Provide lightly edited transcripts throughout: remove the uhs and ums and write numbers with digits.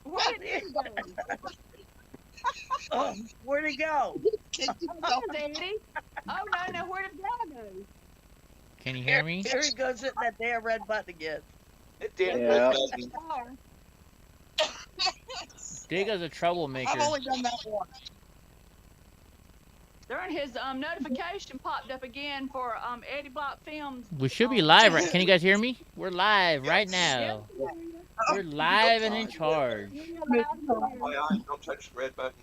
Where did Eddie go? Where'd he go? Oh, there's Eddie. Oh, no, where did Dad go? Can you hear me? Here he goes hitting that damn red button again. It did. Yeah. Digga's a troublemaker. I've only done that once. During his notification popped up again for EddieBlockFilms. We should be live, right? Can you guys hear me? We're live right now. We're live and in charge. Don't touch the red button.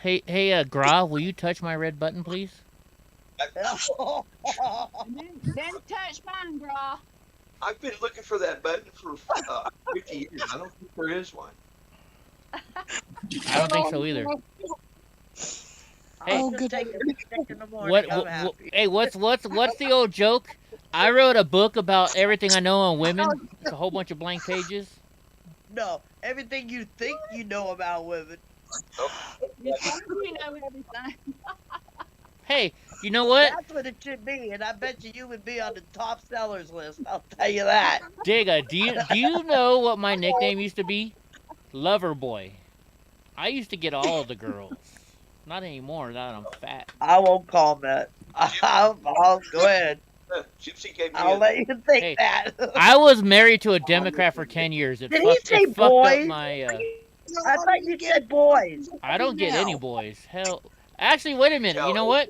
Hey, Gra, will you touch my red button, please? Then touch mine, Gra. I've been looking for that button for 50 years. I don't think there is one. I don't think so either. Hey, Oh, good. In the morning, hey, what's the old joke? I wrote a book about everything I know on women. It's a whole bunch of blank pages. No, everything you think you know about women. You think you know everything. Hey, you know what? That's what it should be, and I bet you would be on the top sellers list. I'll tell you that. Digga, do you know what my nickname used to be? Lover Boy. I used to get all of the girls. Not anymore, now that I'm fat. I won't comment. I'll go ahead. Gypsy gave me I'll let you think that. I was married to a Democrat for 10 years. It Did fucked, he say it fucked boys? up my... I thought you said boys. I don't get any boys. Hell... Actually, wait a minute. You know what?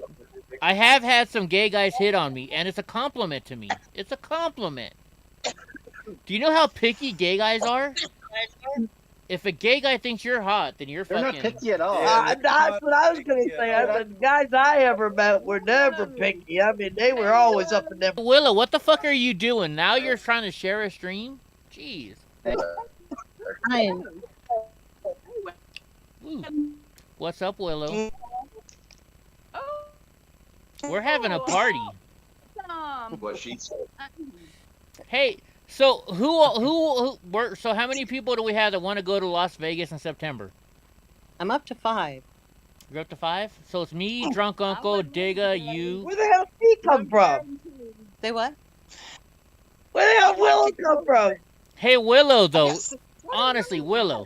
I have had some gay guys hit on me, and it's a compliment to me. It's a compliment. Do you know how picky gay guys are? If a gay guy thinks you're hot, then you're They're fucking... not picky at all. That's what I was going to say. I said, guys I ever met were never picky. I mean, they were always up in them. Willow, what the fuck are you doing? Now you're trying to share a stream? Jeez. Ooh. What's up, Willow? We're having a party. what she said. Hey, so so how many people do we have that want to go to Las Vegas in September? I'm up to 5. You're up to 5? So it's me, Drunk Uncle, Digga, you. Where the hell did he come from? Say what? Where the hell Willow come from? Hey, Willow, though. Honestly, Willow.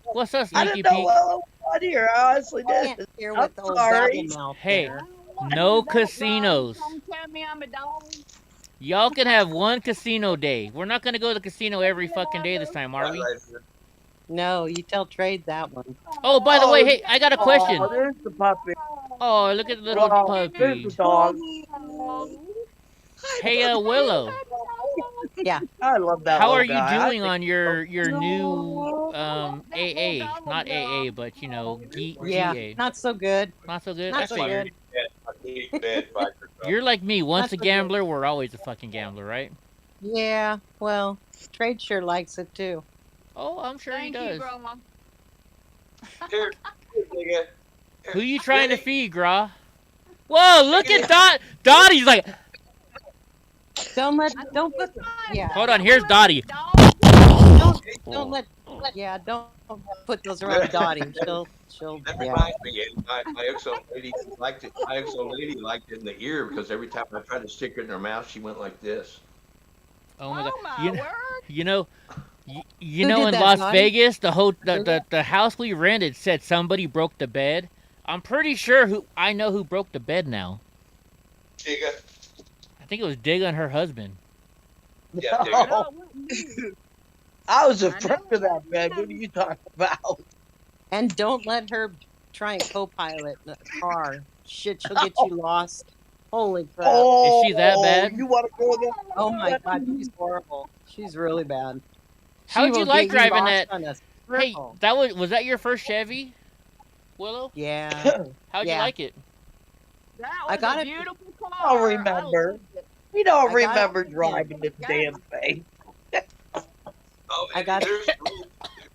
What's up, I Sneaky didn't know Pete? Willow was on here. I honestly I can't did. hear I'm what the old sorry. babble-mouth Hey, there. no casinos. Don't tell me I'm a dog. Y'all can have one casino day. We're not going to go to the casino every fucking day this time, are we? No, you tell Trade that one. Oh, by the way, hey, I got a question. Oh, there's the puppy. Oh, look at the little Oh, there's puppy. the dog. Hey, Willow. Yeah. I love that How are little you guy. doing on your new AA? Not AA, but you know, Yeah, GA. not so good. Not so good. Not That's so fine. good. You're like me. Once a Not so gambler, we're always a fucking gambler, right? Yeah, well, Trade sure likes it too. Oh, I'm sure he Thank does. you, Grandma. Here, nigga. Who you trying to feed, Gra? Whoa, look at Dottie's like, Don't put, yeah, hold on, here's Dottie. don't let, don't put those around Dottie. She'll, That yeah. reminds me, my ex-old lady liked it. My ex-old lady liked it in the ear because every time I tried to stick it in her mouth, she went like this. Oh my god. my word. You know, you Who know, did in that, Las Dottie? Vegas, the house we rented said somebody broke the bed. I'm pretty sure I know who broke the bed now. Digga. I think it was Digga and her husband. Yeah, Digga. Oh, I was afraid of that, man. What are you talking about? And don't let her try and co-pilot the car. Shit, she'll get you lost. Holy crap. Oh, Is she that bad? You want to go there? Oh my god, she's horrible. She's really bad. How'd She you will like get you driving lost that? on a Hey, circle. was that your first Chevy, Willow? Yeah. How'd you Yeah. like it? That I was got a it. beautiful car. I'll remember. loved it. We don't I got remember it. driving this damn thing. Oh, I got it.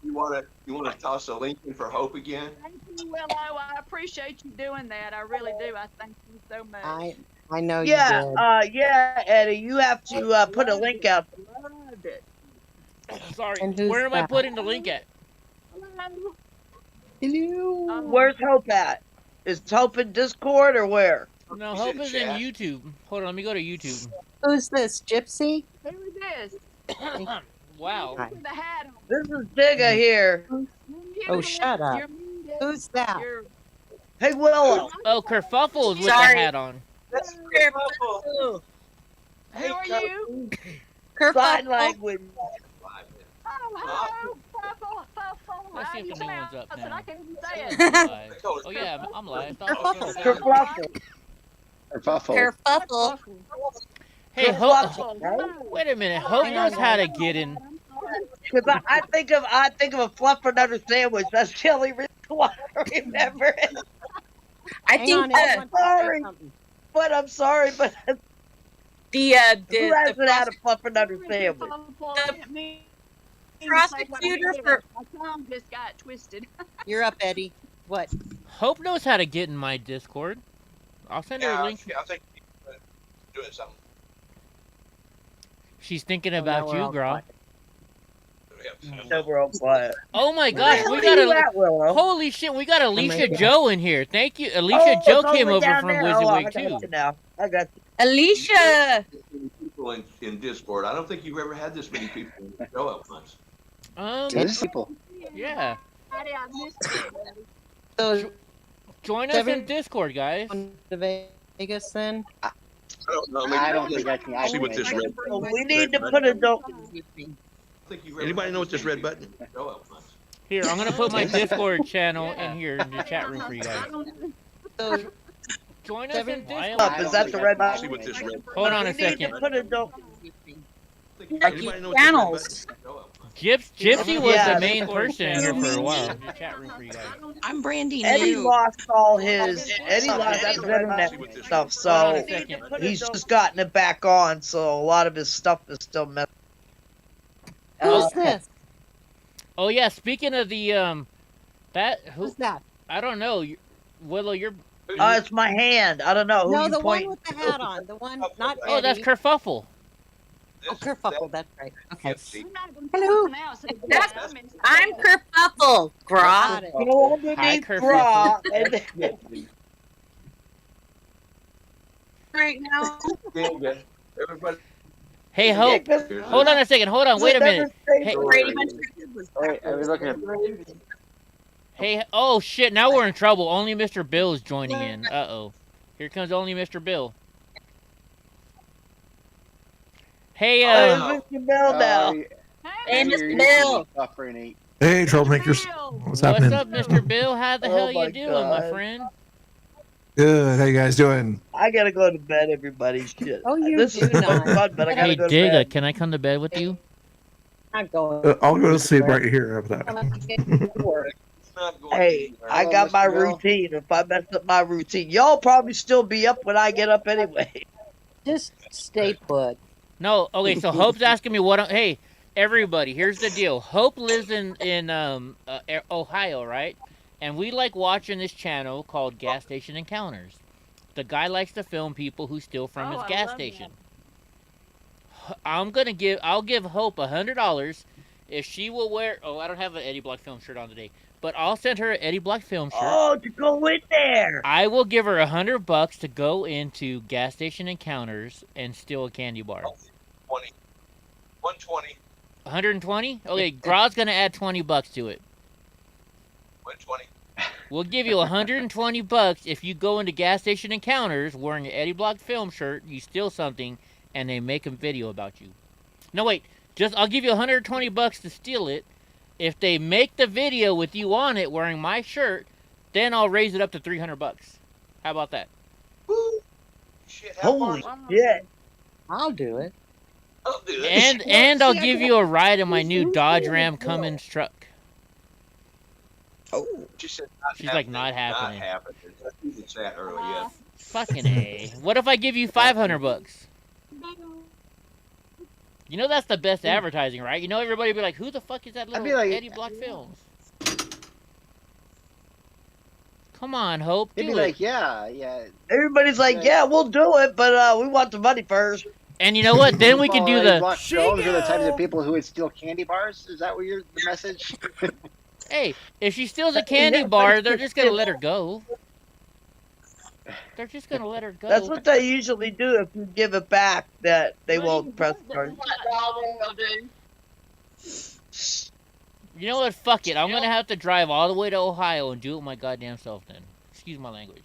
You want to toss a link in for Hope again? Thank you, Willow. I appreciate you doing that. I really do. I thank you so much. I know you Yeah, did. yeah, Eddie, you have to put a link out. Loved it. Sorry, And who's where am I that? putting the link at? Hello. Where's Hope at? Is Hope in Discord or where? No, He's Hope in is in chat. YouTube. Hold on, let me go to YouTube. Who's this? Gypsy? Who is this? Wow. Hi. The hat on. This is Digga here. Oh, You're shut up. You're muted. Who's that? You're, Hey, Willow. Oh, Kerfuffle is with the Sorry. hat on. Kerfuffle. who are you? Sign Kerfuffle. language. Oh, hello, Purple, Purple. Let's see if You the new one's sound up awesome. now. I can't even say it. Live. Oh yeah, I'm live. Kerfuffle. Kerfuffle. Kerfuffle. Hey, Hope. Kerfuffle, right? Wait a minute. Hope knows how to get in. Because I think of a fluffernutter sandwich. That's the only reason why I remember it. I Hang think on, I want to say Sorry. something. But I'm sorry, but the who hasn't had a fluffernutter sandwich? prosecutor for My tongue just got twisted. You're up, Eddie. What? Hope knows how to get in my Discord. I'll send her a link. I think he's doing something. She's thinking Oh, now about we're you, all girl. quiet. So we're all quiet. Oh my gosh, we Where got you a at, Willow? holy shit, we got Alicia right here. Joe in here. Thank you, Alicia Oh, Joe it's came over over down from there. Oh, I WYSIWYG got too. you now. I got you. Alicia. People in Discord. I don't think you've ever had this many people in the show at once. Um, people. yeah. Daddy, I missed you. So, Join us in Discord, guys. on to Vegas then? I don't know. I don't think I can. I See can what make this it. red. Well, we need to put a note. Anybody know what this red button? Here, I'm gonna put my Discord channel in here in the chat room for you guys. So, Join us in Seven- Discord. Up, is that the red button? See what this red. Hold on a We need to second. put a note. Anybody know what this red Channels. button? Gypsy was Yeah. the main person in here for a while. In the chat room for you guys. I'm Brandy Eddie new. lost all his internet stuff, Hold on so a second. he's just gotten it back on. So a lot of his stuff is still messed. who's this? Oh yeah, speaking of the that who Who's that? I don't know. Willow, you're. It's my hand. I don't know who No, you the point. one with the hat on. The one, not Oh, that's Eddie. Kerfuffle. Oh, Kerfuffle, that's right. Okay. I'm not gonna Hello. pronounce it. That's- I'm Kerfuffle. Grok. Got it. Go underneath Kerfuffle. bra and Right now. Everybody. Hey, Hope. Hold on a second. Hold on. Wait a minute. Hey, Brady Bunch. Wait, I was looking at. hey. Oh shit! Now we're in trouble. Only Mr. Bill is joining in. Uh-oh. Here comes only Mr. Bill. Hey, Mr. Bell now. Hey, Mr. Bill. Hey, troublemakers. What's what's happening? up, Mr. Bill? How the Oh hell my you doing, my God. friend? Good. How you guys doing? I gotta go to bed, everybody. Shit. Oh, you This do is so not. fun, but I gotta Hey, go to Digga, bed. can I come to bed with you? Not going. I'll go to sleep right here after that. Hey, I got my routine. If I mess up my routine, y'all probably still be up when I get up anyway. Just stay put. No. Okay. So Hope's asking me what. Hey, everybody. Here's the deal. Hope lives in Ohio, right? And we like watching this channel called Gas Station Encounters. The guy likes to film people who steal from his I gas love station. I'll give Hope $100 if she will wear. Oh, I don't have an Eddie Block Film shirt on today, but I'll send her an Eddie Block Film shirt. Oh, to go in there. I will give her $100 to go into Gas Station Encounters and steal a candy bar. 20. 120. 120? Okay, Graw's gonna add $20 to it. 120. We'll give you $120 if you go into Gas Station Encounters wearing an Eddie Block Film shirt, you steal something, and they make a video about you. No, wait. I'll give you $120 to steal it. If they make the video with you on it wearing my shirt, then I'll raise it up to $300. How about that? Woo. Shit, how Holy far? shit. I'll do it. I'll do it. And I'll give you a ride in my new Dodge Ram Cummins truck. Oh. She said She's like, not happening. Not happening. She did that early, yeah. Fucking A. What if I give you $500? You know that's the best advertising, right? You know everybody be like, who the fuck is that little be like- Eddie Block Films? Come on, Hope, They'd do be it. like, yeah. Everybody's like, yeah, we'll do it, but we want the money first. And you know what? Then we can do the... Block films are the types of people who would steal candy bars. Is that what the message? Hey, if she steals a candy bar, they're just gonna let her go. They're just gonna let her go. That's what they usually do. If you give it back, that they won't press charge. You know what? Fuck it. I'm gonna have to drive all the way to Ohio and do it my goddamn self then. Excuse my language.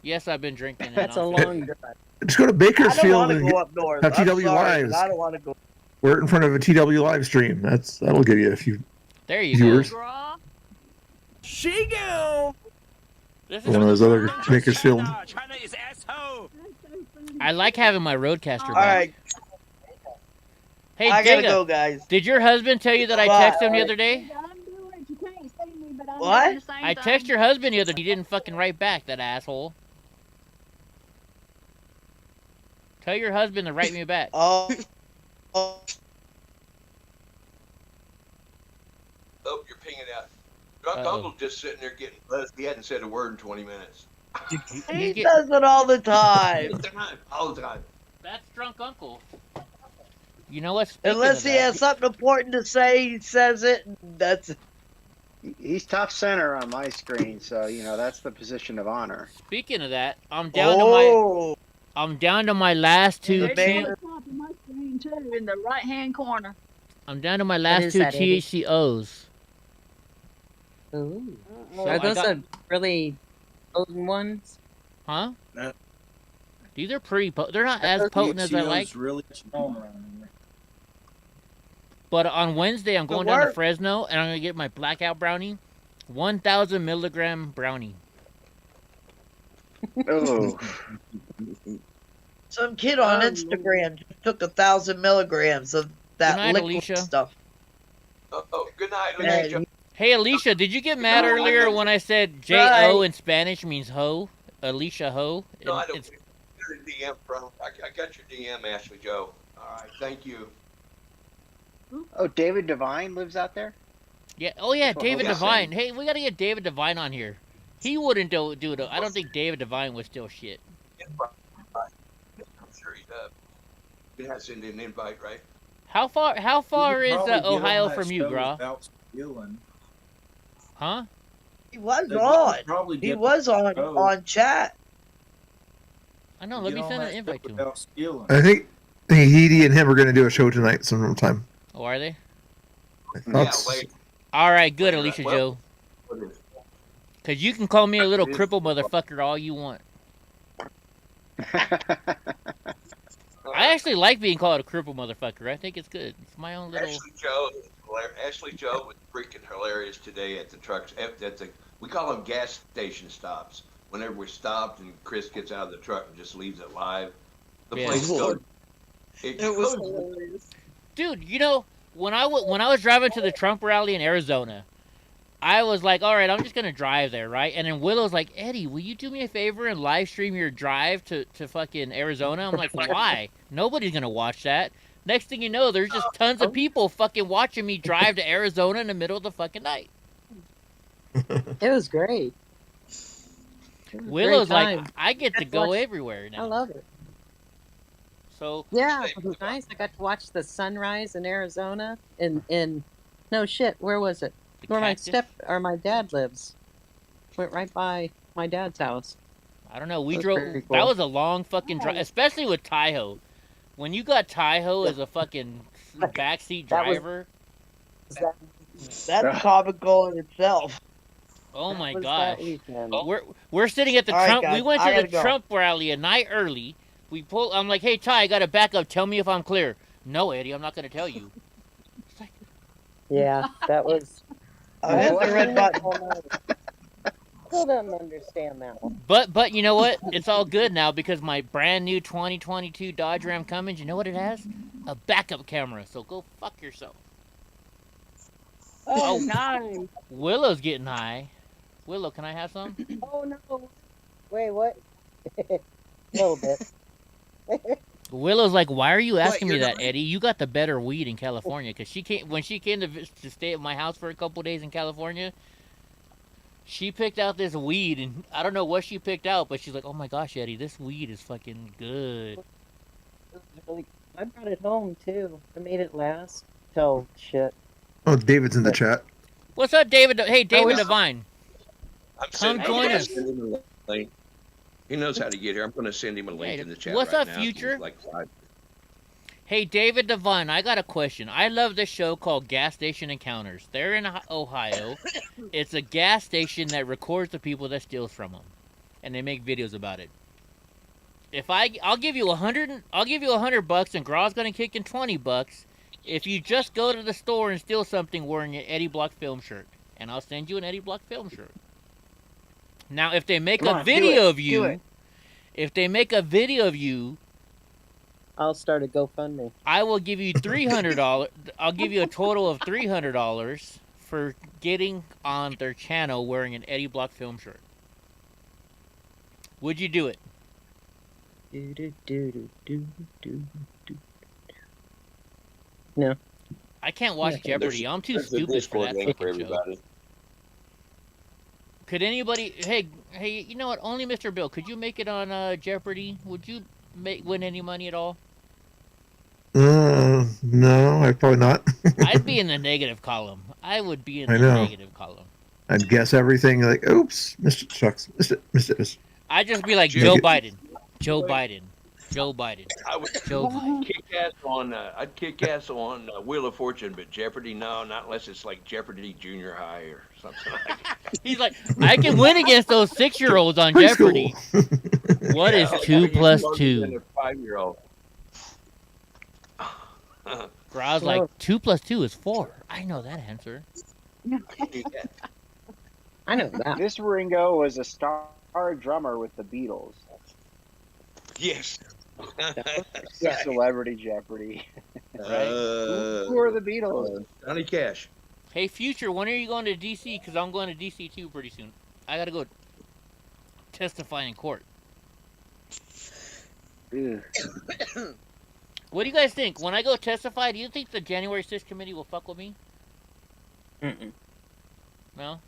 Yes, I've been drinking. And That's a I'm long drive. Just go to I don't Bakersfield want to and go up north. have I'm TW sorry, Lives. but I don't want to go. We're in front of a TW live stream. That'll give you a few There you viewers. go. Draw. This One of is, those other Bakersfield. I like having my roadcaster All back. right, Hey, I gotta Digga, go, guys. did your husband tell you that I What? texted him the other day? What? I texted your husband the other day. He didn't fucking write back, that asshole. Tell your husband to write me back. Oh, Oh, you're pinging out. Drunk Uh-oh. Uncle just sitting there getting buzzed. He hadn't said a word in 20 minutes. he does it all the time. All the time. That's drunk uncle. You know what? Speaking Unless of he that- has something important to say, he says it. And that's it. He's top center on my screen, so you know that's the position of honor. Speaking of that, I'm down to my last two. The There's man- one top of my screen too, in the right-hand corner. I'm down to my What last is two that, Eddie? THCOs. Ooh. So Are I those got- the really potent ones? Huh? No. These are pretty. They're not as potent as I like. Really strong around here. But on Wednesday, I'm going Good down to work. Fresno, and I'm gonna get my blackout brownie, 1,000 milligram brownie. Oh, Some kid on Instagram just took 1,000 milligrams of that Good night, liquid Alicia. stuff. Oh, good night, And Alicia. Hey, Alicia, did you get mad No, earlier when I said J-O Right. in Spanish means hoe? Alicia hoe? No, I don't. It's- Your DM, bro. I got your DM, Ashley Joe. All right, thank you. oh, David Devine lives out there. yeah. Oh, yeah, That's what David I was Devine. Hey, we gotta get David Devine on here. He wouldn't do it. I don't think David Devine would steal shit. I'm sure he does. He has to send an invite, right? How far You is could probably get on Ohio that from you, show Gra? without stealing. Huh? He was You could on. probably He get was on Oh. chat. I know. Let me on send that an show invite to him. without stealing. I think Edie and him are going to do a show tonight sometime. Oh, are they? That's- Yeah, wait. All right, good, Well- Alicia Joe. Because you can call me a little cripple motherfucker all you want. I actually like being called a cripple motherfucker. I think it's good. It's my own little. Ashley Joe was freaking hilarious today at the trucks. At the we call them gas station stops. Whenever we're stopped and Chris gets out of the truck and just leaves it live, the Yeah. place goes. It was goes. hilarious. Dude, you know, when I was driving to the Trump rally in Arizona, I was like, all right, I'm just gonna drive there, right? And then Willow's like, Eddie, will you do me a favor and live stream your drive to fucking Arizona? I'm like, why? Nobody's gonna watch that. Next thing you know, there's just tons of people fucking watching me drive to Arizona in the middle of the fucking night. It was great. It was a Willow's great like, time. I get to go everywhere I now. love it. So Yeah, it was nice. I got to watch the sunrise in Arizona. In no shit, where was it? the Where cactus, my dad lives. Went right by my dad's house. I don't know. We That's drove. pretty That cool. was a long fucking drive, especially with Taiho. When you got Taiho as a fucking backseat That was- driver, That's comical in itself. oh my Was gosh. that weekend. We're sitting at the All right, Trump. We guys, went I to gotta the go. Trump rally a night early. We pull. I'm like, hey Ty, I got to back up. Tell me if I'm clear. No, Eddie, I'm not gonna tell you. It's like, Yeah, that was. I hit the red button. Still don't understand that one. but you know what? It's all good now because my brand new 2022 Dodge Ram Cummins. You know what it has? A backup camera. So go fuck yourself. Oh, Oh. nice. Willow's getting high. Willow, can I have some? Oh no! Wait, what? A little bit. Willow's like, why are you asking me you're that, Eddie? You got the better weed in California. Because when she came to stay at my house for a couple days in California, she picked out this weed, and I don't know what she picked out, but she's like, oh my gosh, Eddie, this weed is fucking good. I brought it home too. I made it last till shit. Oh, David's in the chat. What's up, David? Hey, David it's- Devine. I'm Come sending- join I'm gonna us. send him a link. He knows how to get here. I'm going to send him a link Hey, in the chat. what's right up, now. Future? Like 5. Hey, David Devine, I got a question. I love this show called Gas Station Encounters. They're in Ohio. It's a gas station that records the people that steals from them, and they make videos about it. I'll give you $100, and Graw's gonna kick in $20 if you just go to the store and steal something wearing an Eddie Block film shirt, and I'll send you an Eddie Block film shirt. Now, if they make a video of you, I'll start a GoFundMe. I will give you $300. I'll give you a total of $300 for getting on their channel wearing an Eddie Block film shirt. Would you do it? No. I can't watch Jeopardy. I'm too stupid for that fucking show. Could anybody? Hey, you know what? Only Mr. Bill. Could you make it on Jeopardy? Would you win any money at all? No, I'd probably not. I'd be in the negative column. I would be in the negative column. I'd guess everything like, oops, Mr. Chucks, Mr. I'd just be like Joe Biden, Joe Biden, Joe Biden. I'd kick ass on Wheel of Fortune, but Jeopardy, no, not unless it's like Jeopardy Junior High or something like that. He's like, I can win against those 6-year-olds on Jeopardy. What is 2 plus 2? 5-year-old. Graw's like, 2 plus 2 is 4. I know that answer. I know that. This Ringo was a star drummer with the Beatles. Yes. Celebrity Jeopardy. Who are the Beatles? Johnny Cash. Hey, Future, when are you going to DC? Because I'm going to DC too pretty soon. I got to go testify in court. What do you guys think? When I go testify, do you think the January 6th committee will fuck with me? No?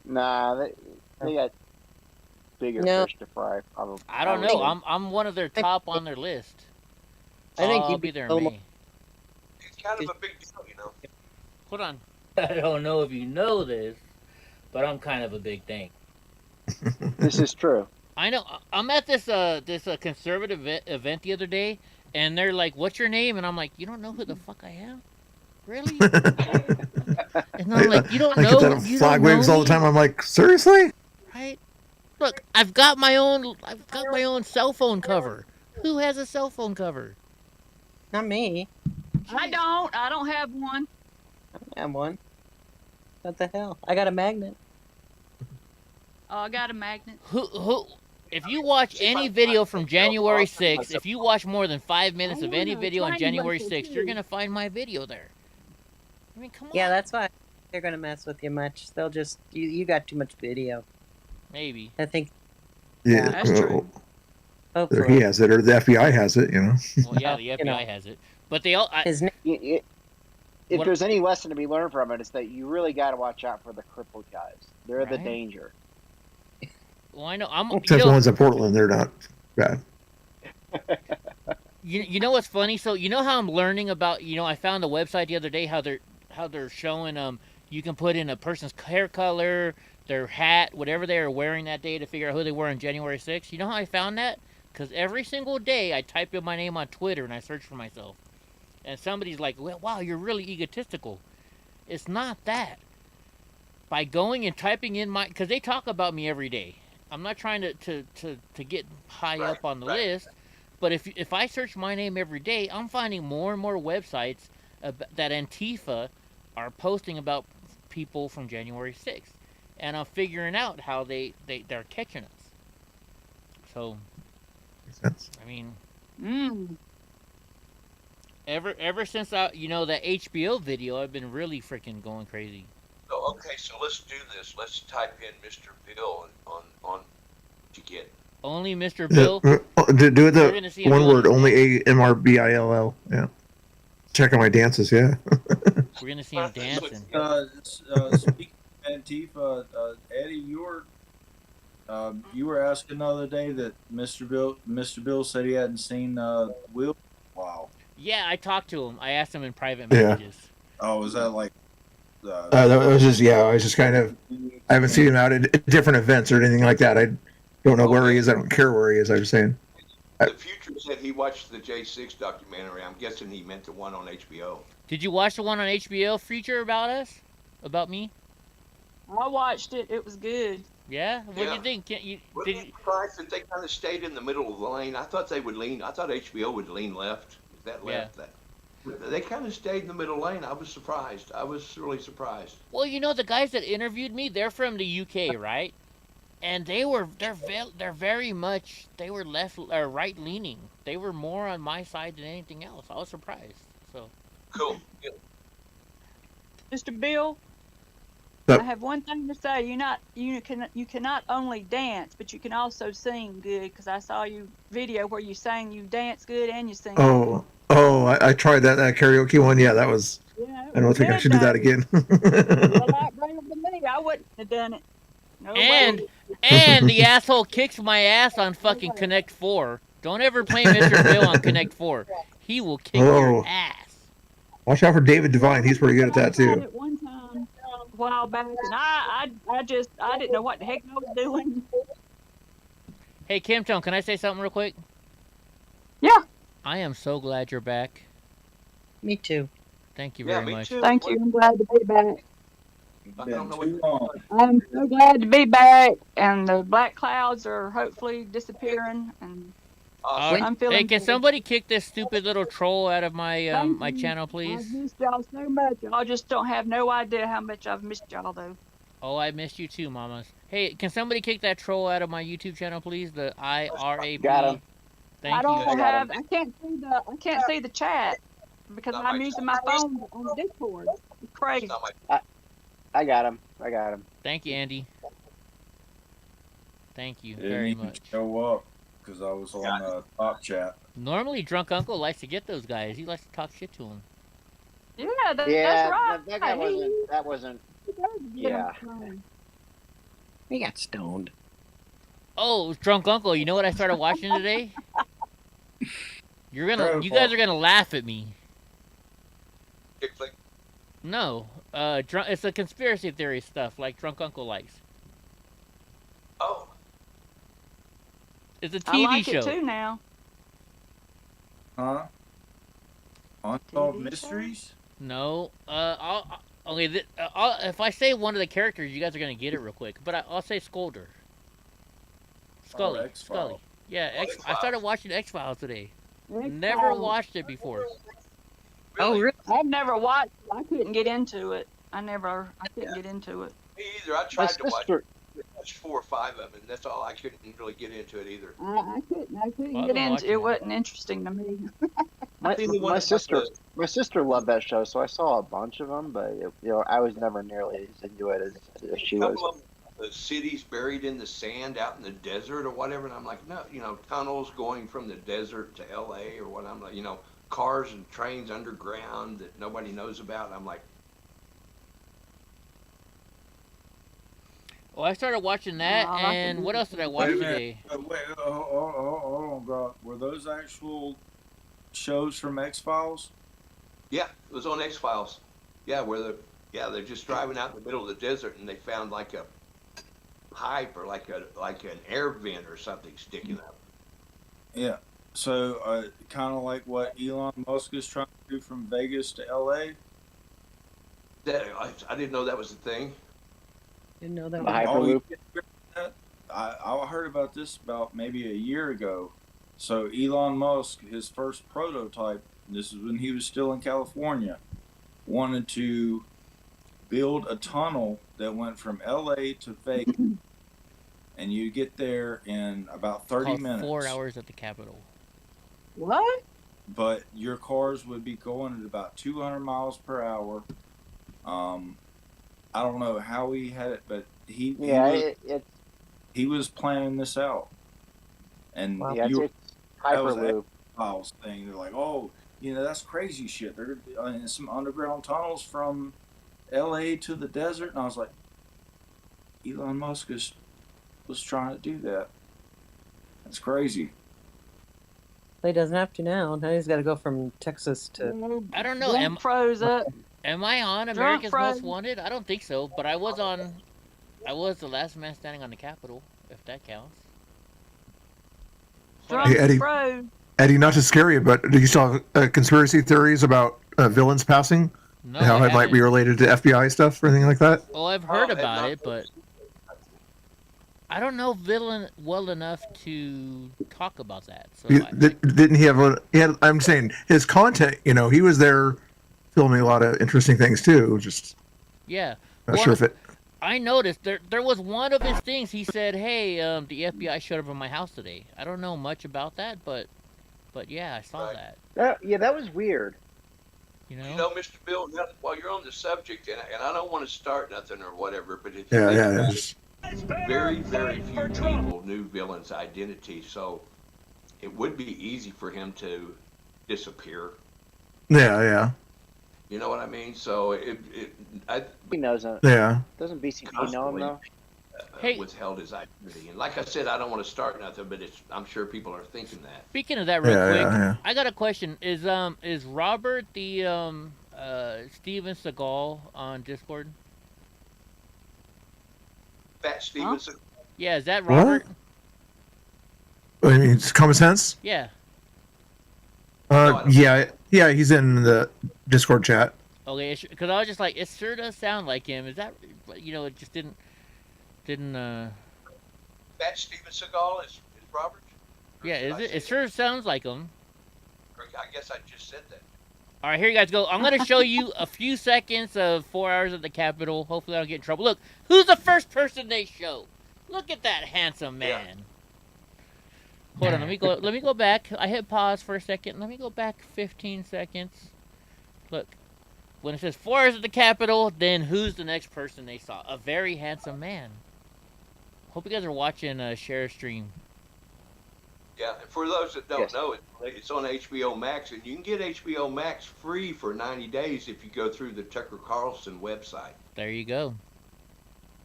Nah, they got bigger fish to fry, probably. I don't know. I'm one of their top on their list. I think I'll be there in May. It's kind of a big deal, you know. Hold on. I don't know if you know this, but I'm kind of a big thing. This is true. I know. I'm at this conservative event the other day, and they're like, "What's your name?" And I'm like, "You don't know who the fuck I am? Really?" And I'm like, "You don't know?" I get that on flag waves all the time. I'm like, seriously? Right? Look, I've got my own cell phone cover. Who has a cell phone cover? Not me. I don't have one. I don't have one. What the hell? I got a magnet. Oh, I got a magnet. Who? If you watch any video from January 6th, if you watch more than 5 minutes of any video on January 6th, you're gonna find my video there. I mean, come on. Yeah, that's why they're gonna mess with you much. They'll just you got too much video. Maybe. I think. Yeah, that's true. Or he has it, or the FBI has it, you know. Well, yeah, the FBI has it, but they all. If there's any lesson to be learned from it, it's that you really got to watch out for the crippled guys. They're the danger. Well, I know. Except the ones in Portland, they're not bad. You know what's funny? So you know how I'm learning about. I found a website the other day how they're showing you can put in a person's hair color, their hat, whatever they are wearing that day to figure out who they were on January 6th. You know how I found that? Because every single day I type in my name on Twitter and I search for myself. And somebody's like, well, wow, you're really egotistical. It's not that. By going and typing in because they talk about me every day. I'm not trying to get high up on the list. But if I search my name every day, I'm finding more and more websites that Antifa are posting about people from January 6th. And I'm figuring out how they're catching us. So, Makes sense. I mean, ever since that HBO video, I've been really freaking going crazy. So, okay, so let's do this. Let's type in Mr. Bill on to get. Only Mr. Bill. Do it the one word. Only AMRBILL. Yeah. Check out my dances. Yeah. We're gonna see him dancing. Speaking of Antifa, Eddie, you were asking the other day that Mr. Bill said he hadn't seen Will. Wow. Yeah, I talked to him. I asked him in private messages. Oh, was that like? That was just I was just kind of. I haven't seen him out at different events or anything like that. I don't know where he is. I don't care where he is. I was saying. The Future said he watched the J6 documentary. I'm guessing he meant the one on HBO. Did you watch the one on HBO, Future, about us? About me? I watched it. It was good. Yeah? What'd Yeah. you think? Did Wasn't you, you surprised that they kind of stayed in the middle of the lane? I thought they would lean. I thought HBO would lean left. Is that left? That they kind of stayed in the middle lane. I was surprised. I was really surprised. well, you know, the guys that interviewed me, they're from the UK, right? And they're very much, they were left or right leaning. They were more on my side than anything else. I was surprised. So Cool. Yeah. Mr. Bill, Yep. I have one thing to say. You cannot only dance, but you can also sing good. Because I saw you video where you sang, you dance good and you sing good. I tried that karaoke one. Yeah, that was. Yeah, I don't think I should do that again. A lot braver than me. I wouldn't have done it. No and way. and the asshole kicks my ass on fucking Connect 4. Don't ever play Mr. Bill on Connect 4. He will kick your ass. Watch out for David Devine. He's pretty good at that I tried too. it one time a while back, and I didn't know what the heck I was doing. Hey, Kim Tone, can I say something real quick? Yeah. I am so glad you're back. Me too. Thank you Yeah, very me much. too. Thank you. I'm glad to be back. I Been don't know too what. long. I'm so glad to be back, and the black clouds are hopefully disappearing, and I'm feeling Hey, can better. somebody kick this stupid little troll out of my Thank my you. channel, please? I've missed y'all so much. Y'all just don't have no idea how much I've missed y'all, though. Oh, I missed you too, mamas. Hey, can somebody kick that troll out of my YouTube channel, please? The IRAP. Got him. Thank I don't you. have. I can't see the chat because Not I'm my using my phone on Discord. It's crazy. It's not my. I got him. I got him. Thank you, Andy. Thank you Didn't very even much. show up because I was on top chat. Normally, Drunk Uncle likes to get those guys. He likes to talk shit to them. Yeah, Yeah, that's right. that guy He wasn't. does get 'em Yeah. strong. He got stoned. Oh, Drunk Uncle, you know what I started watching today? You guys are gonna laugh at me. Chick flick. No, it's a conspiracy theory stuff like Drunk Uncle likes. Oh, It's a I TV like show. it too now. Huh? Unsolved TV show? Mysteries? No, if I say one of the characters, you guys are gonna get it real quick. But I'll say Scolder. Scully. X-Files. Scully. Yeah, I X-Files. started watching X-Files today. X-Files. Never watched it before. Oh, really? I've never watched. I couldn't get into it. I couldn't get into it. me either. I My tried to watch. sister. Watch 4 or 5 of them, and that's all. I couldn't really get into it either. I couldn't Well, I've get been into watching it. it. Wasn't interesting to me. My, Seen the one my about sister. the- My sister loved that show, so I saw a bunch of them. But I was never nearly as into it as she was. couple of the cities buried in the sand out in the desert or whatever, and I'm like, no, tunnels going from the desert to LA or what. I'm like, cars and trains underground that nobody knows about. I'm like, Well, I started watching that, Oh, I and can- what else did I watch Wait a minute. today? Wait, hold on, God. Were those actual shows from X-Files? yeah, it was on X Files. Yeah, they're just driving out in the middle of the desert and they found like a pipe or like an air vent or something sticking up. Yeah. So, kind of like what Elon Musk is trying to do from Vegas to LA. I didn't know that was a thing. Didn't know that. The Was... Oh, you Hyperloop. didn't hear that? I heard about this about maybe a year ago. So Elon Musk, his first prototype, this is when he was still in California, wanted to build a tunnel that went from LA to Vegas. And you get there in about 30 Called minutes. 4 hours at the Capitol. What? But your cars would be going at about 200 miles per hour. I don't know how he had it, but he was planning this out. And Wow. Yeah, it's that was Hyperloop. Files thing. They're like, oh, that's crazy shit. They're in some underground tunnels from LA to the desert. And I was like, Elon Musk was trying to do that. That's crazy. He doesn't have to now. Now he's got to go from Texas to. I don't know. Drunk froze up. Am I on Drunk America's Friday. Most Wanted? I don't think so, but I was the last man standing on the Capitol, if that counts. Drunk Hey, Eddie. Bro. Eddie, not to scare you, but do you still have conspiracy theories about villains passing? No, How I it might be haven't. related to FBI stuff or anything like that? Oh, I've heard about it, but I don't know villain well enough to talk about that. So Didn't he have a? He had, I'm saying his content. You know, he was there filming a lot of interesting things too. Just yeah. not sure if it. I noticed there was one of his things. He said, "Hey, the FBI showed up at my house today." I don't know much about that, but yeah, I saw that. That was weird. You know? You know, Mr. Bill, while you're on the subject, and I don't want to start nothing or whatever, but it's very, very few people knew Villain's identity, so it would be easy for him to disappear. Yeah. You know what I mean? So He knows it. Yeah. Doesn't BCP know him though? Withheld his identity, and like I said, I don't want to start nothing, but I'm sure people are thinking that. Speaking of that, real quick, yeah. I got a question. Is Robert the Steven Seagal on Discord? Fat Steven Seagal? Yeah, is that Robert? What? I mean, it's common sense. Yeah. Yeah. He's in the Discord chat. Okay, because I was just like, it sure does sound like him. Is that, it just didn't. Fat Steven Seagal is Robert? Yeah, is it? It sure sounds like him. I guess I just said that. All right, here you guys go. I'm going to show you a few seconds of 4 hours at the Capitol. Hopefully I don't get in trouble. Look, who's the first person they show? Look at that handsome man. Yeah. Hold on, let me go back. I hit pause for a second. Let me go back 15 seconds. Look. When it says 4 hours at the Capitol, then who's the next person they saw? A very handsome man. Hope you guys are watching Share Stream. Yeah, and for those that don't know, it's on HBO Max, and you can get HBO Max free for 90 days if you go through the Tucker Carlson website. There you go.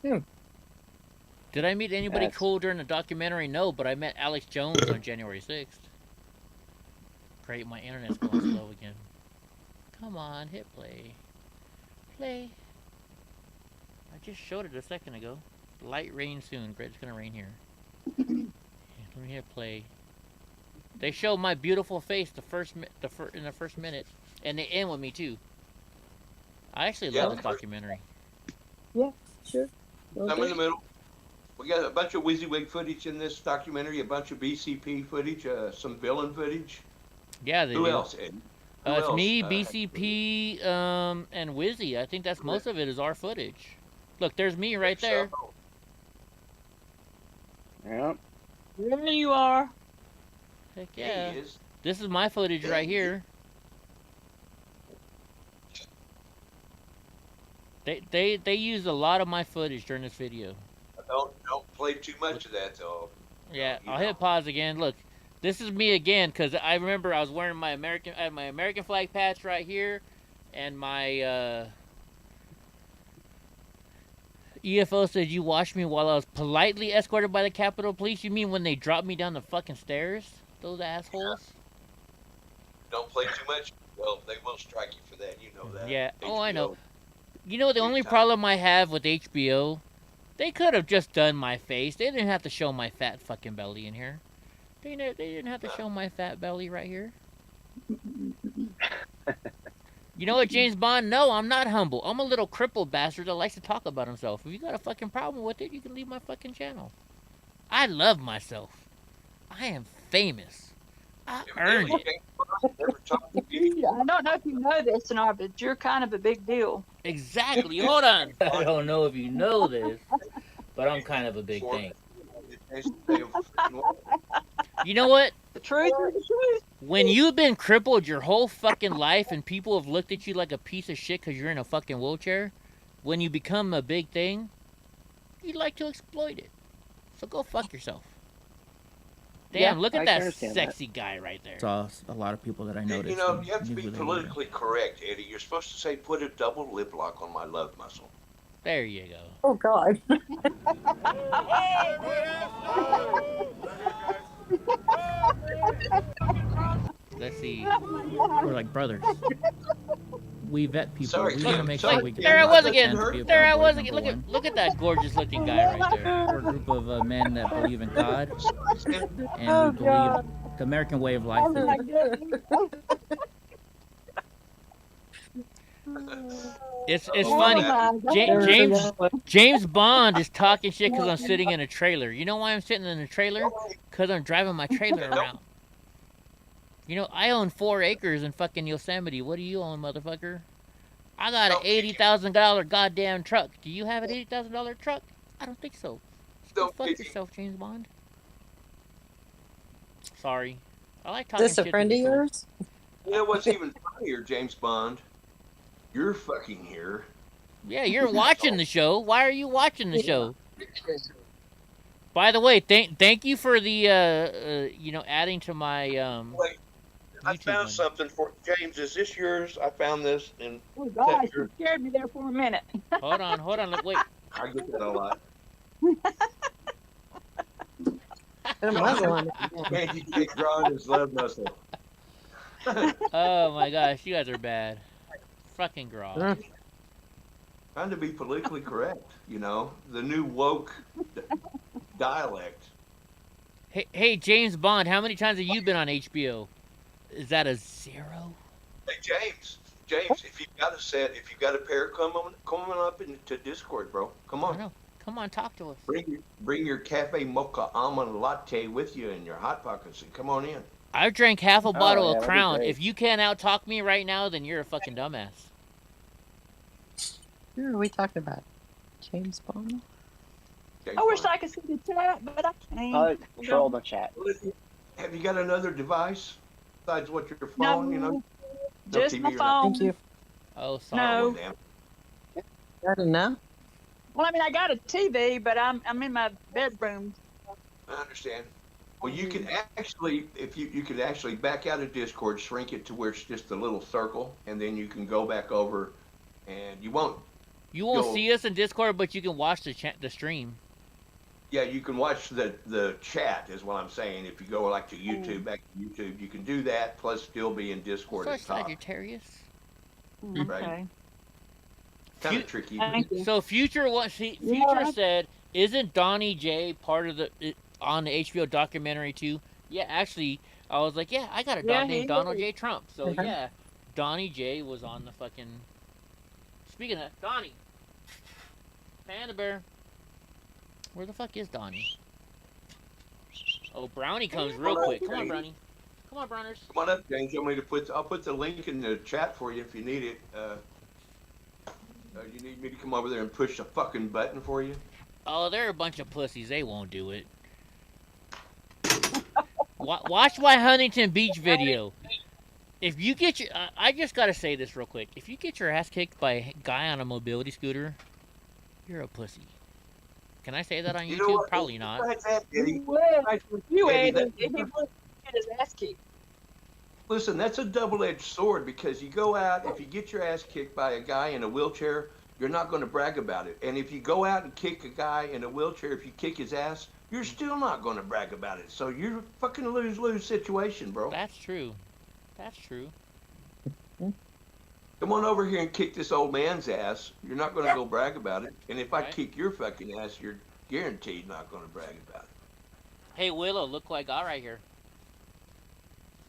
Did I meet anybody cool during the documentary? No, but I met Alex Jones on January 6th. Great, my internet's going slow again. Come on, hit play. Play. I just showed it a second ago. Light rain soon. Great, it's gonna rain here. Let me hit play. They show my beautiful face in the first minute, and they end with me too. I actually love this documentary. Yeah, sure. Okay. I'm in the middle. We got a bunch of WYSIWYG footage in this documentary, a bunch of BCP footage, some villain footage. Yeah, they Who do. else, Ed? It's me, BCP, and Wizzy. I think that's most of it is our footage. Look, there's me right there. Yeah. There you are. Heck yeah. This is my footage right here. They used a lot of my footage during this video. Don't play too much of that though. Yeah, I'll hit pause again. Look. This is me again, because I remember I was wearing my American flag patch right here, and my EFO said, "You watched me while I was politely escorted by the Capitol Police." You mean when they dropped me down the fucking stairs? Those assholes. Don't play too much. Well, they will strike you for that. You know that. Yeah. HBO. Oh, I know. You know, the only problem I have with HBO, they could have just done my face. They didn't have to show my fat fucking belly in here. They didn't have to show my fat belly right here. You know what, James Bond? No, I'm not humble. I'm a little crippled bastard that likes to talk about himself. If you got a fucking problem with it, you can leave my fucking channel. I love myself. I am famous. I earned it. I don't know if you know this or not, but you're kind of a big deal. Exactly. Hold on. I don't know if you know this, but I'm kind of a big thing. You know what? The truth is the truth. When you've been crippled your whole fucking life and people have looked at you like a piece of shit because you're in a fucking wheelchair, when you become a big thing, you like to exploit it. So go fuck yourself. Damn, look at that sexy guy right there. Saw a lot of people that I noticed. You know, you have to be politically correct, Eddie. You're supposed to say, put a double lip lock on my love muscle. There you go. Oh, God. Let's see. We're like brothers. we vet people. Sorry, We want to make sorry, sure we get There I Jim, was I again. thought you be a There I proud boy, was number again. one. Look at that gorgeous looking guy right there. We're a group of men that believe in God, Jim. and Oh, we believe God. the American way of life Oh, is my goodness. It's Oh, funny. that- my Ja- God. James James Bond is talking shit because I'm sitting in a trailer. You know why I'm sitting in a trailer? Because I'm driving my trailer around. You know, I own 4 acres in fucking Yosemite. What do you own, motherfucker? I got an $80,000 goddamn truck. Do you have an $80,000 truck? I don't think so. Go Don't fuck kick it. yourself, James Bond. Sorry. I like Is talking this a shit friend to of the soul. yours? You know what's even funnier, James Bond? You're fucking here. Yeah, you're watching the show. Why are you watching the show? By the way, thank you for the adding to my Wait, I YouTube found money. something for James. Is this yours? I found this in. Oh, gosh, you scared me there for a minute. Hold on, look, wait. I get that a lot. Put a muzzle on it. Andy Dick drawing his love muscle. Oh my gosh, you guys are bad. Fucking graw. Trying to be politically correct, you know, the new woke dialect. Hey, James Bond, how many times have you been on HBO? Is that a 0? Hey, James, if you've got a set, if you've got a pair, come on up into Discord, bro. Come I on. know. Come on, talk to us. Bring your cafe mocha almond latte with you in your hot pockets and come on in. I've drank half a bottle yeah, of that'd be Crown. great. If you can't out-talk me right now, then you're a fucking dumbass. Who are we talking about? James Bond? James I wish Bond. I could see the chat, but I can't. Troll the chat. Have you got another device besides what your No, phone? You know, no just TV my or phone. Thank you. Oh, sorry. No. Damn. Got enough? Well, I mean, I got a TV, but I'm in my bedroom. I understand. Well, you can actually, if you could actually back out of Discord, shrink it to where it's just a little circle, and then you can go back over, and you won't. You won't Go. see us in Discord, but you can watch the stream. Yeah, you can watch the chat, is what I'm saying. If you go like to YouTube, back to YouTube, you can do that. Plus, still be in Discord at Such top. Sagittarius. Right. Okay. Kind of tricky. Thank you. So Future Yeah. said, isn't Donnie J part of on the HBO documentary too? Yeah, actually, I was like, yeah, I got a dog Yeah, named he Donald is. J. Trump. So Uh-huh. yeah, Donnie J was on the fucking. Speaking of Donnie, Panda Bear, where the fuck is Donnie? Oh, Brownie comes real quick. Come on, Brownie. Come on, Browners. Come on up, James. You want me to I'll put the link in the chat for you if you need it. You need me to come over there and push a fucking button for you? Oh, they're a bunch of pussies. They won't do it. Watch my Huntington Beach video. If you get your, I just gotta say this real quick. If you get your ass kicked by a guy on a mobility scooter, you're a pussy. Can I say that on You know YouTube? what? Probably not. Besides that, Eddie, Well, you Eddie, Eddie, that- if he would get his ass kicked. listen, that's a double-edged sword because you go out, if you get your ass kicked by a guy in a wheelchair, you're not going to brag about it. And if you go out and kick a guy in a wheelchair, if you kick his ass, you're still not going to brag about it. So you're a fucking lose-lose situation, bro. That's true. That's true. Come on over here and kick this old man's ass. You're not going to go brag about it. And if I Right. kick your fucking ass, you're guaranteed not going to brag about it. Hey Willow, look who I got right here.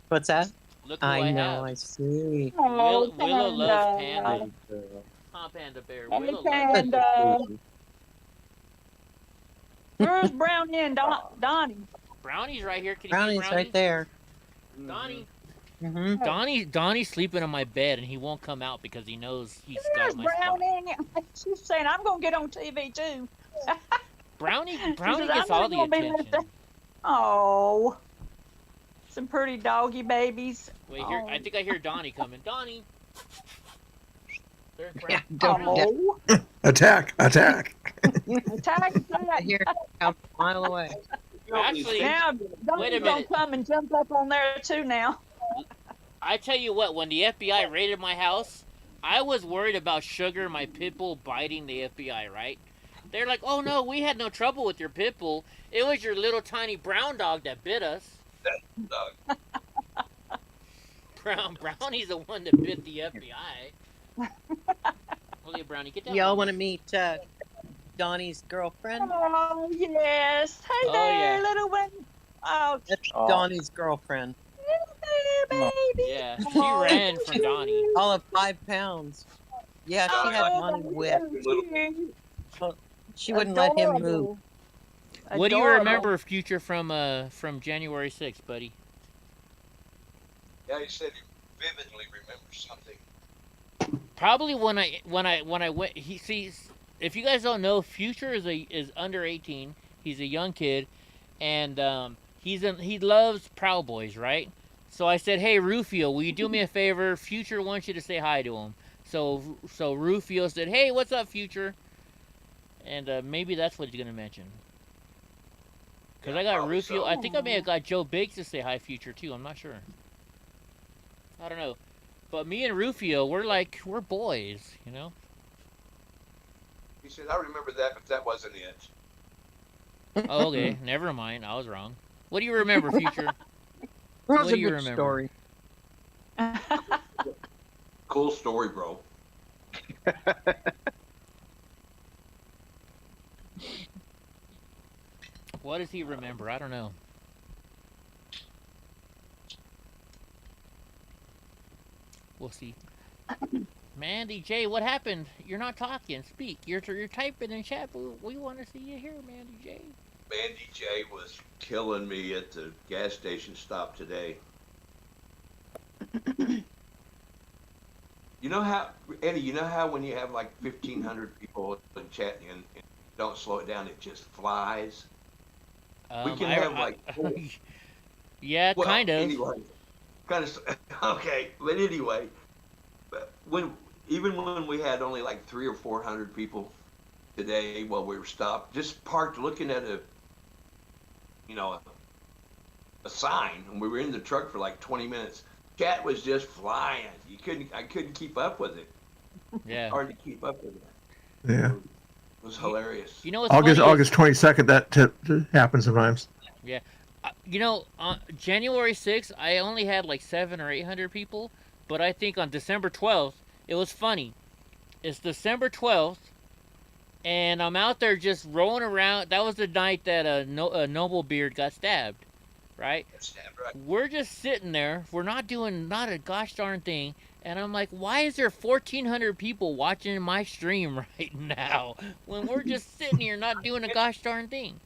What's that? Look who I I know, have. I see. Oh, Willow loves Panda. Panda. Huh, Panda Bear. Hey, Willow loves Panda. Where's Brownie and Donnie? Brownie's right here. Can you see Brownie's Brownie? right there. Donnie. Mm-hmm. Donnie's sleeping on my bed and he won't come out because he knows he's Where's got my spot. Brownie? She's saying, I'm going to get on TV too. Brownie She gets says, "I'm all not the gonna be left attention. Oh, some pretty doggy babies. Wait, here, I Oh. think I hear Donnie coming. Donnie. There's Yeah, Brownie. don't Oh, Attack! Attack! attack, attack. Here, a mile away. Actually, Now, Wait a Donnie's gonna minute. come and jump up on there too now. I tell you what, when the FBI raided my house, I was worried about Sugar, my pit bull, biting the FBI, right? They're like, oh no, we had no trouble with your pit bull. It was your little tiny brown dog that bit us. Dog. Brownie's the one that bit the FBI. Holy Brownie, get that. Y'all want to meet Donnie's girlfriend? Oh yes. Hey Oh, there, yeah. little one. Oh, That's Oh. Donnie's girlfriend. hey there, baby. Yeah, Come she on, ran look from at Donnie. you. All of 5 pounds. Yeah, she had Oh, one that's whip. so cute. Well, she wouldn't let him move. Adorable. What do you Adorable. remember, Future, from January 6th, buddy? Yeah, he said he vividly remembers something. Probably when I went. He sees. If you guys don't know, Future is under 18. He's a young kid, and he loves Proud Boys, right? So I said, hey Rufio, will you do me a favor? Future wants you to say hi to him. So Rufio said, hey, what's up, Future? And maybe that's what he's gonna mention. Cause I got probably Rufio. so. I think I may have got Joe Biggs to say hi, Future too. I'm not sure. I don't know. But me and Rufio, we're boys, you know. He said, I remember that, but that wasn't it. Oh, okay, never mind. I was wrong. What do you remember, Future? That What was do a you good remember? story. Cool story, bro. What does he remember? I don't know. We'll see. Mandy J, what happened? You're not talking. Speak. You're typing in chat. But we want to see you here, Mandy J. Mandy J was killing me at the gas station stop today. You know how, Eddie, you know how when you have like 1,500 people in chat and don't slow it down, it just flies? We can have like four. Yeah, Well, kind of. Anyway, okay, but anyway, even when we had only like 300 or 400 people today while we were stopped, just parked looking at a sign, and we were in the truck for like 20 minutes. Chat was just flying. I couldn't keep up with it. Yeah. Hard to keep up with it. Yeah. It was hilarious. You know what's August funny is- August 22nd. That happens sometimes. Yeah. You know, on January 6th, I only had like 700 or 800 people, but I think on December 12th, it was funny. It's December 12th, and I'm out there just rolling around. That was the night that a Noble Beard got stabbed, right? Stabbed right. We're just sitting there. We're not doing not a gosh darn thing. And I'm like, why is there 1,400 people watching my stream right now when we're just sitting here not doing a gosh darn thing?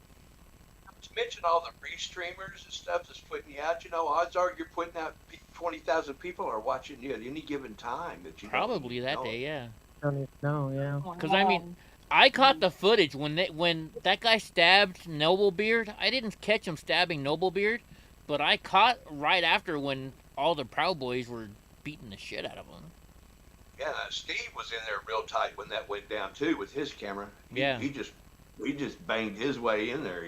To mention all the re-streamers and stuff that's putting you out, odds are you're putting out 20,000 people are watching you at any given time. That you Probably that day, yeah. I don't even know, yeah. Because I mean, I caught the footage when that guy stabbed Noblebeard. I didn't catch him stabbing Noblebeard, but I caught right after when all the Proud Boys were beating the shit out of him. Yeah, Steve was in there real tight when that went down too with his camera. He just banged his way in there,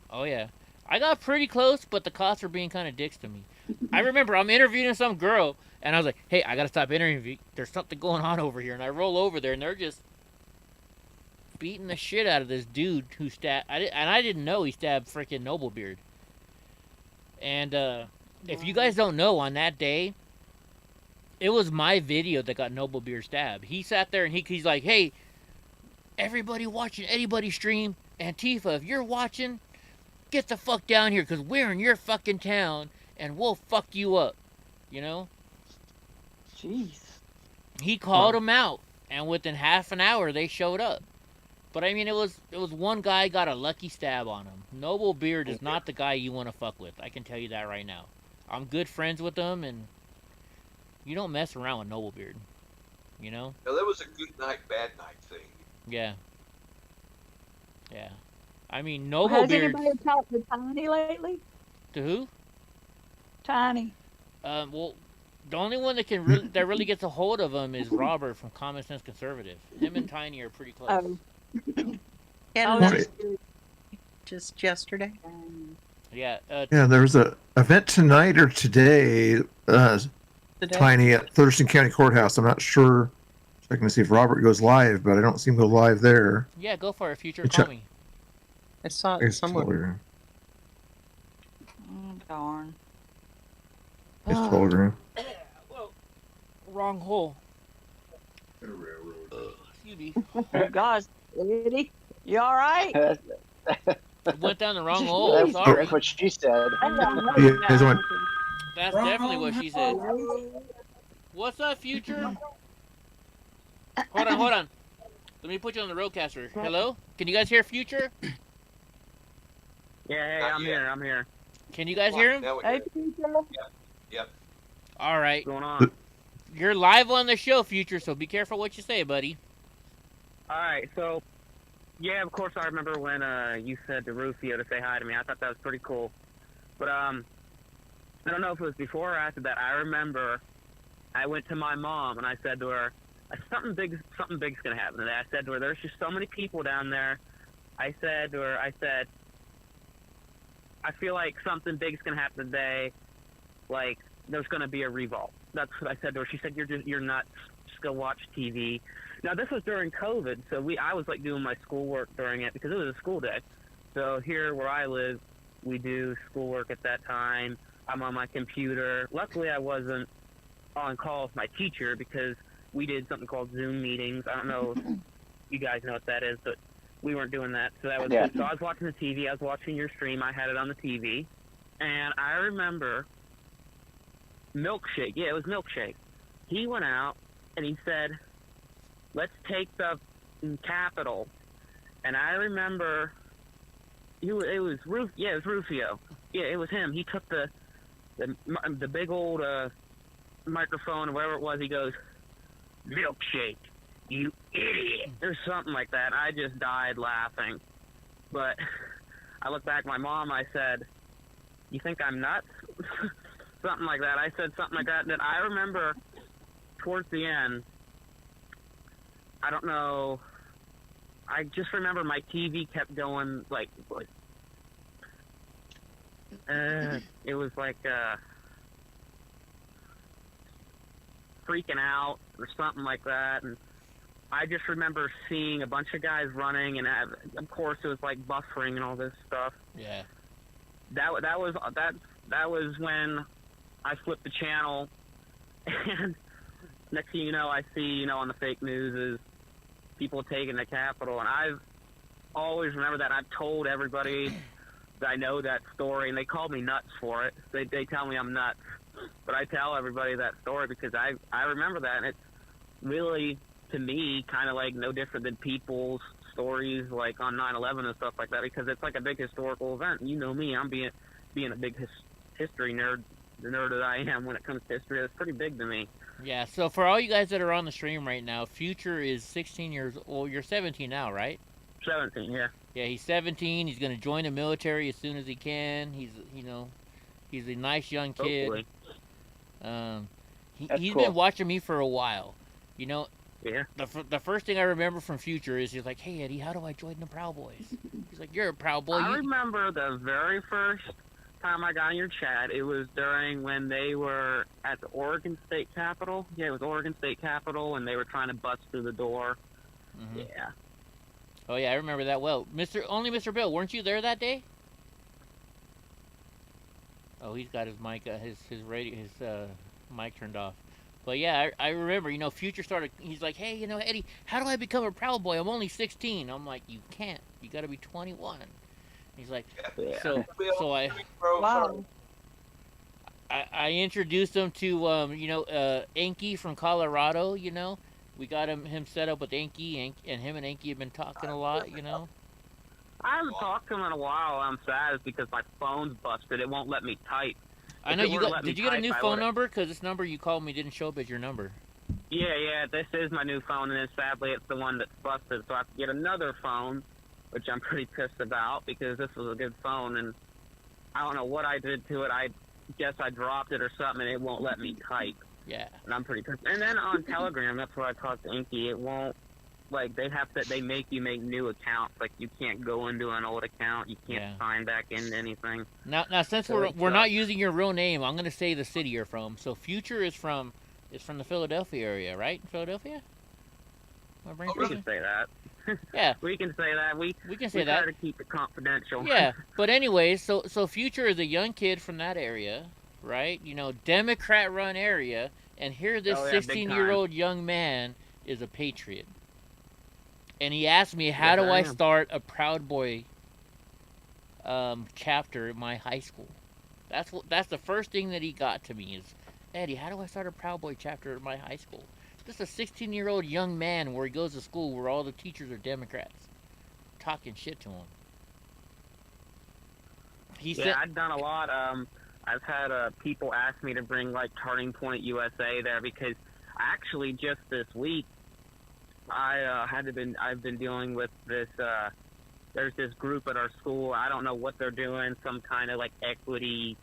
Oh yeah, I got pretty close, but the cops were being kind of dicks to me. I remember I'm interviewing some girl, and I was like, "Hey, I gotta stop interviewing. There's something going on over here." And I roll over there, and they're just beating the shit out of this dude who stabbed. I didn't know he stabbed freaking Noblebeard. And if you guys don't know, on that day, it was my video that got Noblebeard stabbed. He sat there and he's like, "Hey, everybody watching anybody stream, Antifa, if you're watching, get the fuck down here, because we're in your fucking town, and we'll fuck you up." You know? Jeez. He called him out, and within half an hour, they showed up. But I mean, it was one guy got a lucky stab on him. Noblebeard is not the guy you want to fuck with. I can tell you that right now. I'm good friends with him, and you don't mess around with Noblebeard. You know? Now, that was a good night, bad night thing. Yeah. Yeah. I mean, Has Noblebeard. anybody talked to Tiny lately? To who? Tiny. Well, the only one that that really gets a hold of him is Robert from Common Sense Conservative. Him and Tiny are pretty close. Oh. And Oh, just yesterday. Yeah. Yeah, there was a event tonight or today, Tiny at Thurston County Courthouse. I'm not sure. Checking to see if Robert goes live, but I don't see him go live there. Yeah, go for it. Future, Check- call me. I saw It's someone. Telegram. Darn. It's Telegram. Whoa. Wrong hole. Excuse me. Oh gosh, Eddie, you all right? Went down the wrong hole. Jeez. Sorry. That's what she said. Yeah, guys went, That's definitely what she said. What's up, Future? Hold on, hold on. Let me put you on the roadcaster. Hello? Can you guys hear Future? Yeah, hey, I'm here. I'm here. Can you guys hear him? Now we Hey, got it. Peter. Yep. All right. What's going on? You're live on the show, Future, so be careful what you say, buddy. All right, so yeah, of course I remember when you said to Rufio to say hi to me. I thought that was pretty cool. But I don't know if it was before or after that. I remember I went to my mom and I said to her, something big's gonna happen today. I said to her, there's just so many people down there. I said to her, I feel like something big's gonna happen today. Like there's gonna be a revolt. That's what I said to her. She said, you're nuts. Just go watch TV. Now this was during COVID, so I was like doing my schoolwork during it because it was a school day. So here where I live, we do schoolwork at that time. I'm on my computer. Luckily, I wasn't on call with my teacher because we did something called Zoom meetings. I don't know if you guys know what that is, but we weren't doing that. So that was Yeah. So I was watching the TV. I was watching your stream. I had it on the TV, and I remember Milkshake. Yeah, it was Milkshake. He went out and he said, "Let's take the Capitol." And I remember it was Rufio. Yeah, it was him. He took the big old microphone or whatever it was. He goes, "Milkshake, you idiot," or something like that. I just died laughing. But I looked back at my mom. I said, "You think I'm nuts?" Something like that. I said something like that. That I remember towards the end. I don't know. I just remember my TV kept going like it was like freaking out or something like that, and I just remember seeing a bunch of guys running, and of course it was like buffering and all this stuff. Yeah. That was when I flipped the channel, and next thing you know, I see on the fake news is people taking the Capitol, and I've always remember that. I've told everybody that I know that story, and they call me nuts for it. They tell me I'm nuts, but I tell everybody that story because I remember that, and it's really, to me, kind of like no different than people's stories like on 9/11 and stuff like that, because it's like a big historical event. You know me, I'm being a big history nerd, the nerd that I am when it comes to history. It's pretty big to me. Yeah, so for all you guys that are on the stream right now, Future is 16 years old. You're 17 now, right? 17, yeah. Yeah, he's 17. He's going to join the military as soon as he can. He's a nice young kid. Hopefully. He's cool. been watching me for a while. Yeah. The first thing I remember from Future is he's like, "Hey, Eddie, how do I join the Proud Boys?" He's like, "You're a Proud Boy." I remember the very first time I got in your chat. It was during when they were at the Oregon State Capitol. Yeah, it was Oregon State Capitol, and they were trying to bust through the door. Mhm. Yeah. Oh yeah, I remember that well. Mr. Bill, weren't you there that day? Oh, he's got his mic, his mic turned off. But yeah, I remember. Future started. He's like, "Hey, Eddie, how do I become a Proud Boy? I'm only 16." I'm like, "You can't. You got to be 21." He's like, Yeah. so I Wow. I introduced him to Enki from Colorado. We got him set up with Enki, and him and Enki have been talking a lot. I haven't talked to him in a while. I'm sad it's because my phone's busted. It won't let me type. I know If it you would've got. let me Did you get a type, new I phone would've- number? Because this number you called me didn't show up as your number. Yeah, this is my new phone, and then sadly it's the one that's busted, so I have to get another phone, which I'm pretty pissed about because this was a good phone, and I don't know what I did to it. I guess I dropped it or something, and it won't let me type. Yeah. And I'm pretty pissed. And then on Telegram, that's where I talked to Inky. It won't, like, they make you make new accounts. Like, you can't go into an old account. You can't sign back into anything. Now since So we're not using your real name, I'm gonna say the city you're from. So Future is from the Philadelphia area, right? Philadelphia? My brain We can say that. Yeah. We can say that. We can say that. try to keep it confidential. Yeah, but anyways, so Future is a young kid from that area, right? Democrat-run area, and here this Oh, yeah, big 16-year-old young man is a patriot. And he asked me, how do I start a Proud Boy chapter in my high school? That's the first thing that he got to me is, Eddie, how do I start a Proud Boy chapter in my high school? This is a 16-year-old young man where he goes to school where all the teachers are Democrats, talking shit to him. I've done a lot. I've had people ask me to bring like Turning Point USA there because actually just this week I've been dealing with this. There's this group at our school. I don't know what they're doing. Some kind of like equity,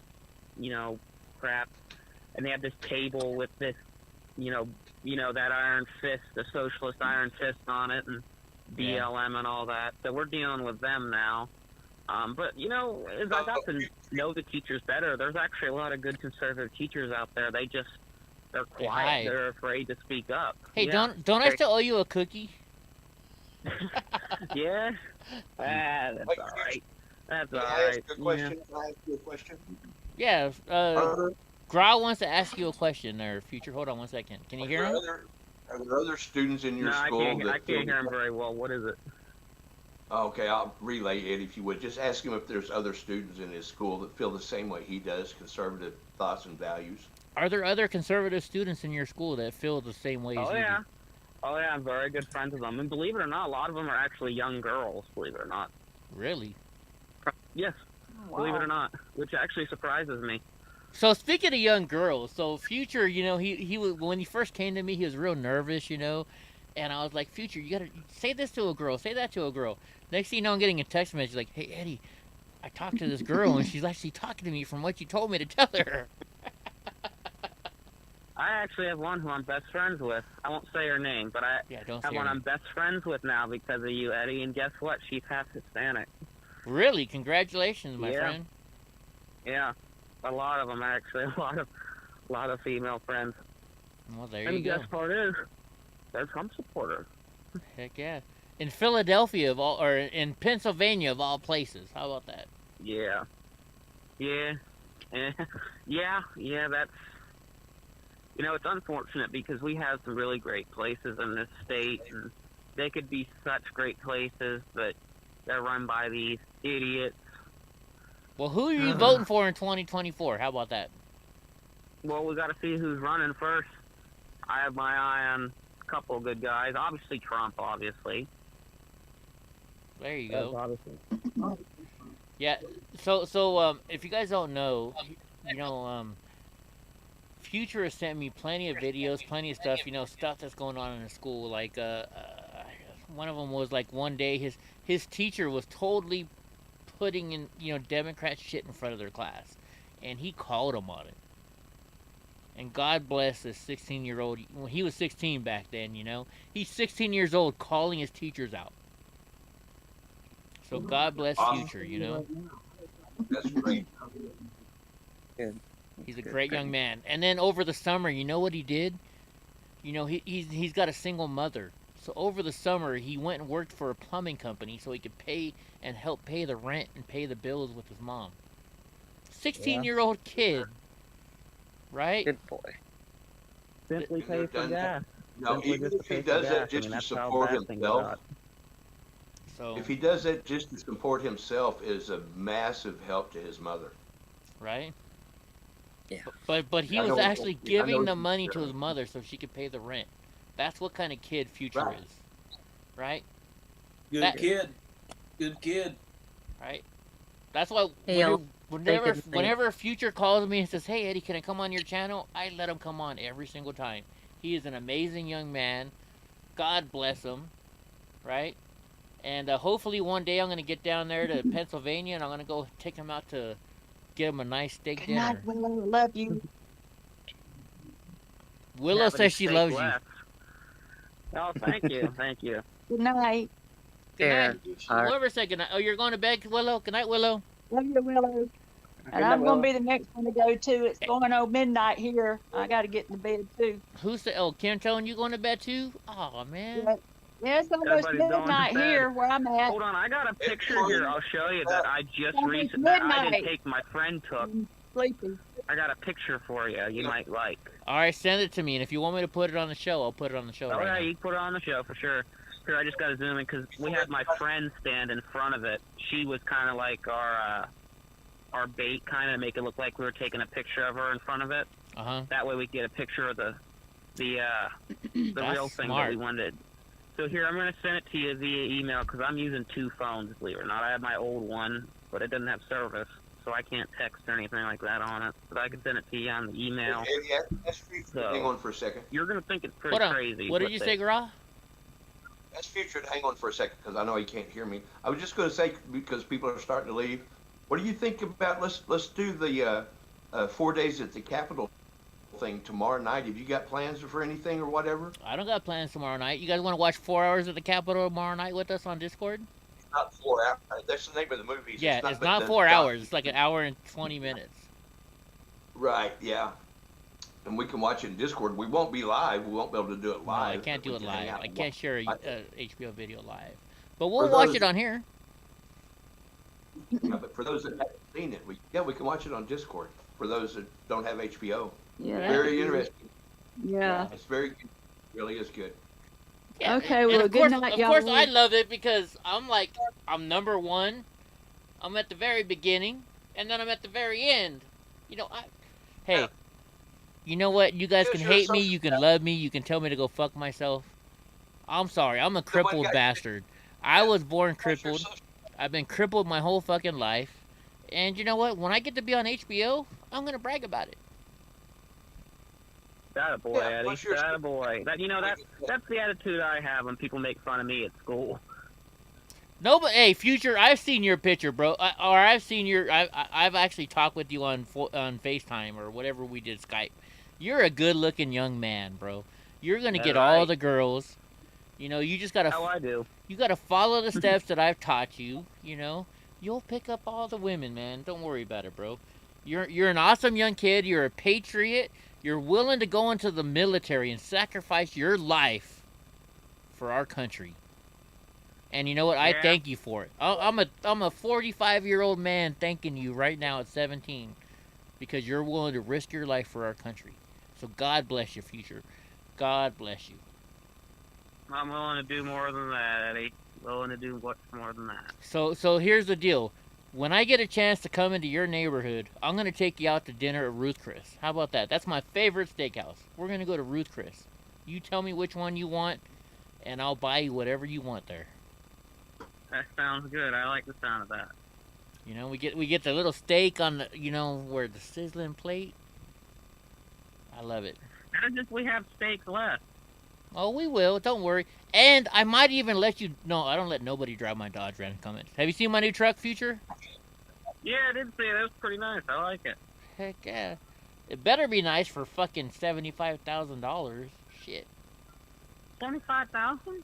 crap. And they have this table with this, that iron fist, the socialist iron fist on it, and BLM and all that. So we're dealing with them now. But as I got to know the teachers better, there's actually a lot of good conservative teachers out there. They're quiet. They're afraid to speak up. Hey, don't I still owe you a cookie? Yeah. That's all right. That's all Can I right. ask you a question? Can I ask you a question? Yeah. Grau wants to ask you a question there, Future. Hold on one second. Can you hear him? Are there other students in your No, school I can't hear him very well. What is it? Okay, I'll relay it if you would. Just ask him if there's other students in his school that feel the same way he does, conservative thoughts and values. Are there other conservative students in your school that feel the same way as you do? Oh, yeah, I'm very good friends with them. And believe it or not, a lot of them are actually young girls, believe it or not. Really? Yes, believe it or not, which actually surprises me. So speaking of young girls, so Future, he was, when he first came to me, he was real nervous, and I was like, Future, you gotta say this to a girl, say that to a girl. Next thing you know, I'm getting a text message like, hey, Eddie, I talked to this girl, and she's actually talking to me from what you told me to tell her. I actually have one who I'm best friends with. I won't say her name, but I have one I'm best friends with now because of you, Eddie. And guess what? She's half Hispanic. Really? Congratulations, my friend. Yeah, a lot of them actually. A lot of female friends. Well, there you go. And the best part is, they're Trump supporters. Heck yeah! In Philadelphia or in Pennsylvania of all places. How about that? Yeah. That's. It's unfortunate because we have some really great places in this state, and they could be such great places, but they're run by these idiots. Well, who are you voting for in 2024? How about that? Well, we got to see who's running first. I have my eye on a couple of good guys. Obviously, Trump, obviously. There you go. Obviously. Yeah. So, if you guys don't know, Future has sent me plenty of videos, plenty of stuff, stuff that's going on in the school. Like, one of them was like one day his teacher was totally putting in, Democrat shit in front of their class. And he called him on it. And God bless this 16-year-old. Well, he was 16 back then, He's 16 years old calling his teachers out. So God bless Future, That's great. Good. He's a great young man. And then over the summer, you know what he did? He's got a single mother. So over the summer, he went and worked for a plumbing company so he could pay and help pay the rent and pay the bills with his mom. 16-year-old kid, right? Good boy. Simply pay for gas. No, even if he does that just to support himself, if he does that just to support himself, is a massive help to his mother. Right? Yeah. But he was actually giving the money to his mother so she could pay the rent. That's what kind of kid Future is. Right? Good kid. Right? That's why whenever Future calls me and says, hey, Eddie, can I come on your channel? I let him come on every single time. He is an amazing young man. God bless him. Right? And hopefully one day I'm going to get down there to Pennsylvania and I'm going to go take him out to get him a nice steak dinner. Good night, Willow. Love you. Willow says she loves you. Oh, thank you. Thank you. Good night. Good night. Whoever said good night. Oh, you're going to bed, Willow? Good night, Willow. Love you, Willow. And I'm going to be the next one to go, too. It's going on midnight here. I got to get in the bed, too. Who said, Kim telling you going to bed, too? Oh, man. Yeah, it's almost midnight here where I'm at. Hold on, I got a picture here. I'll show you that I just recently. I didn't take. My friend took. Sleepy. I got a picture for you. You might like. All right, send it to me, and if you want me to put it on the show, I'll put it on the show Oh right yeah, now. you can put it on the show for sure. Here, I just got to zoom in because we had my friend stand in front of it. She was kind of like our bait, kind of make it look like we were taking a picture of her in front of it. That way we get a picture of the real thing that we wanted. So here, I'm going to send it to you via email because I'm using 2 phones, believe it or not. I have my old one, but it doesn't have service, so I can't text or anything like that on it. But I can send it to you on the email. Hang on for a second. You're going to think it's pretty crazy. What did you say, Gra? That's future. Hang on for a second, because I know he can't hear me. I was just going to say, because people are starting to leave, what do you think about, let's do the 4 days at the Capitol thing tomorrow night. Have you got plans for anything or whatever? I don't got plans tomorrow night. You guys want to watch 4 hours at the Capitol tomorrow night with us on Discord? It's not 4 hours. That's the name of the movie. Yeah, it's not 4 hours. It's like an hour and 20 minutes. Right, yeah. And we can watch it in Discord. We won't be live. We won't be able to do it live. No, I can't do it live. I can't share a HBO video live. But For we'll watch those- it on here. Yeah, but for those that haven't seen it, we can watch it on Discord. For those that don't have HBO. Yeah. Very interesting. Yeah. It's very good. Really is good. Yeah, Okay, and well, of good course, night, of y'all. course, I love it because I'm number one. I'm at the very beginning, and then I'm at the very end. You know, hey, you know what? You guys can hate me, you can love me, you can tell me to go fuck myself. I'm sorry, I'm a crippled bastard. I was born crippled. I've been crippled my whole fucking life. And you know what? When I get to be on HBO, I'm gonna brag about it. That a boy, Eddie. That a boy. That's the attitude I have when people make fun of me at school. No, but hey, Future, I've seen your picture, bro. I've seen I've actually talked with you on FaceTime or whatever we did, Skype. You're a good-looking young man, bro. You're gonna get all the girls. You know, you just gotta. How I do. You gotta follow the steps that I've taught you. You know, you'll pick up all the women, man. Don't worry about it, bro. You're an awesome young kid. You're a patriot. You're willing to go into the military and sacrifice your life for our country. And you know what? I thank you for it. I'm a 45-year-old man thanking you right now at 17 because you're willing to risk your life for our country. So God bless you, Future. God bless you. I'm willing to do more than that, Eddie. Willing to do much more than that. So here's the deal. When I get a chance to come into your neighborhood, I'm going to take you out to dinner at Ruth Chris. How about that? That's my favorite steakhouse. We're going to go to Ruth Chris. You tell me which one you want, and I'll buy you whatever you want there. That sounds good. I like the sound of that. You know, we get the little steak on the, you know, where the sizzling plate. I love it. Not just we have steaks left. Oh, we will. Don't worry. And I might even let you... No, I don't let nobody drive my Dodge Ram Cummins. Have you seen my new truck, Future? Yeah, I did see it. That was pretty nice. I like it. Heck yeah. It better be nice for fucking $75,000. Shit. $75,000?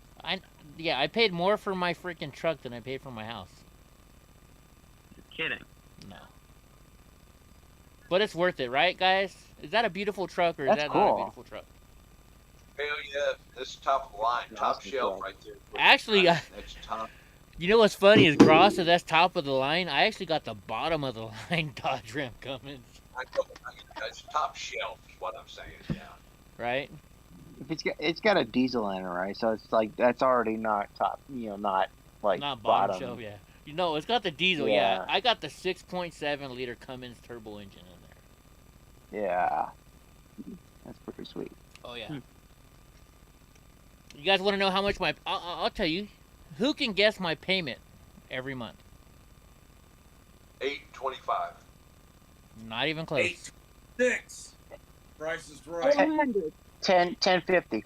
Yeah, I paid more for my freaking truck than I paid for my house. You're kidding. No. But it's worth it, right, guys? Is that a beautiful truck or is That's that cool. not a beautiful truck? Hell yeah, this is top of the line, top shelf right there. Actually, that's top. You know what's funny is Gross said that's top of the line. I actually got the bottom of the line Dodge Ram Cummins. That's top shelf is what I'm saying. Yeah. Right. If it's got a diesel in it, right? So it's like that's already not top. You know, not like Not bottom bottom. shelf, yeah. You know, it's got the diesel, yeah. I got the 6.7 liter Cummins turbo engine in there. Yeah, that's pretty sweet. Oh yeah. You guys want to know how much my? I'll tell you. Who can guess my payment every month? $8.25. Not even close. 6. Price is right. 10.50.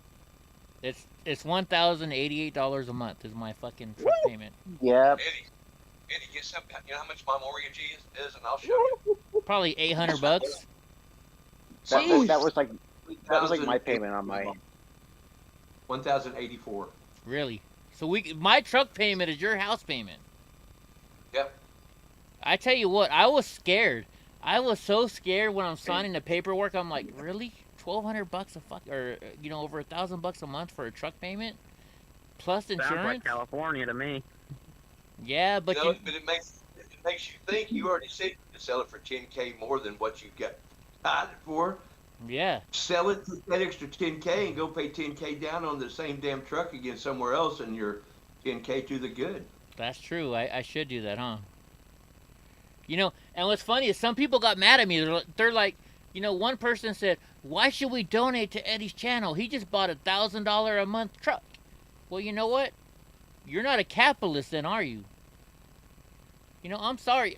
It's $1,088 a month is my fucking truck payment. Yep. Eddie, get some. You know how much my mortgage is, and I'll show you. Probably $800. That was like my payment on my. 1,084. Really? So my truck payment is your house payment. Yep. I tell you what, I was scared. I was so scared when I'm signing the paperwork. I'm like, really? $1,200 or you know, over $1,000 a month for a truck payment, plus insurance. Sounds like California to me. Yeah, but but it makes you think. You already said you could sell it for $10K more than what you got got it for. Yeah. Sell it for that extra 10K and go pay 10K down on the same damn truck again somewhere else, and you're 10K to the good. That's true. I should do that, huh? You know, and what's funny is some people got mad at me. They're like, you know, one person said, "Why should we donate to Eddie's channel? He just bought $1,000 a month truck." Well, you know what? You're not a capitalist, then, are you? You know, I'm sorry.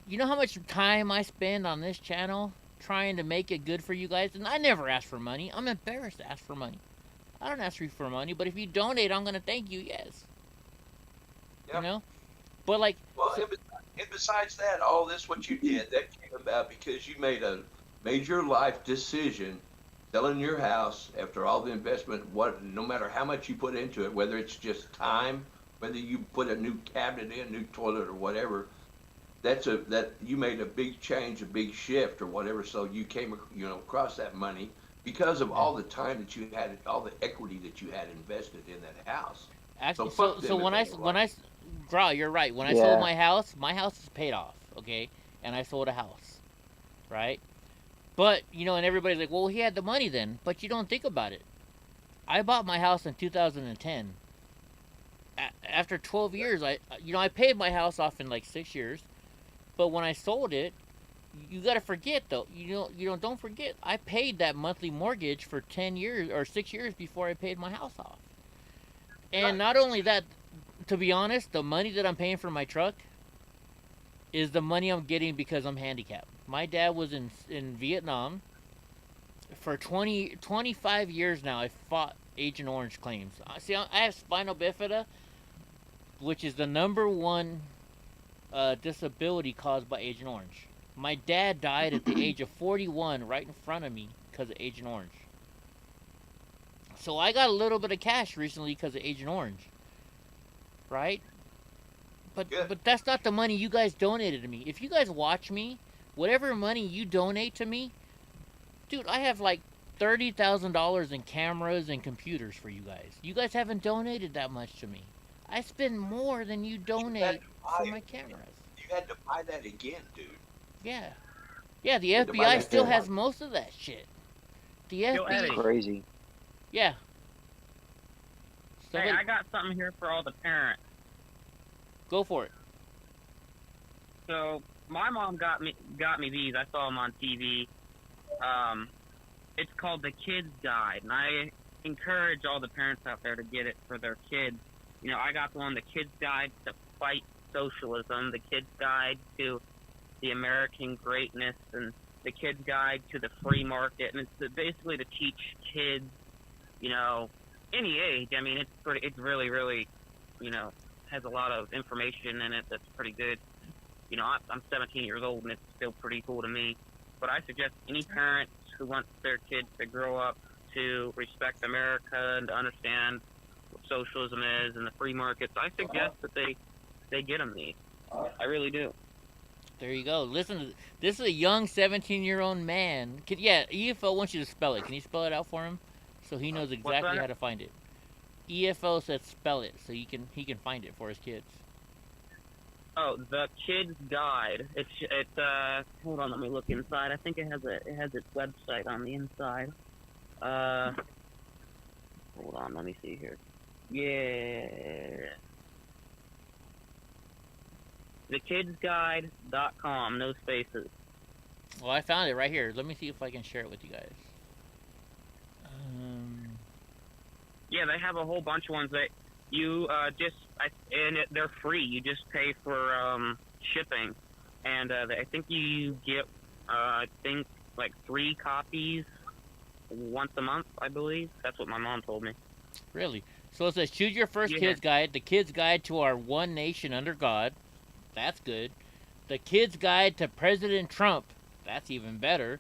You know how much time I spend on this channel trying to make it good for you guys? And I never ask for money. I'm embarrassed to ask for money. I don't ask you for money, but if you donate, I'm going to thank you, yes. Yep. You know? But, like... Well, and besides that, all this, what you did, that came about because you made a major life decision, selling your house after all the investment, no matter how much you put into it, whether it's just time, whether you put a new cabinet in, new toilet or whatever, that you made a big change, a big shift or whatever. So you came, across that money because of all the time that you had, all the equity that you had invested in that house. Actually, so when I Draw, you're right. When I sold my house is paid off, okay? And I sold a house, right? But, and everybody's like, well, he had the money then. But you don't think about it. I bought my house in 2010. After 12 years, I paid my house off in like 6 years. But when I sold it, you got to forget, though. Don't forget. I paid that monthly mortgage for 10 years or 6 years before I paid my house off. And not only that, to be honest, the money that I'm paying for my truck is the money I'm getting because I'm handicapped. My dad was in Vietnam. For 25 years now, I fought Agent Orange claims. See, I have spinal bifida, which is the #1 disability caused by Agent Orange. My dad died at the age of 41 right in front of me because of Agent Orange. So I got a little bit of cash recently because of Agent Orange. Right? But that's not the money you guys donated to me. If you guys watch me, whatever money you donate to me, dude, I have like $30,000 in cameras and computers for you guys. You guys haven't donated that much to me. I spend more than you donate for my cameras. You had to buy that again, dude. Yeah. Yeah, the FBI still has most of that shit. The FBI... Crazy. Yeah. Hey, I got something here for all the parents. Go for it. So my mom got me these. I saw them on TV. It's called the Kids Guide, and I encourage all the parents out there to get it for their kids. I got one, the Kids Guide to Fight Socialism, the Kids Guide to the American Greatness, and the Kids Guide to the Free Market, and it's basically to teach kids, any age. I mean, it's really, really, has a lot of information in it that's pretty good. I'm 17 years old and it's still pretty cool to me. But I suggest any parents who want their kids to grow up to respect America and to understand what socialism is and the free markets, I suggest that they get them these. I really do. There you go. Listen, this is a young 17-year-old man. EFO wants you to spell it. Can you spell it out for him so he knows exactly how to find it? EFO said spell it so he can find it for his kids. Oh, the Kids Guide. It's hold on, let me look inside. I think it has its website on the inside. Hold on, let me see here. Yeah. TheKidsGuide.com, no spaces. Well, I found it right here. Let me see if I can share it with you guys. Yeah, they have a whole bunch of ones that you they're free. You just pay for shipping, and I think you get like 3 copies once a month. I believe that's what my mom told me. Really? So it says choose your first Kids Guide. The Kids Guide to Our One Nation Under God. That's good. The Kids Guide to President Trump. That's even better.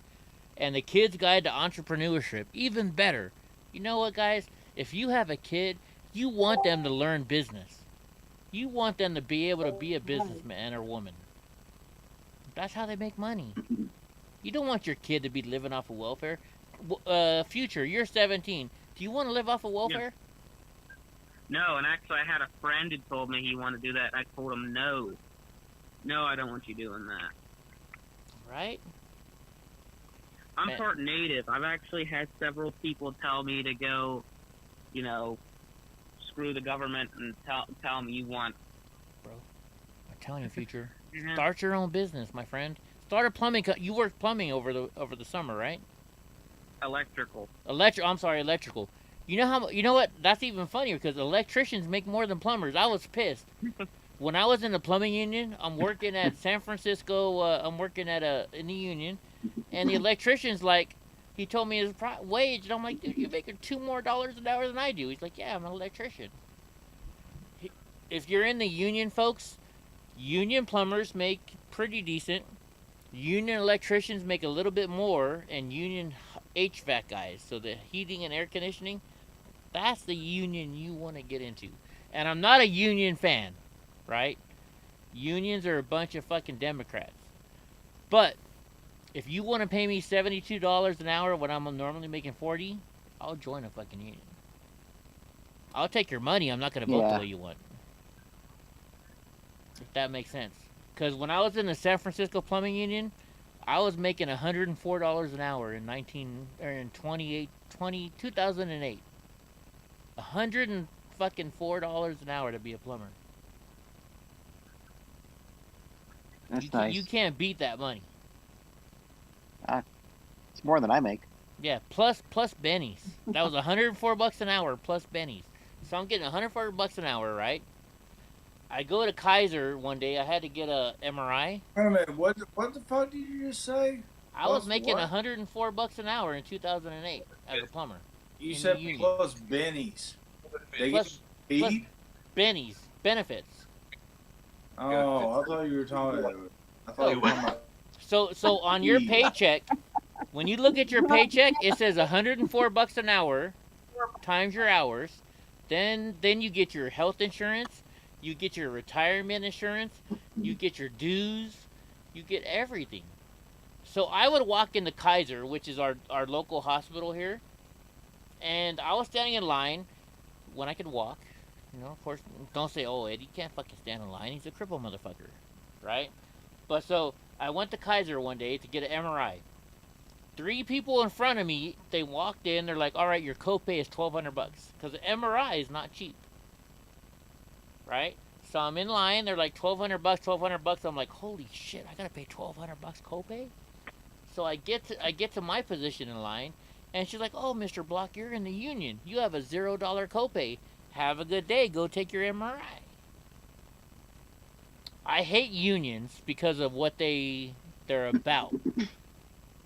And the Kids Guide to Entrepreneurship. Even better. You know what, guys? If you have a kid, you want them to learn business. You want them to be able to be a businessman or woman. That's how they make money. You don't want your kid to be living off of welfare. Future, you're 17. Do you want to live off of welfare? No, and actually I had a friend who told me he wanted to do that. I told him no. No, I don't want you doing that. Right? I'm Man. part native. I've actually had several people tell me to go, you know, screw the government and tell them you want. Bro, I'm telling you, Future. Mhm. Start your own business, my friend. Start a plumbing. You worked plumbing over the summer, right? Electrical. I'm sorry, electrical. You know how? You know what? That's even funnier because electricians make more than plumbers. I was pissed when I was in the plumbing union. I'm working at San Francisco. I'm working at in the union, and the electrician's like, he told me his wage, and I'm like, dude, you're making $2 more an hour than I do. He's like, yeah, I'm an electrician. If you're in the union, folks, union plumbers make pretty decent. Union electricians make a little bit more, and union HVAC guys, so the heating and air conditioning, that's the union you want to get into. And I'm not a union fan, right? Unions are a bunch of fucking Democrats. But if you want to pay me $72 an hour when I'm normally making 40, I'll join a fucking union. I'll take your money. I'm not going to vote the way you want. If that makes sense. Because when I was in the San Francisco Plumbing Union, I was making $104 an hour in 2008. $104 an hour to be a plumber. That's nice. You can't beat that money. It's more than I make. Yeah, plus bennies. That was $104 an hour plus bennies. So I'm getting $104 an hour, right? I go to Kaiser one day. I had to get a MRI. Wait a minute. What the fuck did you just say? I was making $104 an hour in 2008 as a plumber. You said plus bennies. They plus bennies, benefits. Oh, I thought you were talking about. So on your paycheck, when you look at your paycheck, it says $104 an hour times your hours. Then you get your health insurance, you get your retirement insurance, you get your dues, you get everything. So I would walk into Kaiser, which is our local hospital here, and I was standing in line when I could walk. You know, of course, don't say, oh, Eddie can't fucking stand in line. He's a cripple motherfucker, right? But so I went to Kaiser one day to get an MRI. 3 people in front of me, they walked in. They're like, all right, your copay is $1,200 because the MRI is not cheap, right? So I'm in line. They're like $1,200. I'm like, holy shit, I gotta pay $1,200 copay. So I get to my position in line, and she's like, oh, Mr. Block, you're in the union. You have a $0 copay. Have a good day. Go take your MRI. I hate unions because of what they're about.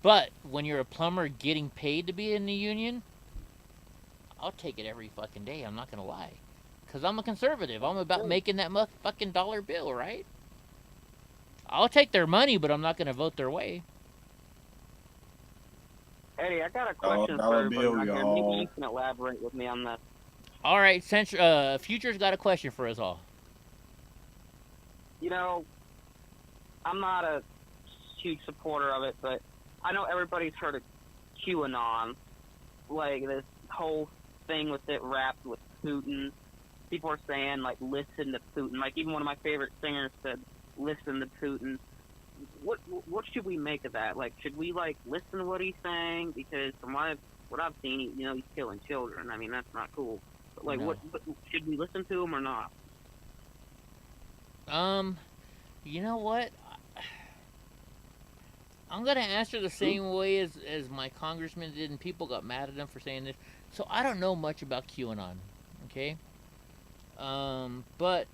But when you're a plumber getting paid to be in the union, I'll take it every fucking day. I'm not going to lie. Because I'm a conservative. I'm about making that fucking dollar bill, right? I'll take their money, but I'm not going to vote their way. Eddie, I got a question for everybody out here. Maybe you can elaborate with me on this. All right, Future's got a question for us all. You know, I'm not a huge supporter of it, but I know everybody's heard of QAnon, like this whole thing with it wrapped with Putin. People are saying, like, listen to Putin. Like, even one of my favorite singers said, listen to Putin. What should we make of that? Like, should we, like, listen to what he's saying? Because from what I've seen, he's killing children. I mean, that's not cool. But, like, No. what should we listen to him or not? You know what? I'm gonna answer the same way as my congressman did, and people got mad at him for saying this. So I don't know much about QAnon, okay? But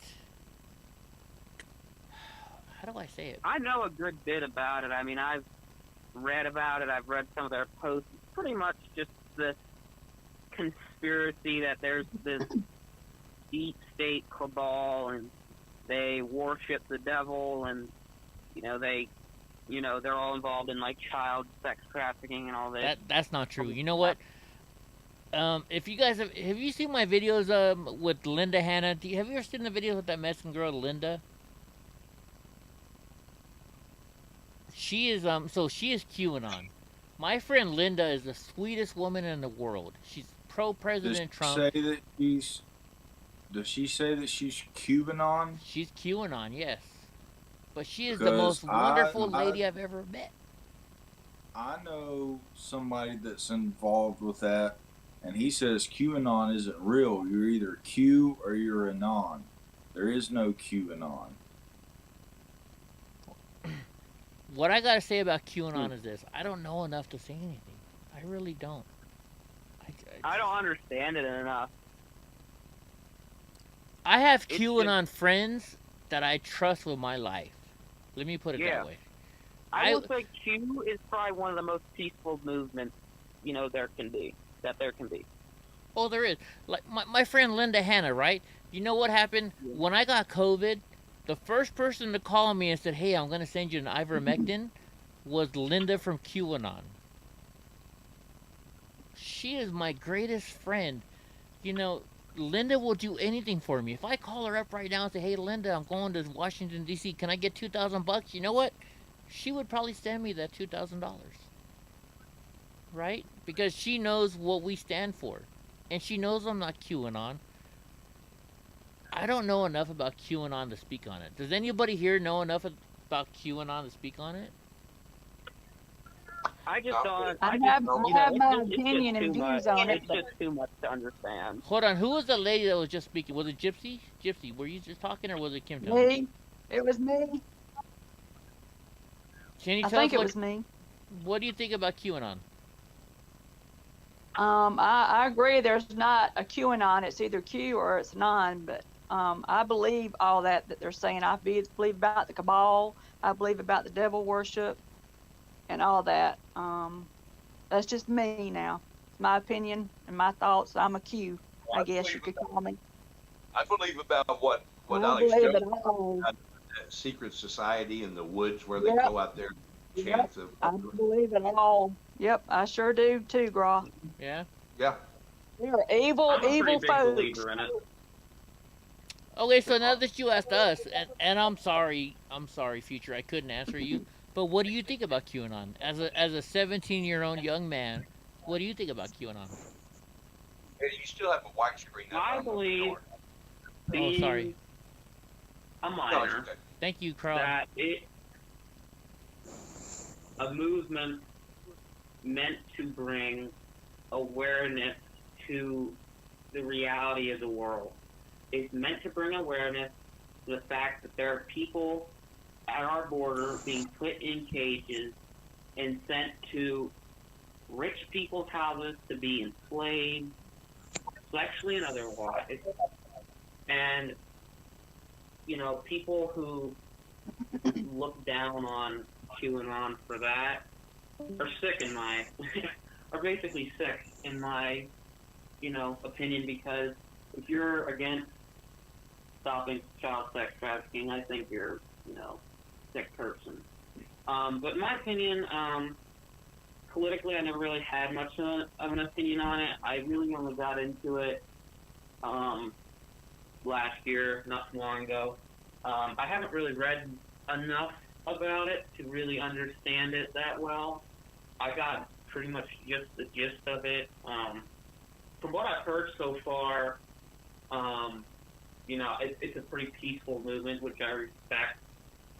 how do I say it? I know a good bit about it. I mean, I've read about it. I've read some of their posts. It's pretty much just this conspiracy that there's this deep state cabal, and they worship the devil, and they're all involved in like child sex trafficking and all this. That's not true. You know what? If you guys have you seen my videos with Linda Hanna? Have you ever seen the videos with that Mexican girl Linda? She is she is QAnon. My friend Linda is the sweetest woman in the world. She's pro-President Trump. Does she say that she's QAnon? She's QAnon, yes. But she is the most wonderful lady I've ever met. I know somebody that's involved with that, and he says QAnon isn't real. You're either Q or you're a non. There is no QAnon. What I gotta say about QAnon is this: I don't know enough to say anything. I really don't. I don't understand it enough. I have It's QAnon friends that I trust with my life. Let me put it Yeah. that way. I will say Q is probably one of the most peaceful movements, there can be. Oh, there is. Like my friend Linda Hanna, right? You know what happened when I got COVID? The first person to call me and said, "Hey, I'm gonna send you an ivermectin," was Linda from QAnon. She is my greatest friend. You know, Linda will do anything for me. If I call her up right now and say, "Hey, Linda, I'm going to Washington D.C. Can I get $2,000?" You know what? She would probably send me that $2,000. Right? Because she knows what we stand for, and she knows I'm not QAnon. I don't know enough about QAnon to speak on it. Does anybody here know enough about QAnon to speak on it? I just don't. I have my it's opinion just and too much. views on it, It's but just too much to understand. Hold on, who was the lady that was just speaking? Was it Gypsy? Gypsy, were you just talking, or was it Kim? me, it was me. Can you I tell think us it was me. what do you think about QAnon? I agree. There's not a QAnon. It's either Q or it's non. But I believe all that they're saying. I believe about the cabal. I believe about the devil worship and all that. That's just me now. It's my opinion and my thoughts. I'm a Q, I guess you could call me. I believe about what I Alex believe Jones it all. had, that secret society in the woods where they Yep. go out there and Yep. chant the. I believe it all. Yep, I sure do too, Gra. Yeah. Yeah. They're evil, I'm a pretty evil big folks. believer in it. Okay, so now that you asked us, and I'm sorry, future, I couldn't answer you. But what do you think about QAnon? As a 17-year-old young man, what do you think about QAnon? Hey, you still have a widescreen. I believe, Oh, sorry. being a No, it's minor, okay. Thank you, Carl. that it's a movement meant to bring awareness to the reality of the world. It's meant to bring awareness to the fact that there are people at our border being put in cages and sent to rich people's houses to be enslaved, sexually and otherwise. And, people who look down on QAnon for that are sick are basically sick in my, opinion, because if you're against stopping child sex trafficking, I think you're, sick person. But in my opinion, politically, I never really had much of an opinion on it. I really only got into it last year, not too long ago. I haven't really read enough about it to really understand it that well. I got pretty much just the gist of it. From what I've heard so far, it's a pretty peaceful movement, which I respect.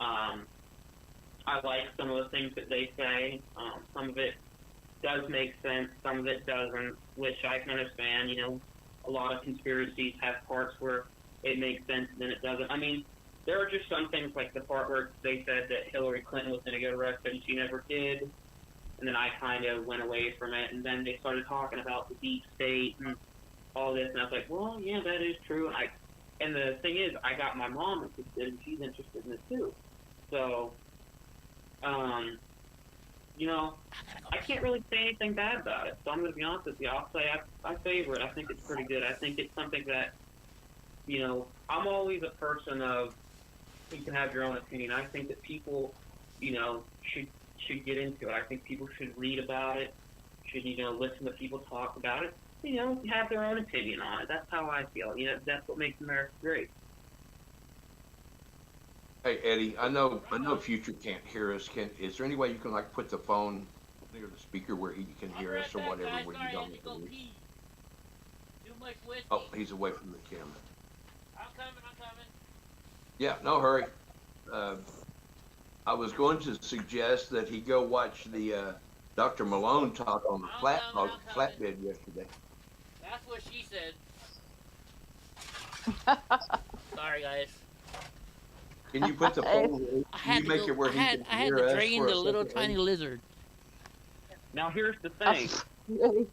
I like some of the things that they say. Some of it does make sense, some of it doesn't, which I can understand. A lot of conspiracies have parts where it makes sense and then it doesn't. I mean, there are just some things like the part where they said that Hillary Clinton was going to get arrested and she never did. And then I kind of went away from it. And then they started talking about the deep state and all this. And I was like, well, yeah, that is true. And the thing is, I got my mom interested and she's interested in it too. So, I can't really say anything bad about it. So I'm going to be honest with you. I'll say I favor it. I think it's pretty good. I think it's something that, I'm always a person of, you can have your own opinion. I think that people, should get into it. I think people should read about it, should, listen to people talk about it, have their own opinion on it. That's how I feel. That's what makes America great. Hey Eddie, I know Future can't hear us. Is there any way you can put the phone near the speaker where he can hear us or whatever when you don't get the reach? Oh, he's away from the camera. I'm coming. Yeah, no hurry. I was going to suggest that he go watch the Dr. Malone talked on the flatbed yesterday. That's what she said. Sorry, guys. Can you put the phone? I Can had you to make go. it where he can I had hear to us drain for the a little second, tiny Eddie? lizard. Now here's the thing.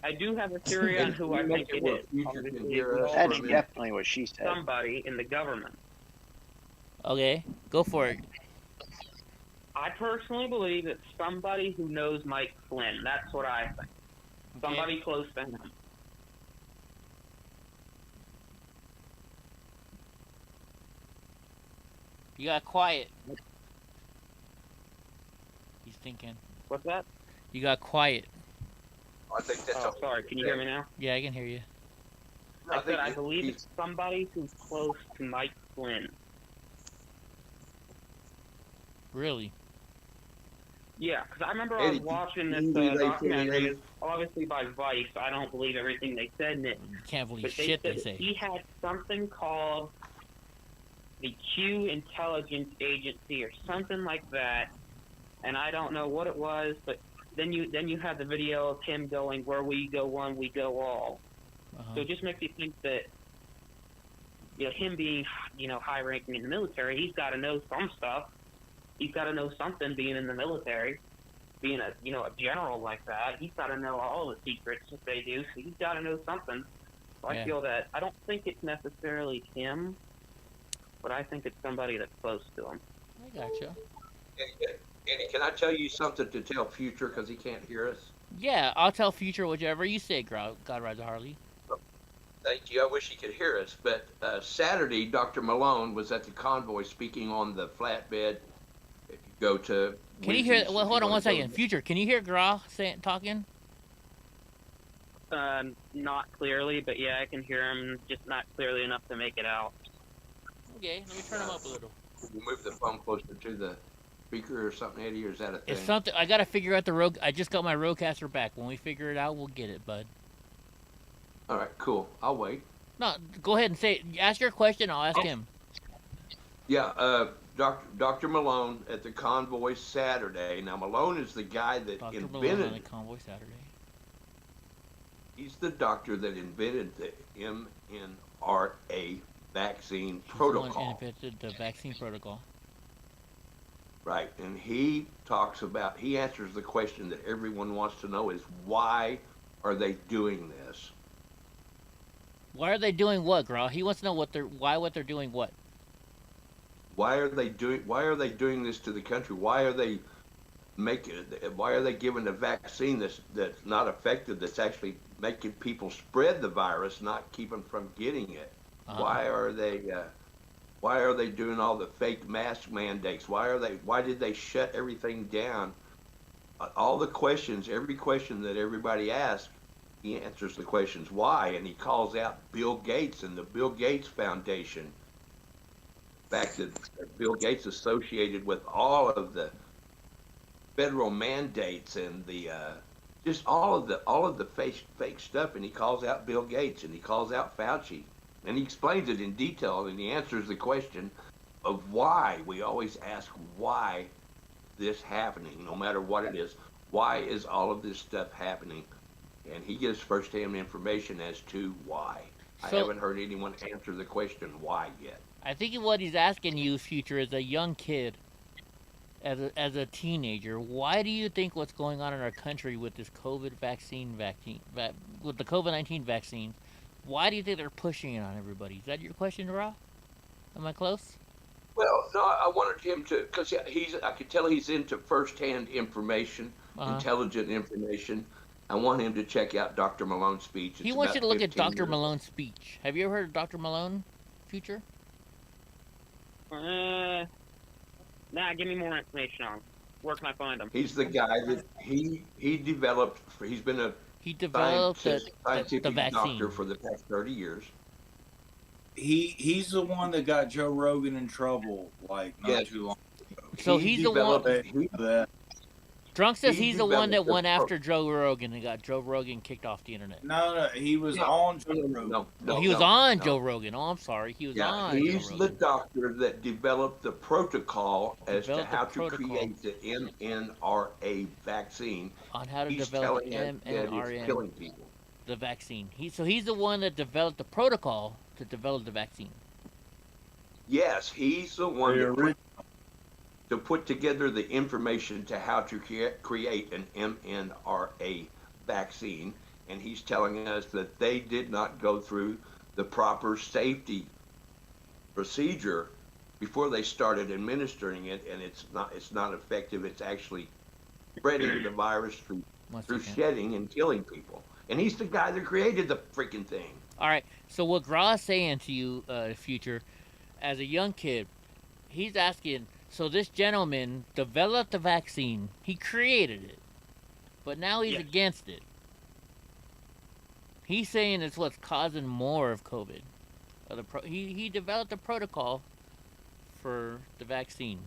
I do have a theory on Eddie, who can I you think make it it where is. Future can Obviously, hear we us all for a That's minute? remember definitely what she said. somebody in the government. Okay, go for it. I personally believe it's somebody who knows Mike Flynn. That's what I think. Somebody close to him. You got quiet. He's thinking. What's that? You got quiet. I think that's Oh, sorry. Can you hear me now? Yeah, I can hear you. I said I believe it's somebody who's close to Mike Flynn. Really? Yeah, because I remember I was Eddie, watching can this you relay documentary, fully, it's obviously by Vice. I don't believe everything they said in it. You can't believe But shit they said say. he had something called the Q Intelligence Agency or something like that, and I don't know what it was. But then you have the video of him going, "Where we go one, we go all." So it just makes you think that him being high ranking in the military, he's got to know some stuff. He's got to know something being in the military, being a general like that. He's got to know all the secrets that they do. So he's got to know something. So I feel that I don't think it's necessarily him, but I think it's somebody that's close to him. I gotcha. Eddie, can I tell you something to tell Future because he can't hear us? Yeah, I'll tell Future whichever you say, God Rides the Harley. Thank you. I wish he could hear us. But Saturday, Dr. Malone was at the convoy speaking on the flatbed. If you go to... Can you hear... Well, hold on one second. Future, can you hear Gra talking? Not clearly, but yeah, I can hear him, just not clearly enough to make it out. Okay, let me turn him up a little. You move the phone closer to the speaker or something, Eddie, or is that a thing? It's something... I gotta figure out the road... I just got my Rodecaster back. When we figure it out, we'll get it, bud. All right, cool. I'll wait. No, go ahead and say it. Ask your question, I'll ask him. Yeah, Dr. Malone at the convoy Saturday. Now, Malone is the guy that Dr. invented... Malone on the convoy Saturday. He's the doctor that invented the mRNA vaccine protocol. He's the one invented the vaccine protocol. Right, and he talks about... He answers the question that everyone wants to know is why are they doing this? Why are they doing what, Gra? He wants to know what they're doing what. Why are they doing this to the country? Why are they giving a vaccine that's not effective, that's actually making people spread the virus, not keep them from getting it? Why are they doing all the fake mask mandates? Why did they shut everything down? All the questions, every question that everybody asks, he answers the questions why, and he calls out Bill Gates and the Bill Gates Foundation. The fact that Bill Gates associated with all of the federal mandates and the just all of the fake stuff, and he calls out Bill Gates and he calls out Fauci, and he explains it in detail, and he answers the question of why. We always ask why this happening, no matter what it is. Why is all of this stuff happening? And he gives firsthand information as to why. I haven't heard anyone answer the question why yet. I think what he's asking you, Future, as a young kid, as a teenager, why do you think what's going on in our country with this COVID with the COVID-19 vaccine, why do you think they're pushing it on everybody? Is that your question, Ra? Am I close? Well, no, I wanted him to, because I could tell he's into firsthand information, intelligent information. I want him to check out Dr. Malone's speech. He wants you to look at Dr. Malone's speech. Have you ever heard of Dr. Malone, Future? Nah, give me more information on him. Where can I find him? He's the guy that he developed. He's been a scientific the vaccine doctor for the past 30 years. He's the one that got Joe Rogan in trouble like not too long ago. So he's the one. Drunk says He he's the one that developed the went after Joe Rogan and got Joe Rogan kicked off the internet. No, he was on Joe Rogan. No, he was on Joe Rogan. Oh, I'm sorry. He was Yeah, on he's Joe the Rogan. doctor that developed the protocol as to Developed the how to protocol. create the MNRA vaccine. On how to He's develop telling us that it's MNRA, killing people. the vaccine. So he's the one that developed the protocol to develop the vaccine. Yes, he's the one to put together the information to how to create an MNRA vaccine, and he's telling us that they did not go through the proper safety procedure before they started administering it, and it's not effective. It's actually spreading the virus through shedding and killing people. And he's the guy that created the freaking thing. All right. So what Gra's saying to you, Future, as a young kid, he's asking. So this gentleman developed the vaccine. He created it, but now he's against it. He's saying it's what's causing more of COVID. He developed a protocol for the vaccine.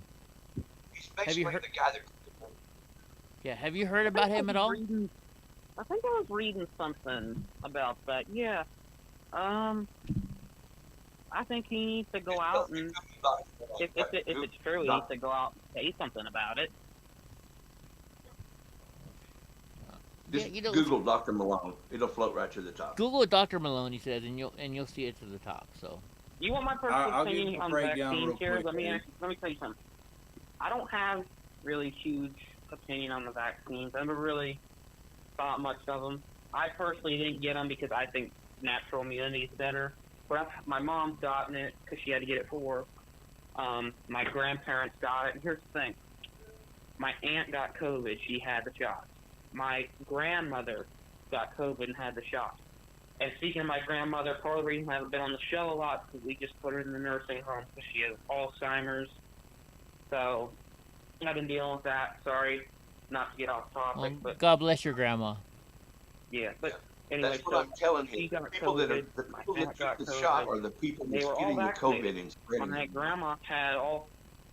He's basically the guy that. Yeah, have you heard about him at all? I think I was reading something about that. Yeah. I think he needs to go out and, if it's true, he needs to go out and say something about it. Just Google Dr. Malone. It'll float right to the top. Google Dr. Malone, he says, and you'll see it to the top. So. You want my personal I'll give opinion you a on breakdown vaccines real here? quick, Let me Eddie. tell you something. I don't have really huge opinion on the vaccines. I never really thought much of them. I personally didn't get them because I think natural immunity is better. But my mom's gotten it because she had to get it for work. My grandparents got it. And here's the thing. My aunt got COVID. She had the shot. My grandmother got COVID and had the shot. And speaking of my grandmother, part of the reason I haven't been on the show a lot is because we just put her in the nursing home because she has Alzheimer's. So I've been dealing with that. Sorry, not to get off topic, but God bless your grandma. yeah. But anyway, That's what I'm telling you. she got People that COVID. the My people aunt that got took the COVID. shot are the people They that's were all getting the vaccinated. COVID and spreading My it. grandma had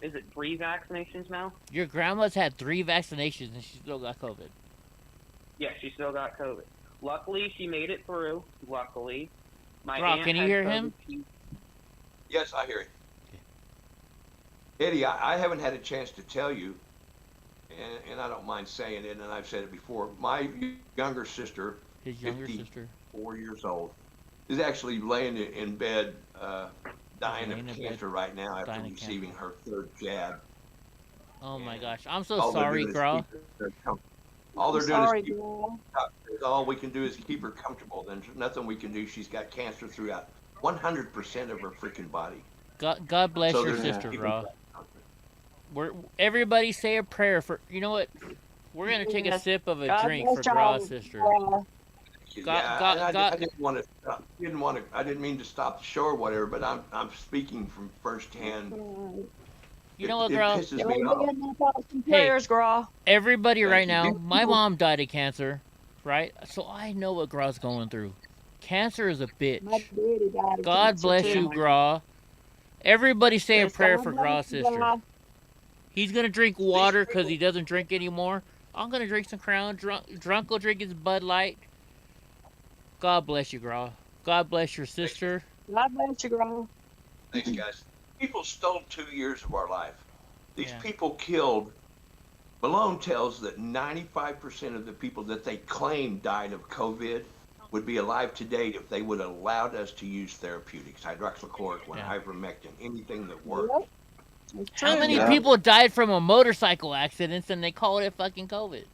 is it 3 vaccinations now? Your grandma's had 3 vaccinations and she still got COVID. Yeah, she still got COVID. Luckily, she made it through. Luckily. My Rob, aunt can you had hear COVID. him? Yes, I hear you. Eddie, I haven't had a chance to tell you, and I don't mind saying it, and I've said it before. My younger sister, His younger sister. 4 years old, is actually laying in bed, dying Laying of in cancer bed, right now after dying of receiving her 3rd jab. Oh my gosh. I'm so All they're sorry, doing is Gra. keep her all they're I'm sorry, doing is girl. all we can do is keep her comfortable. There's nothing we can do. She's got cancer throughout 100% of her freaking body. God bless So your there's sister, people- Gra. Everybody say a prayer for. You know what? We're gonna take a Yes. sip of a God drink bless for y'all. Gra's sister. Yeah, I didn't want to. I didn't mean to stop the show or whatever. But I'm speaking from firsthand. You know what, It Gra? pisses me off. Prayers, Gra. Everybody right now. you. My mom died of cancer, right? So I know what Gra's going through. Cancer is a bitch. My daddy died of God cancer, bless too. you, Gra. Everybody say a Yes, prayer God for bless Gra's you, sister. Gra. He's gonna drink water because he doesn't drink anymore. I'm gonna drink some Crown. Drunk will drink his Bud Light. God bless you, Gra. God bless your sister. God bless you, Gra. Thanks, guys. People stole 2 years of our life. These Yeah. people killed. Malone tells that 95% of the people that they claim died of COVID would be alive today if they would have allowed us to use therapeutics, hydroxychloroquine, Yeah. ivermectin, anything that worked. Yep. It's How true. many Yeah. people died from a motorcycle accidents and they called it fucking COVID?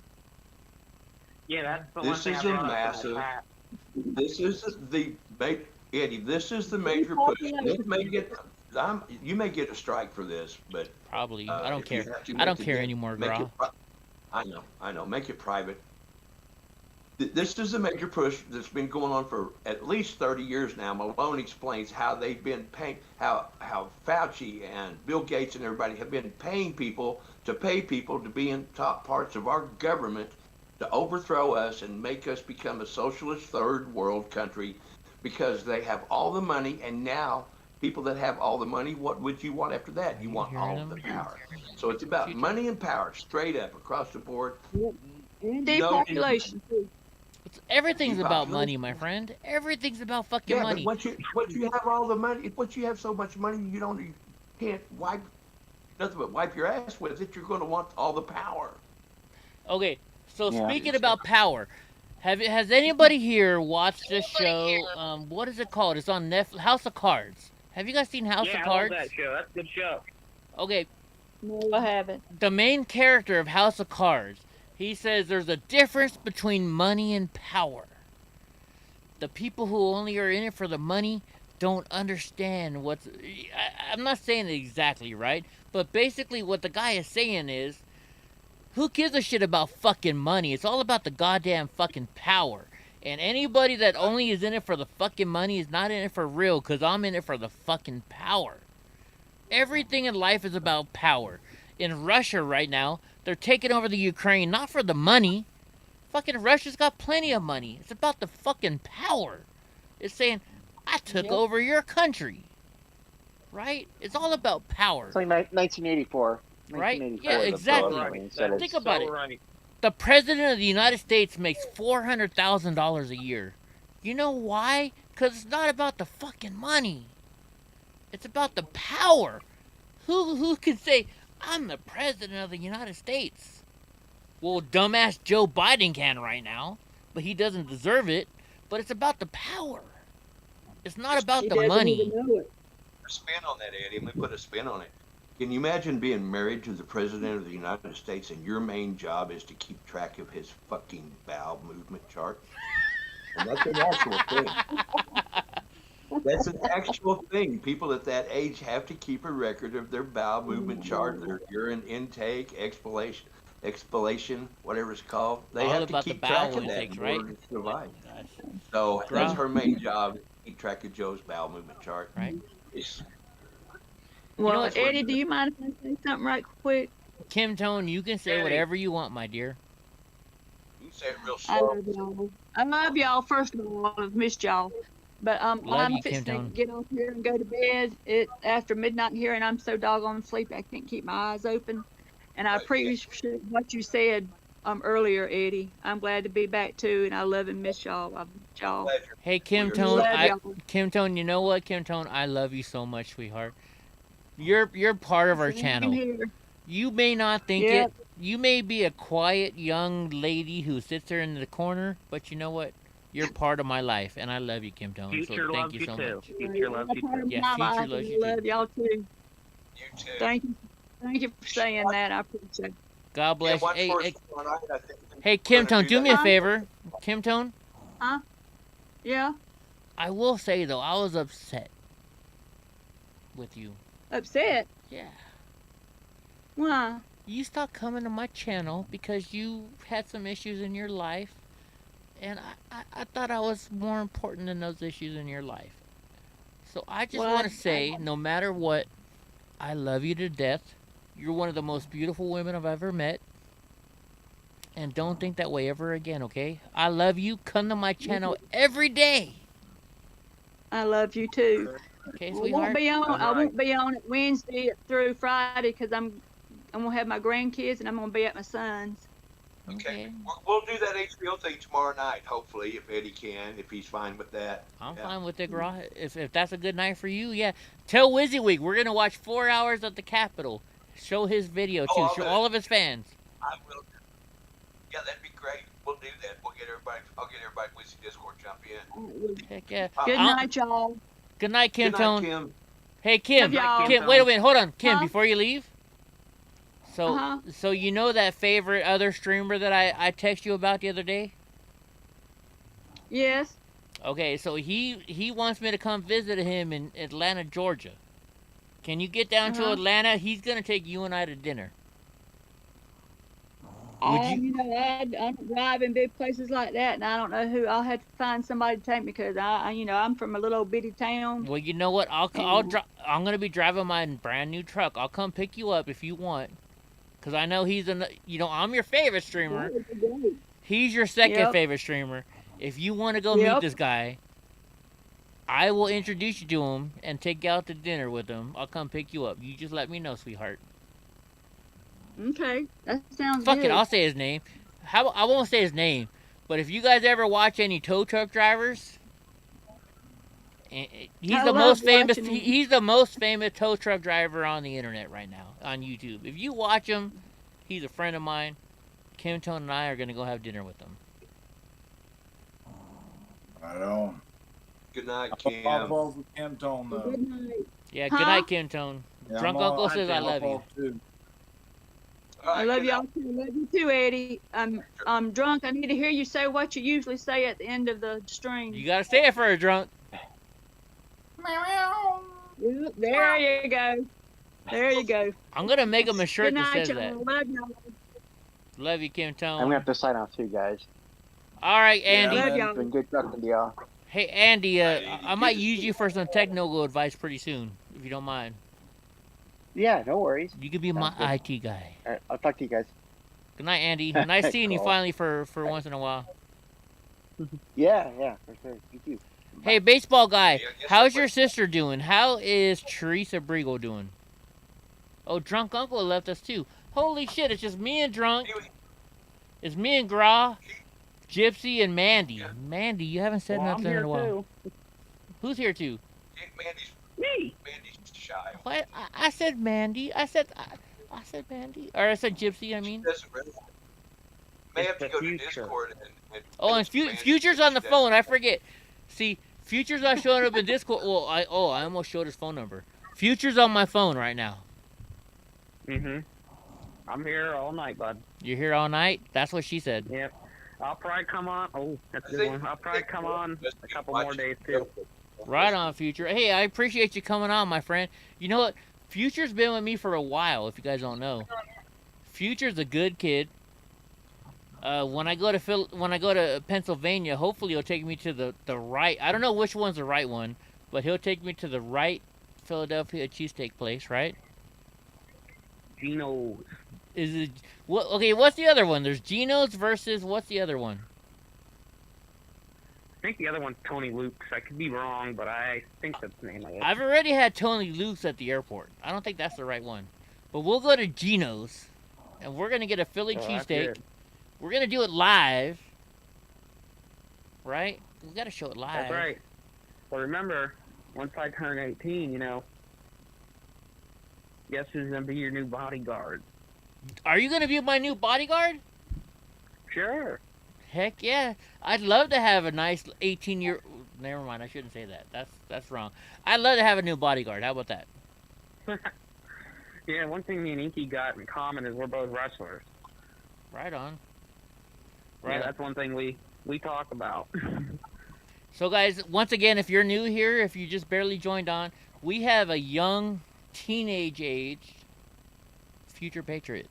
Yeah, that's the This one thing is I a brought up in massive- the chat. This is Eddie. This is the major push. This may get. You may get a strike for this, but Probably. I don't if you care. have to I make don't it care in- anymore, make Gra. it I know. Make it private. This is a major push that's been going on for at least 30 years now. Malone explains how they've been paying, how Fauci and Bill Gates and everybody have been paying people to pay people to be in top parts of our government to overthrow us and make us become a socialist third world country because they have all the money, and now people that have all the money, what would you want after that? You want all of the power. So it's about money and power, straight up across the board. And No- depopulation too. Everything's about Depopulation. money, my friend. Everything's about fucking Yeah, money. but once you have all the money, once you have so much money, you can't wipe nothing but wipe your ass with it. You're going to want all the power. Okay, so Yeah. speaking about power, has anybody here watched this show? What is it called? It's on Netflix. House of Cards. Have you guys seen House Yeah, of I love Cards? that show. That's a good show. Okay, No, I haven't. the main character of House of Cards, he says there's a difference between money and power. The people who only are in it for the money don't understand what's. I'm not saying it exactly right, but basically what the guy is saying is, who gives a shit about fucking money? It's all about the goddamn fucking power. And anybody that only is in it for the fucking money is not in it for real, because I'm in it for the fucking power. Everything in life is about power. In Russia right now, they're taking over the Ukraine not for the money. Fucking Russia's got plenty of money. It's about the fucking power. It's saying, I took Yep. over your country. Right? It's all about power. It's like 1984. Right? 1984, Yeah, the exactly. book when he said Think it's- about it. Right. The president of the United States makes $400,000 a year. You know why? Because it's not about the fucking money. It's about the power. Who can say, I'm the president of the United States? Well, dumbass Joe Biden can right now, but he doesn't deserve it. But it's about the power. It's not about He the doesn't money. even know it. A spin on that, Eddie. Let me put a spin on it. Can you imagine being married to the president of the United States and your main job is to keep track of his fucking bowel movement chart? And that's an actual thing. That's an actual thing. People at that age have to keep a record of their bowel movement chart, their urine intake, expellation, whatever it's called. They All have to about the keep bowel track of that intakes, in right? order to survive. Gosh, So Bro. that's her main job, is to keep track of Joe's bowel movement chart. right? It's, Well, what? Eddie, do you mind if I say something right quick? Kim Tone, you can say Eddie. whatever you want, my dear. you say it real I slow. love y'all. I love y'all. First of all, I've missed y'all. But Love I'm you, Kim fixing to Tone. get off here and go to bed. It after midnight here, and I'm so doggone sleepy I can't keep my eyes open. And I appreciate what you said earlier, Eddie. I'm glad to be back too, and I love and miss y'all. I miss y'all. Pleasure. Hey, Kim We're Tone, Love y'all. Kim Tone, you know what, Kim Tone? I love you so much, sweetheart. You're part of our Same channel. here. You may not think Yep. it. You may be a quiet young lady who sits there in the corner, but you know what? You're part of my life, and I love you, Kim Tone. Future so thank loves you you so too. much. Future loves you Part too. of Yeah, my future life, loves and you I love too. y'all too. You too. Thank you for saying that. I appreciate it. God Yeah, bless you. watch Hey, for us hey, tomorrow night, I think. hey, Kim We're gonna Tone, do do me a that. favor. Kim Tone, Yeah, I will say though, I was upset with you. upset. Yeah. Why? You stopped coming to my channel because you had some issues in your life, and I thought I was more important than those issues in your life. So I just Well, want to say, no matter what, I love you to death. You're one of the most beautiful women I've ever met. And don't think that way ever again, okay? I love you. Come to my channel every day. I love you too. Okay, I won't sweetheart? be on. All I right. won't be on it Wednesday through Friday because I'm gonna have my grandkids and I'm gonna be at my son's. Okay. We'll do that HBO thing tomorrow night, hopefully, if Eddie can, if he's fine with that. I'm Yeah. fine with it, girl. If that's a good night for you, yeah. Tell WYSIWYG we're gonna watch 4 hours at the Capitol. Show his video too. Oh, I'll Show do all it. of his fans. I will. Yeah, that'd be great. We'll do that. We'll get everybody. I'll get everybody with the Discord jump in. Heck yeah. Good I'll- night, y'all. Good night, Kim Good night, Tone. Kim. Hey, Kim. Love y'all. Kim, wait a minute. Hold on, Kim. Huh? Before you leave. So, Uh-huh. so you know that favorite other streamer that I text you about the other day? Yes. Okay, so he wants me to come visit him in Atlanta, Georgia. Can you get down to Uh-huh. Atlanta? He's gonna take you and I to dinner. Would you- You know, I don't drive in big places like that, and I don't know who. I'll have to find somebody to take me because I'm from a little bitty town. Well, you know what? I'm gonna be driving my brand new truck. I'll come pick you up if you want, cause I know I'm your favorite streamer. He's your second Yep. favorite streamer. If you want to go Yep. meet this guy, I will introduce you to him and take you out to dinner with him. I'll come pick you up. You just let me know, sweetheart. Okay, that sounds Fuck good. it, I'll say his name. I won't say his name, but if you guys ever watch any tow truck drivers, he's I the love most famous. watching him. He's the most famous tow truck driver on the internet right now on YouTube. If you watch him, he's a friend of mine. Kim Tone and I are gonna go have dinner with him. Right on. Good night, I'll Kim. pop off with Kim Tone though. Good night. Yeah, Huh? good night, Kim Tone. Yeah, Drunk I'm all- Uncle says I I'll love you. pop too. All I right, love good y'all night. too. Love you too, Eddie. I'm drunk. I need to hear you say what you usually say at the end of the stream. You gotta say it for a drunk. Yep, there you go. There you go. I'm gonna make him a shirt Good that night, says that. y'all. Love y'all. Love you, Kim Tone. I'm gonna have to sign off too, guys. All right, Andy. Yeah, Love man. y'all. It's been good talking to y'all. Hey, Andy. Andy, I might use you for some technical advice pretty soon, if you don't mind. Yeah, no worries. You could be my Sounds good. IT guy. All right, I'll talk to you guys. Good night, Andy. Nice seeing you Cool. finally for once in a while. Yeah, for sure. You too. Hey, baseball guy. Yeah, yes, How's sir. your sister doing? How is Teresa Briegel doing? Oh, Drunk Uncle left us too. Holy shit, it's just me and Drunk. It's me and Gra, Gypsy, and Mandy. Yeah. Mandy, you haven't said Well, I'm nothing in here a while. too. Who's here too? Mandy's Me. shy. What? I said Mandy. I said Mandy. Or I said Gypsy, I mean. Doesn't really. May have to It's go the to future. Discord and Oh, and Mandy Future's on the does- phone. I forget. See, Future's not showing up in Discord. Well, I almost showed his phone number. Future's on my phone right now. Mhm. I'm here all night, bud. You're here all night? That's what she said. Yep. I'll probably come on. Oh, that's a I good think- one. I'll probably come on Just a couple watch more it. days too. Right on, Future. Hey, I appreciate you coming on, my friend. You know what? Future's been with me for a while, if you guys don't know. Future's a good kid. When I go to Pennsylvania, hopefully he'll take me to the right. I don't know which one's the right one, but he'll take me to the right Philadelphia cheesesteak place, right? Gino's. Is it what? Okay, what's the other one? There's Gino's versus what's the other one? I think the other one's Tony Luke's. I could be wrong, but I think that's the name of it. I've already had Tony Luke's at the airport. I don't think that's the right one, but we'll go to Gino's, and we're gonna get a Philly Oh, that's cheesesteak. good. We're gonna do it live, right? We gotta show it live. That's right. Well, remember, once I turn 18, guess who's gonna be your new bodyguard? Are you gonna be my new bodyguard? Sure. Heck yeah! I'd love to have a nice 18-year. Never mind. I shouldn't say that. That's wrong. I'd love to have a new bodyguard. How about that? Yeah, one thing me and Inky got in common is we're both wrestlers. Right on. Yeah, Right. on. that's one thing we talk about. So, guys, once again, if you're new here, if you just barely joined on, we have a young, teenage age Future Patriot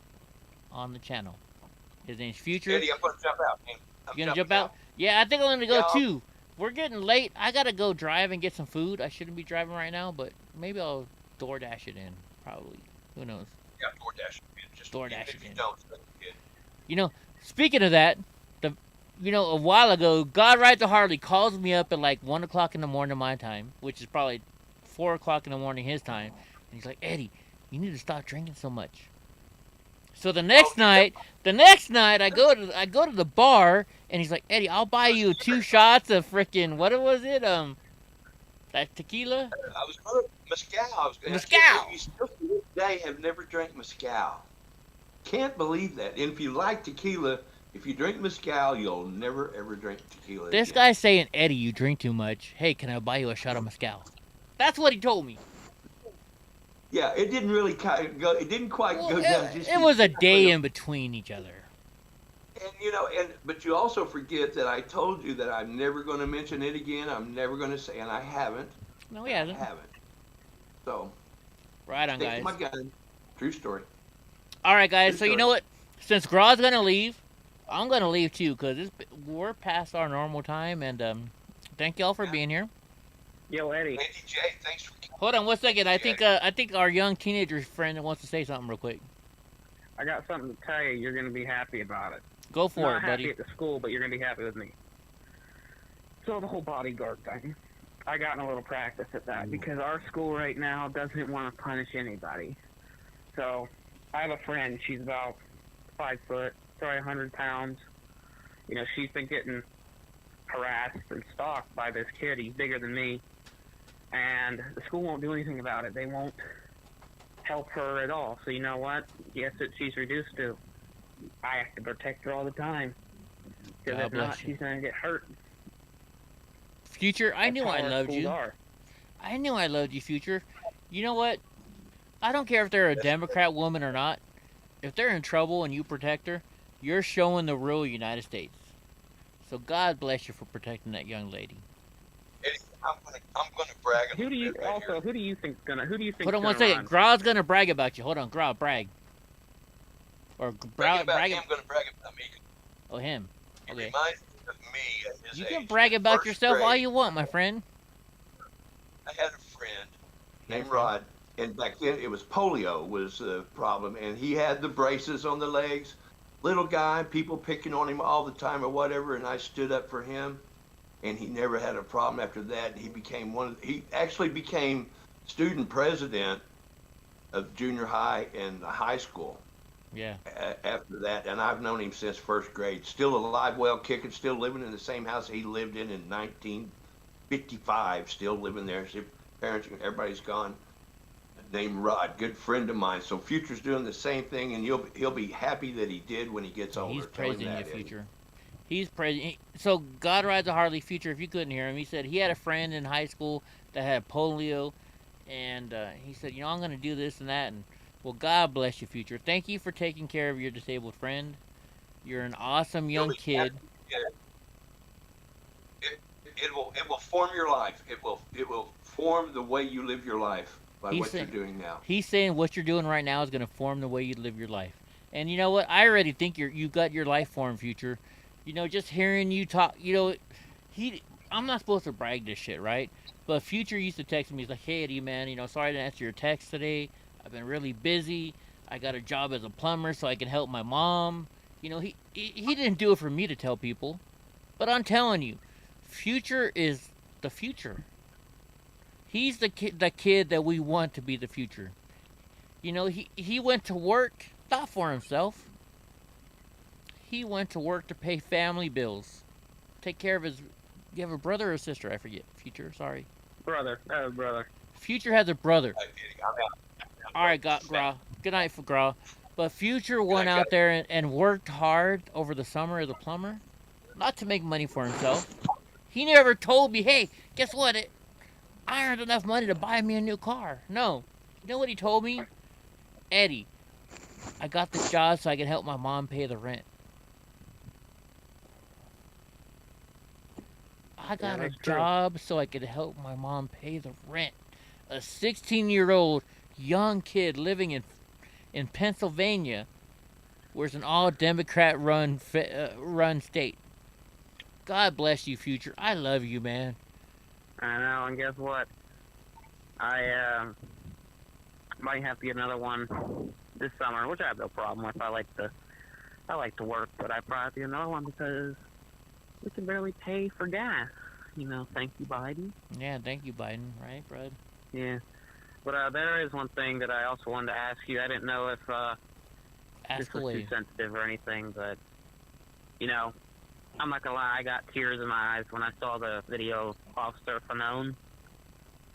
on the channel. His name's Future. Eddie, I'm gonna jump out, man. I'm You gonna jumping jump out? Yeah, I think I'm gonna go Yeah. too. We're getting late. I gotta go drive and get some food. I shouldn't be driving right now, but maybe I'll DoorDash it in. Probably. Who knows? Yeah, DoorDash. Just DoorDash even it if you in. don't, that's good. You know, speaking of that, a while ago, God Ride the Harley calls me up at like 1 o'clock in the morning my time, which is probably 4 o'clock in the morning his time, and he's like, Eddie, you need to stop drinking so much. So the next night, I go to the bar, and he's like, Eddie, I'll buy you 2 shots of frickin' what was it? That tequila. I was gonna mezcal. I was gonna. Mezcal. You still to this day have never drank mezcal. Can't believe that. And if you like tequila, if you drink mezcal, you'll never ever drink tequila. This again. guy's saying, Eddie, you drink too much. Hey, can I buy you a shot of mezcal? That's what he told me. Yeah, it didn't really go. It didn't quite Well, go down. Just it was a exactly. day in between each other. And but you also forget that I told you that I'm never going to mention it again. I'm never going to say, and I haven't. No, he I hasn't. haven't. So, Right on, stick guys. to my gun. True story. All right, guys. True So you story. know what? Since Graw's gonna leave, I'm gonna leave too, cause we're past our normal time. And thank y'all for being here. Yo, Eddie. Andy J, thanks for. Hold on 1 second. I think our young teenager friend wants to say something real quick. I got something to tell you. You're gonna be happy about it. Go for Not it, happy buddy. at the school, but you're gonna be happy with me. So the whole bodyguard thing. I got in a little practice at that because our school right now doesn't want to punish anybody. So I have a friend. She's about 5 foot, probably 100 pounds. You know, she's been getting harassed and stalked by this kid. He's bigger than me. And the school won't do anything about it. They won't help her at all. So you know what? Guess what she's reduced to? I have to protect her all the time. Because if not, she's going to get hurt. Future, I That's knew how I our loved schools you. are. I knew I loved you, Future. You know what? I don't care if they're a Democrat woman or not. If they're in trouble and you protect her, you're showing the real United States. So God bless you for protecting that young lady. Eddie, I'm gonna brag. Who do you think's gonna? Who do you think? Hold on one second. Graw's gonna brag about you. Hold on, Graw, brag. Or Brag about brag. him. Gonna brag about me. Oh, him. He Okay. reminds me of me at his You age. can brag about First yourself grade, all you want, my friend. I had a friend named Rod, and back then it was polio was the problem, and he had the braces on the legs. Little guy, people picking on him all the time or whatever, and I stood up for him, and he never had a problem after that. He actually became student president of junior high and high school. Yeah. After that, and I've known him since first grade. Still alive, well kicking, still living in the same house he lived in 1955. Still living there. His parents, everybody's gone. Named Rod, good friend of mine. So Future's doing the same thing, and he'll be happy that he did when he gets older. He's Tell him praising you, that, Eddie. Future. He's praising. So God rides a Harley, Future. If you couldn't hear him, he said he had a friend in high school that had polio, and he said, you know, I'm gonna do this and that, and well, God bless you, Future. Thank you for taking care of your disabled friend. You're an awesome young kid. It will form your life. It will form the way you live your life by what you're doing now. He's saying what you're doing right now is going to form the way you live your life. And you know what? I already think you got your life formed, Future. You know, just hearing you talk, you know, I'm not supposed to brag this shit, right? But Future used to text me. He's like, hey, Eddie, man, you know, sorry I didn't answer your text today. I've been really busy. I got a job as a plumber so I can help my mom. You know, he didn't do it for me to tell people. But I'm telling you, Future is the future. He's the kid that we want to be the future. You know, he went to work, not for himself. He went to work to pay family bills. Take care of his... You have a brother or a sister? I forget. Future, sorry. Brother. I have a brother. Future has a brother. Alright, Graw. Good night for Graw. But Future went out there and worked hard over the summer as a plumber. Not to make money for himself. He never told me, hey, guess what? I earned enough money to buy me a new car. No. You know what he told me? Eddie, I got this job so I can help my mom pay the rent. I got a job so I could help my mom pay the rent. A 16-year-old young kid living in Pennsylvania, where it's an all-Democrat run state. God bless you, Future. I love you, man. I know, and guess what? I might have to get another one this summer, which I have no problem with. I like to work, but I probably have to get another one because we can barely pay for gas. You know, thank you, Biden. Yeah, thank you, Biden. Right, bud? Yeah. But there is one thing that I also wanted to ask you. I didn't know if this was too sensitive or anything, but, you know, I'm not gonna lie, I got tears in my eyes when I saw the video of Officer Fanone.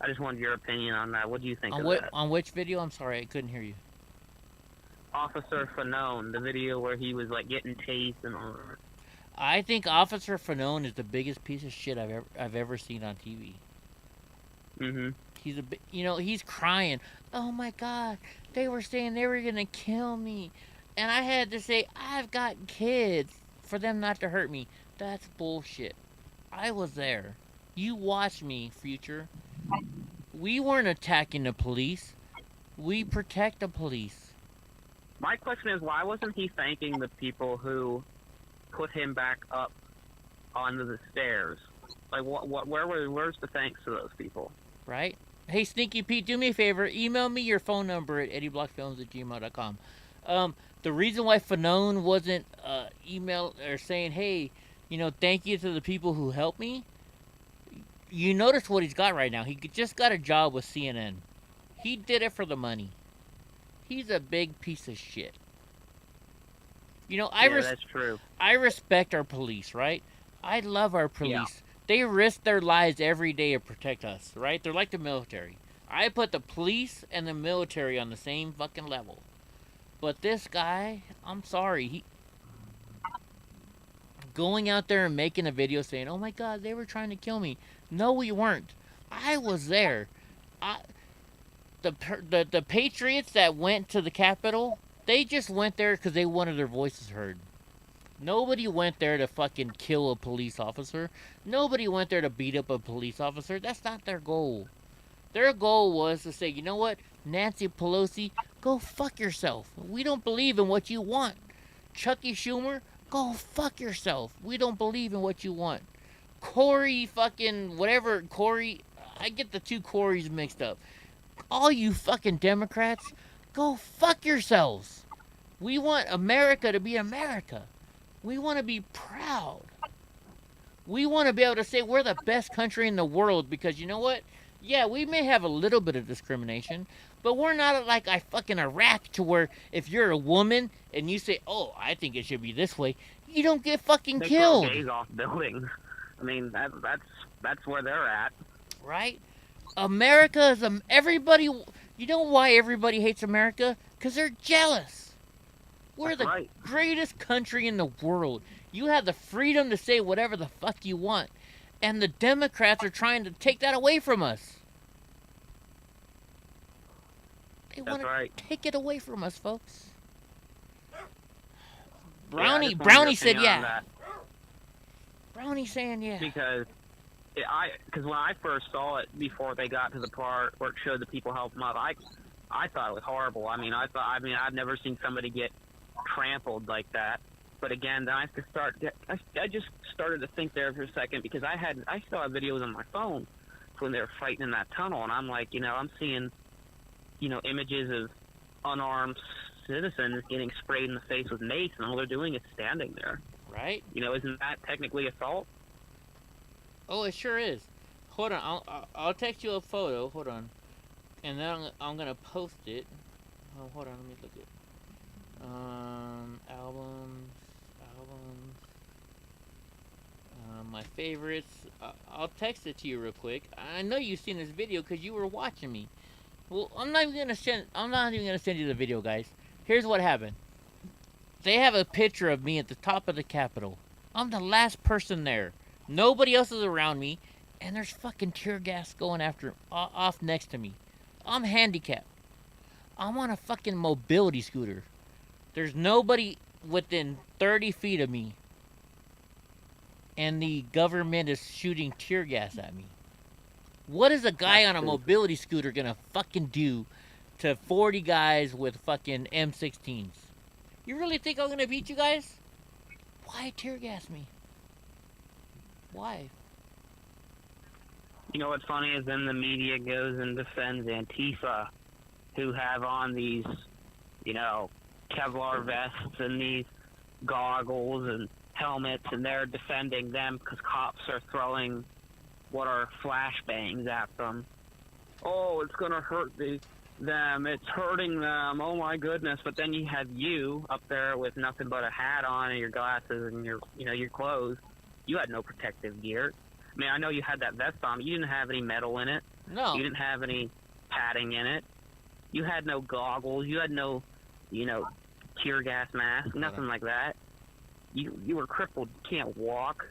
I just wanted your opinion on that. What do you think of that? On which video? I'm sorry, I couldn't hear you. Officer Fanone, the video where he was like getting tased and all that. I think Officer Fanone is the biggest piece of shit I've ever seen on TV. Mhm. He's crying. Oh my God, they were saying they were gonna kill me, and I had to say I've got kids for them not to hurt me. That's bullshit. I was there. You watched me, Future. We weren't attacking the police. We protect the police. My question is, why wasn't he thanking the people who put him back up onto the stairs? Like, where's the thanks to those people? Right? Hey, Sneaky Pete, do me a favor. Email me your phone number at EddieBlockFilms@gmail.com. The reason why Fanone wasn't email or saying, hey, you know, thank you to the people who helped me, you notice what he's got right now. He just got a job with CNN. He did it for the money. He's a big piece of shit. You know, that's true. I respect our police, right? I love our police. Yeah. They risk their lives every day to protect us, right? They're like the military. I put the police and the military on the same fucking level. But this guy, I'm sorry, he going out there and making a video saying, "Oh my God, they were trying to kill me." No, we weren't. I was there. The Patriots that went to the Capitol, they just went there because they wanted their voices heard. Nobody went there to fucking kill a police officer. Nobody went there to beat up a police officer. That's not their goal. Their goal was to say, you know what, Nancy Pelosi, go fuck yourself. We don't believe in what you want. Chucky Schumer, go fuck yourself. We don't believe in what you want. Corey fucking whatever, Corey, I get the two Corys mixed up. All you fucking Democrats, go fuck yourselves. We want America to be America. We want to be proud. We want to be able to say we're the best country in the world because you know what? Yeah, we may have a little bit of discrimination, but we're not like I fucking Iraq to where if you're a woman and you say, "Oh, I think it should be this way," you don't get fucking They killed. throw gays off buildings. I mean, that's where they're at. Right? America is everybody. You know why everybody hates America? Because they're jealous. We're the greatest country in the world. You have the freedom to say whatever the fuck you want. And the Democrats are trying to take that away from us. They want to take it away from us, folks. Brownie said yeah. Brownie saying yeah. Because when I first saw it before they got to the part where it showed the people help them up, I thought it was horrible. I mean, I've never seen somebody get trampled like that. But again, then I just started to think there for a second because I still have videos on my phone when they were fighting in that tunnel, and I'm like, I'm seeing, images of unarmed citizens getting sprayed in the face with mace, and all they're doing is standing there. Right? Isn't that technically assault? Oh, it sure is. Hold on, I'll text you a photo. Hold on, and then I'm gonna post it. Oh, hold on, let me look at. Albums. My favorites. I'll text it to you real quick. I know you've seen this video because you were watching me. Well, I'm not even gonna send you the video, guys. Here's what happened. They have a picture of me at the top of the Capitol. I'm the last person there. Nobody else is around me, and there's fucking tear gas going off next to me. I'm handicapped. I'm on a fucking mobility scooter. There's nobody within 30 feet of me. And the government is shooting tear gas at me. What is a guy on a mobility scooter gonna fucking do to 40 guys with fucking M16s? You really think I'm gonna beat you guys? Why tear gas me? Why? You know what's funny is then the media goes and defends Antifa, who have on these, Kevlar vests and these goggles and helmets, and they're defending them because cops are throwing what are flashbangs at them. Oh, it's gonna hurt them. It's hurting them. Oh my goodness! But then you have you up there with nothing but a hat on and your glasses and your clothes. You had no protective gear. I mean, I know you had that vest on, but you didn't have any metal in it. No. You didn't have any padding in it. You had no goggles. You had no, tear gas mask. Nothing like that. You were crippled. You can't walk.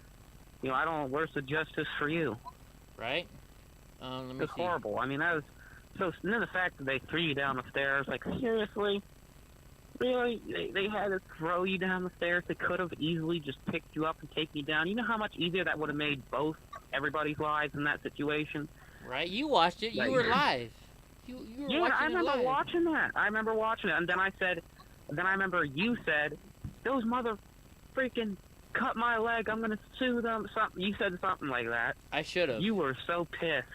I don't know. Where's the justice for you? Right? Let me It's see. horrible. I mean, that was so. And then the fact that they threw you down the stairs, like seriously, really, they had to throw you down the stairs. They could have easily just picked you up and taken you down. You know how much easier that would have made everybody's lives in that situation. Right? You watched it. You were live. You were watching I remember it live. watching that. I remember watching it, and then I remember you said, "Those mother freaking cut my leg. I'm gonna sue them." Something you said something like that. I should have. You were so pissed.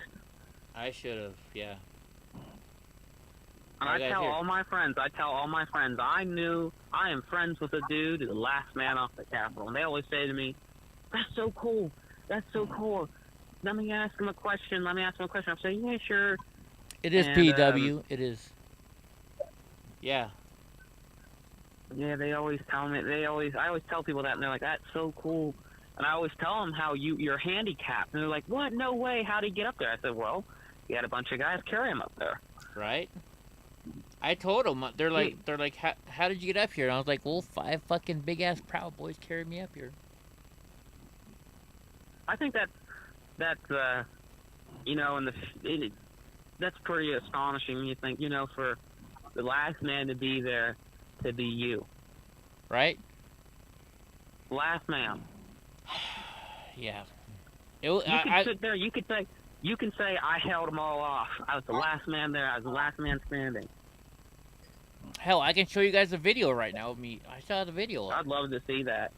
I should have. Yeah. And I tell all my friends, I am friends with a dude, the last man off the Capitol. And they always say to me, "That's so cool. That's so cool. let me ask him a question. Let me ask him a question. I'm saying, yeah, sure. It is And, PW. It is. Yeah. Yeah, they always tell me. I always tell people that, and they're like, "That's so cool." And I always tell them how you're handicapped, and they're like, "What? No way! How'd he get up there?" I said, "Well, he had a bunch of guys carry him up there." Right. I told them. They're like, how did you get up here? And I was like, well, 5 fucking big ass Proud Boys carried me up here. I think that's you know, that's pretty astonishing when you think, you know, for the last man to be there, to be you. Right? Last man. Yeah. You can sit there. You can say I held them all off. I was the last man there. I was the last man standing. Hell, I can show you guys a video right now of me. I saw the video. I'd love to see that.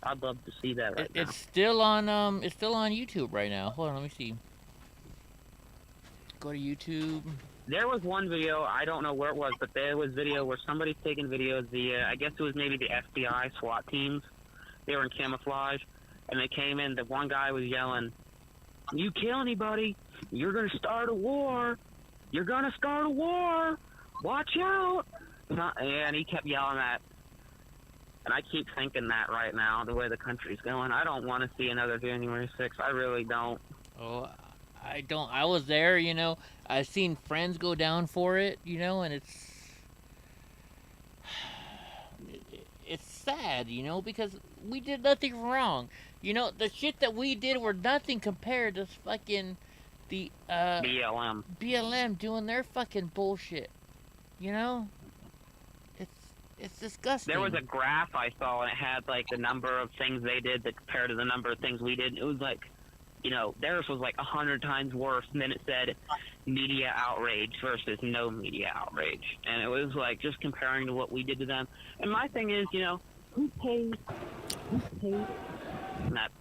I'd love to see that right now. It's still on YouTube right now. Hold on, let me see. Go to YouTube. There was one video, I don't know where it was, but there was video where somebody's taking videos. I guess it was maybe the FBI SWAT teams. They were in camouflage, and they came in. The one guy was yelling, "You kill anybody, you're gonna start a war. You're gonna start a war. Watch out!" And he kept yelling that. And I keep thinking that right now, the way the country's going. I don't want to see another January 6th. I really don't. Oh, I don't. I was there, you know. I've seen friends go down for it, you know, and it's sad, you know, because we did nothing wrong. You know, the shit that we did were nothing compared to fucking the BLM doing their fucking bullshit. You know? It's disgusting. There was a graph I saw, and it had, like, the number of things they did that compared to the number of things we did. It was, like, you know, theirs was, like, 100 times worse. And then it said media outrage versus no media outrage. And it was, like, just comparing to what we did to them. And my thing is, you know, who pays? Not.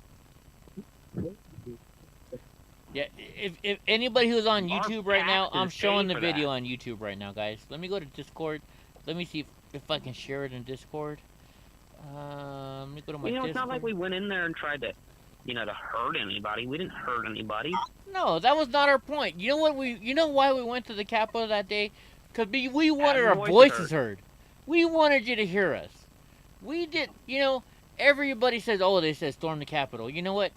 Yeah, if anybody who's on YouTube right now, I'm showing the video on YouTube right now, guys. Let me go to Discord. Let me see if I can share it in Discord. Let me go to my Discord. It's not like we went in there and tried to, you know, to hurt anybody. We didn't hurt anybody. No, that was not our point. You know what? You know why we went to the Capitol that day? Because we wanted our voices heard. We wanted you to hear us. We did. You know, everybody says, "Oh, they said storm the Capitol." You know what?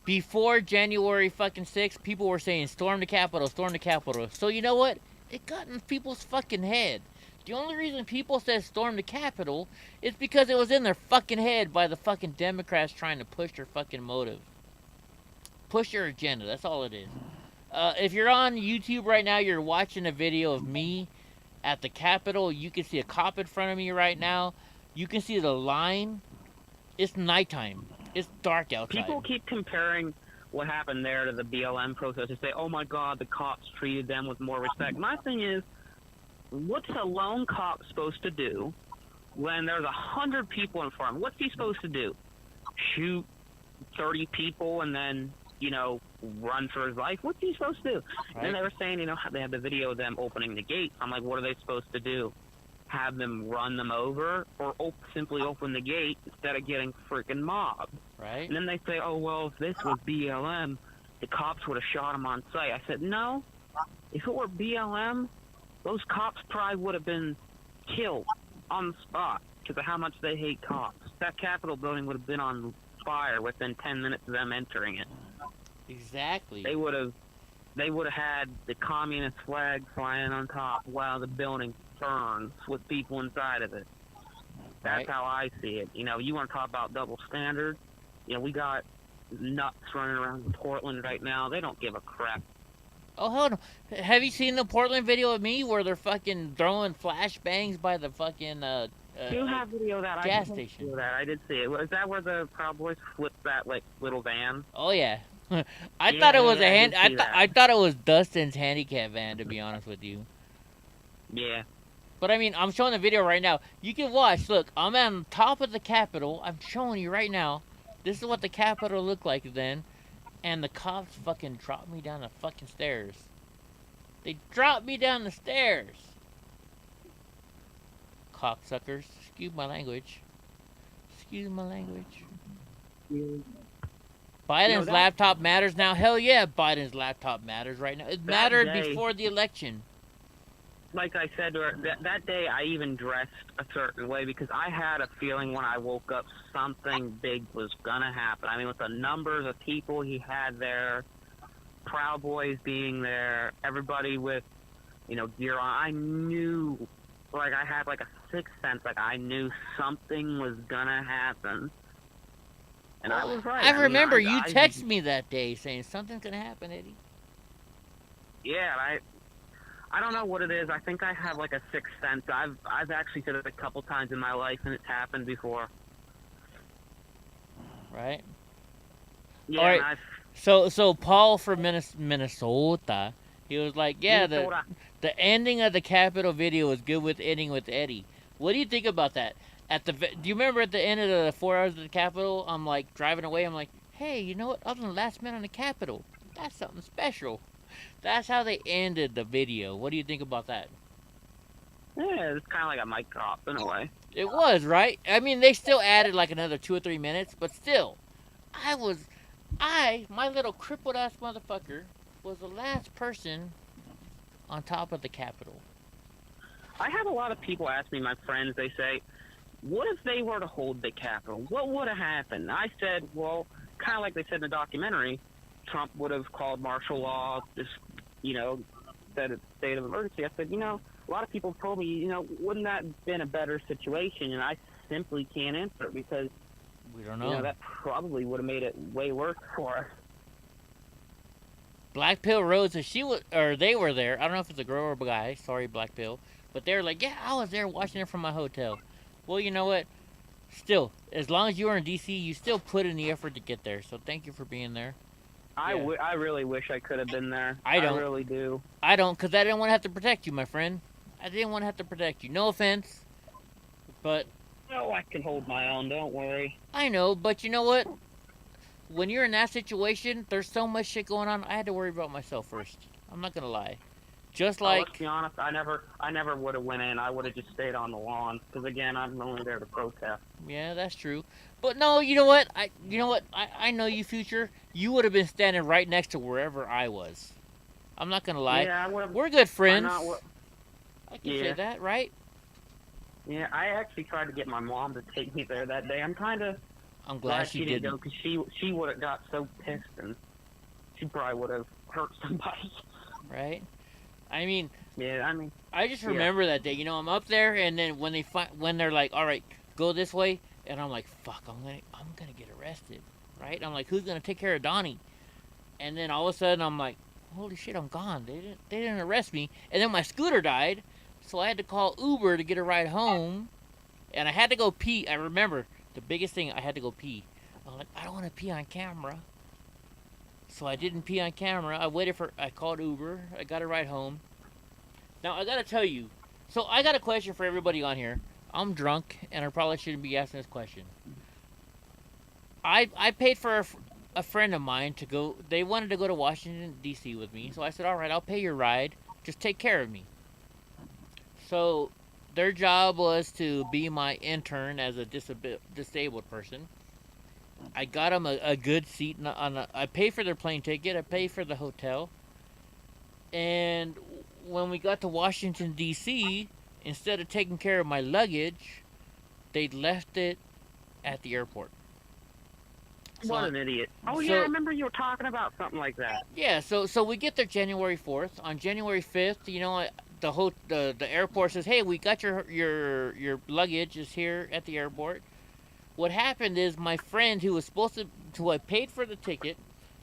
Before January fucking 6th, people were saying storm the Capitol, storm the Capitol. So you know what? It got in people's fucking head. The only reason people said storm the Capitol is because it was in their fucking head by the fucking Democrats trying to push their fucking motive. Push their agenda, that's all it is. If you're on YouTube right now, you're watching a video of me at the Capitol. You can see a cop in front of me right now. You can see the line. It's nighttime. It's dark outside. People keep comparing what happened there to the BLM protest and say, "Oh my God, the cops treated them with more respect." My thing is, what's a lone cop supposed to do when there's 100 people in front of him? What's he supposed to do? Shoot 30 people and then, you know, run for his life? What's he supposed to do? Right. And they were saying, you know, they had the video of them opening the gates. I'm like, what are they supposed to do? Have them run them over, or simply open the gate instead of getting freaking mobbed? Right. And then they say, "Oh well, if this was BLM, the cops would have shot him on sight." I said, no. If it were BLM, those cops probably would have been killed on the spot because of how much they hate cops. That Capitol building would have been on fire within 10 minutes of them entering it. Exactly. They would have had the communist flag flying on top while the building burns with people inside of it. That's how I see it. You know, you want to talk about double standard? You know, we got nuts running around Portland right now. They don't give a crap. Oh, hold on. Have you seen the Portland video of me where they're fucking throwing flashbangs by the fucking you have video of that gas station? I did see it. Is that where the Proud Boys flipped that like little van? Oh yeah. I thought it was I thought it was Dustin's handicap van, to be honest with you. Yeah. But I mean, I'm showing the video right now. You can watch. Look, I'm on top of the Capitol. I'm showing you right now. This is what the Capitol looked like then. And the cops fucking dropped me down the fucking stairs. They dropped me down the stairs. Cocksuckers. Excuse my language. Excuse my language. Biden's that- laptop matters now. Hell yeah, Biden's laptop matters right now. It mattered day- before the election. Like I said, that day I even dressed a certain way because I had a feeling when I woke up something big was gonna happen. I mean, with the numbers of people he had there, Proud Boys being there, everybody with, gear on, I knew, like I had like a sixth sense, like I knew something was gonna happen. And I was right. I remember mean, you texted me that day saying something's gonna happen, Eddie. Yeah, I don't know what it is. I think I have like a sixth sense. I've actually said it a couple times in my life, and it's happened before. Right. Yeah, All right. and So Paul from Minnesota, he was like, yeah, the ending of the Capitol video was good with ending with Eddie. What do you think about that? Do you remember at the end of the 4 hours of the Capitol, I'm like driving away, I'm like, hey, you know what? I'm the last man on the Capitol. That's something special. That's how they ended the video. What do you think about that? Yeah, it's kind of like a mic drop in a way. It was, right? I mean, they still added like another 2 or 3 minutes, but still, my little crippled ass motherfucker, was the last person on top of the Capitol. I have a lot of people ask me, my friends, they say, what if they were to hold the Capitol? What would have happened? I said, well, kind of like they said in the documentary, Trump would have called martial law, just, said it's a state of emergency. I said, a lot of people told me, wouldn't that have been a better situation? And I simply can't answer it because, we don't know. That probably would have made it way worse for us. Black Pill Rose, they were there. I don't know if it's a girl or a guy. Sorry, Black Pill. But they were like, yeah, I was there watching it from my hotel. Well, you know what? Still, as long as you were in D.C., you still put in the effort to get there. So thank you for being there. I really wish I could have been there. I don't. I really do. I don't, because I didn't want to have to protect you, my friend. I didn't want to have to protect you. No offense. But... Oh, I can hold my own, don't worry. I know, but you know what? When you're in that situation, there's so much shit going on, I had to worry about myself first. I'm not going to lie. Just like... let's be honest, I never would have went in. I would have just stayed on the lawn. Because, again, I'm only there to protest. Yeah, that's true. But no, you know what? I know you, Future. You would have been standing right next to wherever I was. I'm not going to lie. Yeah, we're good friends. I can Yeah. say that, right? Yeah, I actually tried to get my mom to take me there that day. I'm glad she didn't didn't. go because she would have got so pissed and she probably would have hurt somebody. Right? I mean, I just yeah. remember that day. I'm up there, and then when they're like, "All right, go this way," and I'm like, "Fuck, I'm gonna get arrested," right? I'm like, "Who's gonna take care of Donnie?" And then all of a sudden, I'm like, "Holy shit, I'm gone. They didn't arrest me." And then my scooter died, so I had to call Uber to get a ride home, and I had to go pee. I remember the biggest thing, I had to go pee. I'm like, I don't want to pee on camera. So I didn't pee on camera. I called Uber. I got a ride home. Now, I got to tell you. So, I got a question for everybody on here. I'm drunk, and I probably shouldn't be asking this question. I paid for a friend of mine to go. They wanted to go to Washington, D.C. with me. So, I said, all right, I'll pay your ride. Just take care of me. So, their job was to be my intern as a disabled person. I got them a good seat. I paid for their plane ticket. I paid for the hotel. And when we got to Washington, D.C., instead of taking care of my luggage, they left it at the airport. What an idiot. Oh, yeah, I remember you were talking about something like that. Yeah, so we get there January 4th. On January 5th, the airport says, hey, we got your luggage is here at the airport. What happened is my friend who I paid for the ticket,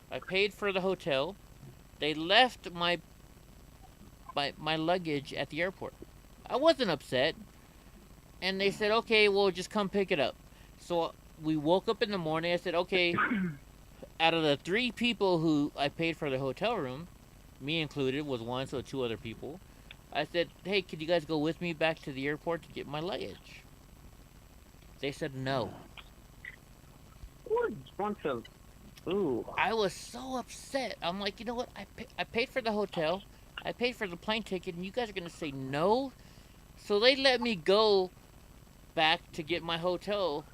I paid for the hotel, they left my luggage at the airport. I wasn't upset. And they said, okay, well, just come pick it up. So we woke up in the morning. I said, okay, out of the 3 people who I paid for the hotel room, me included was one, so 2 other people. I said, hey, could you guys go with me back to the airport to get my luggage? They said no. What a bunch of... Ooh. I was so upset. I'm like, you know what? I paid for the hotel. I paid for the plane ticket, and you guys are going to say no? So they let me go back to get my hotel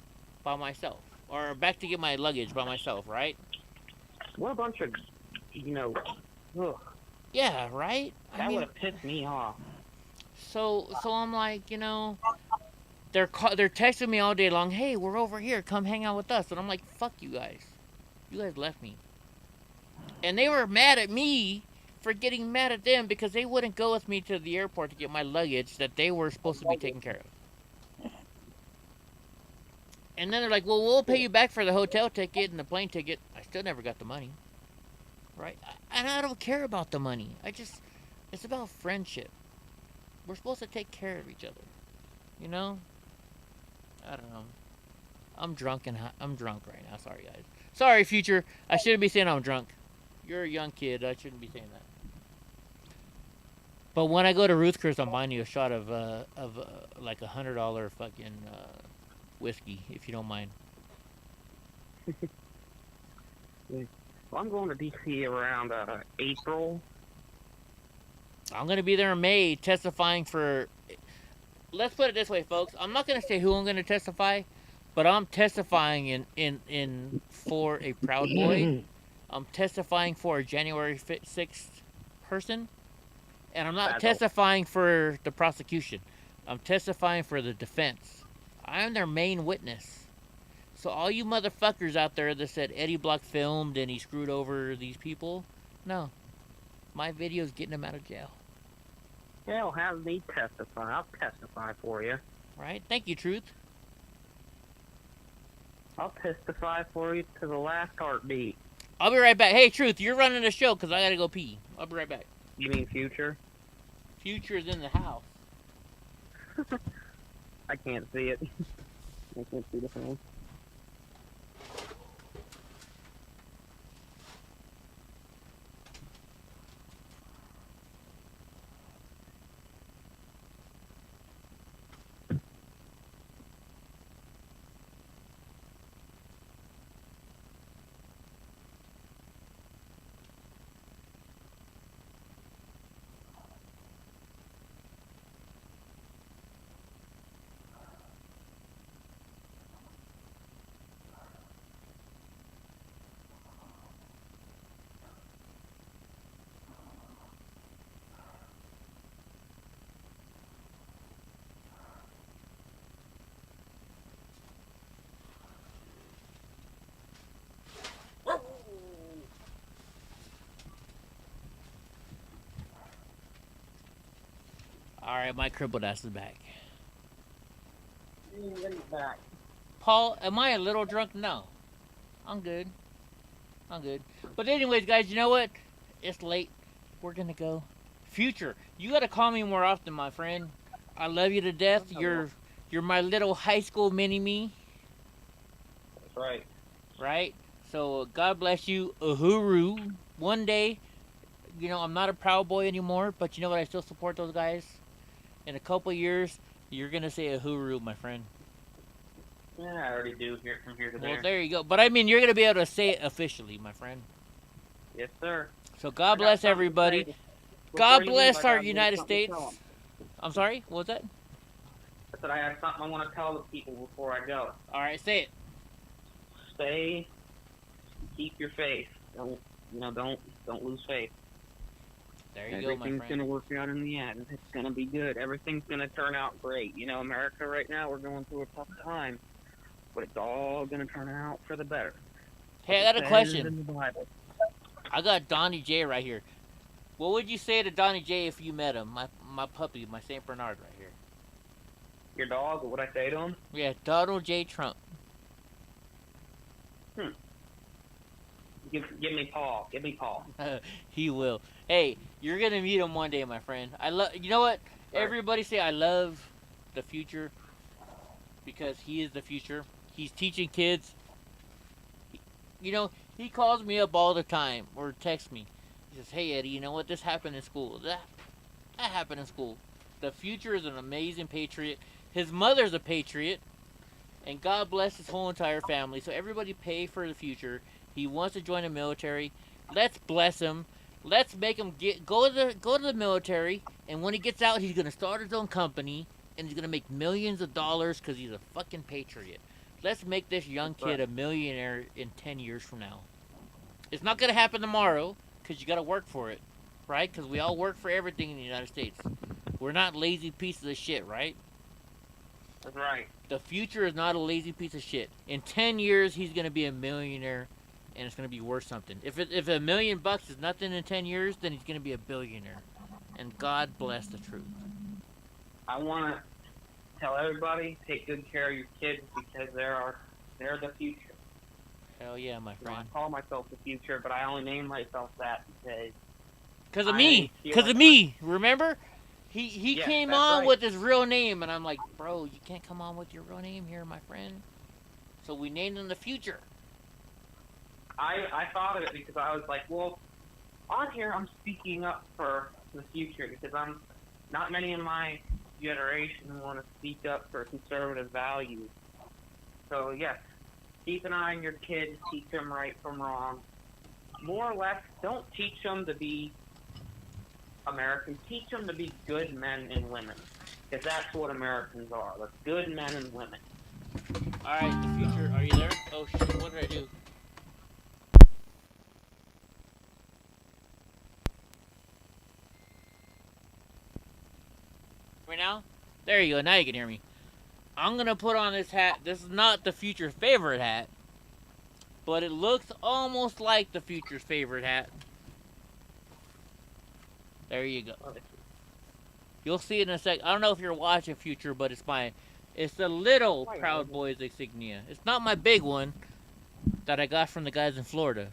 by myself. Or back to get my luggage by myself, right? What a bunch of, ugh, Yeah, right? that would have pissed me off. So I'm like, they're texting me all day long. Hey, we're over here. Come hang out with us. And I'm like, fuck you guys. You guys left me. And they were mad at me for getting mad at them because they wouldn't go with me to the airport to get my luggage that they were supposed to be taking care of. And then they're like, well, we'll pay you back for the hotel ticket and the plane ticket. I still never got the money. Right? And I don't care about the money. It's about friendship. We're supposed to take care of each other. You know? I don't know. I'm drunk right now. Sorry, guys. Sorry, future. I shouldn't be saying I'm drunk. You're a young kid. I shouldn't be saying that. But when I go to Ruth Chris, I'm buying you a shot of like $100 fucking whiskey, if you don't mind. Well, I'm going to DC around April. I'm gonna be there in May, testifying for. Let's put it this way, folks. I'm not gonna say who I'm gonna testify, but I'm testifying in for a Proud Boy. I'm testifying for a January 6th person, and I'm not testifying for the prosecution. I'm testifying for the defense. I'm their main witness. So all you motherfuckers out there that said Eddie Block filmed and he screwed over these people, no. My video's getting them out of jail. Hell, have me testify. I'll testify for you. Right? Thank you, Truth. I'll testify for you to the last heartbeat. I'll be right back. Hey, Truth, you're running the show because I gotta go pee. I'll be right back. You mean Future? Future's in the house. I can't see it. I can't see the phone. Alright, my crippled ass is back. Back. Paul, am I a little drunk? No. I'm good. I'm good. But anyways, guys, you know what? It's late. We're gonna go. Future, you gotta call me more often, my friend. I love you to death. You're my little high school mini-me. That's right. Right? So, God bless you. Uhuru. One day, I'm not a Proud Boy anymore, but you know what? I still support those guys. In a couple years, you're gonna say Uhuru, my friend. Yeah, I already do here from here to there. Well, there you go. But I mean, you're gonna be able to say it officially, my friend. Yes, sir. So God bless everybody. God bless our United States. I'm sorry. What was that? I said I have something I want to tell the people before I go. All right, say it. Stay. Keep your faith. Don't lose faith. There you go, my friend. Everything's gonna work out in the end. It's gonna be good. Everything's gonna turn out great. America right now, we're going through a tough time, but it's all gonna turn out for the better. Hey, I got a question. In the Bible. I got Donnie J right here. What would you say to Donnie J if you met him? My puppy, my Saint Bernard right here. Your dog? What would I say to him? Yeah, Donald J. Trump. Give me Paul. Give me Paul. He will. Hey, you're gonna meet him one day, my friend. You know what? Everybody say I love the future because he is the future. He's teaching kids. He calls me up all the time or texts me. He says, "Hey Eddie, you know what? This happened in school. That happened in school." The future is an amazing patriot. His mother's a patriot, and God bless his whole entire family. So everybody pay for the future. He wants to join the military. Let's bless him. Let's make him go to the military. And when he gets out, he's gonna start his own company, and he's gonna make millions of dollars because he's a fucking patriot. Let's make this young kid a millionaire in 10 years from now. It's not gonna happen tomorrow because you gotta work for it, right? Because we all work for everything in the United States. We're not lazy pieces of shit, right? That's right. The future is not a lazy piece of shit. In 10 years, he's gonna be a millionaire, and it's gonna be worth something. If $1 million is nothing in 10 years, then he's gonna be a billionaire. And God bless the truth. I want to tell everybody, take good care of your kids because they're the future. Hell yeah, my You know, I friend. call myself the future, but I only name myself that because Because of I me. feel Because like of me. Remember? He Yes, came that's on right. with his real name, and I'm like, bro, you can't come on with your real name here, my friend. So we named him the future. I thought of it because I was like, well, on here I'm speaking up for the future because not many in my generation want to speak up for conservative values. So yes, keep an eye on your kids, teach them right from wrong. More or less, don't teach them to be Americans. Teach them to be good men and women, because that's what Americans are. They're good men and women. Alright, the future, are you there? Oh shit, what did I do? Right now? There you go, now you can hear me. I'm gonna put on this hat. This is not the future's favorite hat, but it looks almost like the future's favorite hat. There you go. You'll see it in a sec. I don't know if you're watching Future, but it's the little Proud Boys insignia. It's not my big one that I got from the guys in Florida.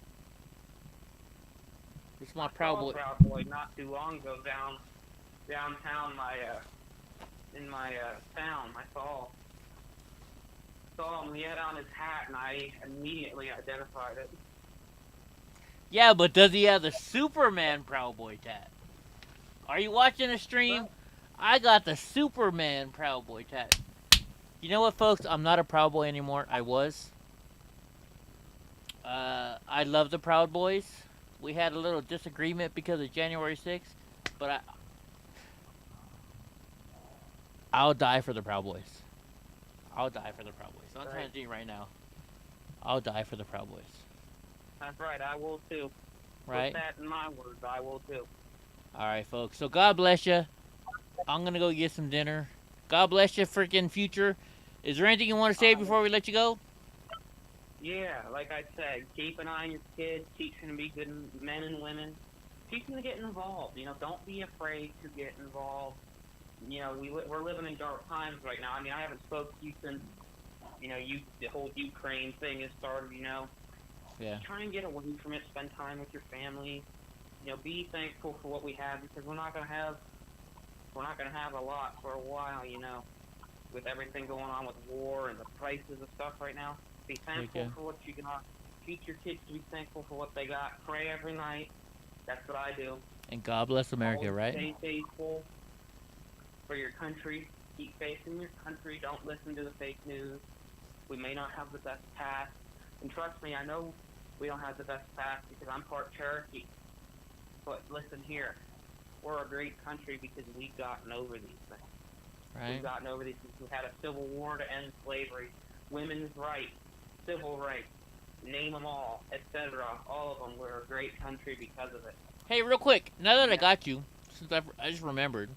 It's my Proud Boy. Proud Boy not too long ago downtown in my town. I saw him. He had on his hat, and I immediately identified it. Yeah, but does he have the Superman Proud Boy tat? Are you watching the stream? I got the Superman Proud Boy tat. You know what, folks? I'm not a Proud Boy anymore. I was. I love the Proud Boys. We had a little disagreement because of January 6th, but I'll die for the Proud Boys. I'll die for the Proud Boys. I'm telling you right now. I'll die for the Proud Boys. That's right. I will too. Right? Put that in my words. I will too. All right, folks. So God bless you. I'm gonna go get some dinner. God bless you, freaking Future. Is there anything you want to say before we let you go? Yeah, like I said, keep an eye on your kids. Teach them to be good men and women. Teach them to get involved. You know, don't be afraid to get involved. You know, we're living in dark times right now. I mean, I haven't spoke to you since, you know, the whole Ukraine thing has started, you know. Yeah. Try and get away from it. Spend time with your family. You know, be thankful for what we have because we're not gonna have a lot for a while, you know, with everything going on with war and the prices of stuff right now. Be thankful for what you got. Teach your kids to be thankful for what they got. Pray every night. That's what I do. And God bless America, Always right? Stay faithful for your country. Keep faith in your country. Don't listen to the fake news. We may not have the best past. And trust me, I know we don't have the best past because I'm part Cherokee. But listen here. We're a great country because we've gotten over these things. Right. We've gotten over these things. We had a civil war to end slavery, women's rights, civil rights, name them all, etc. All of them. We're a great country because of it. Hey, real quick, now that I got you, since I just remembered.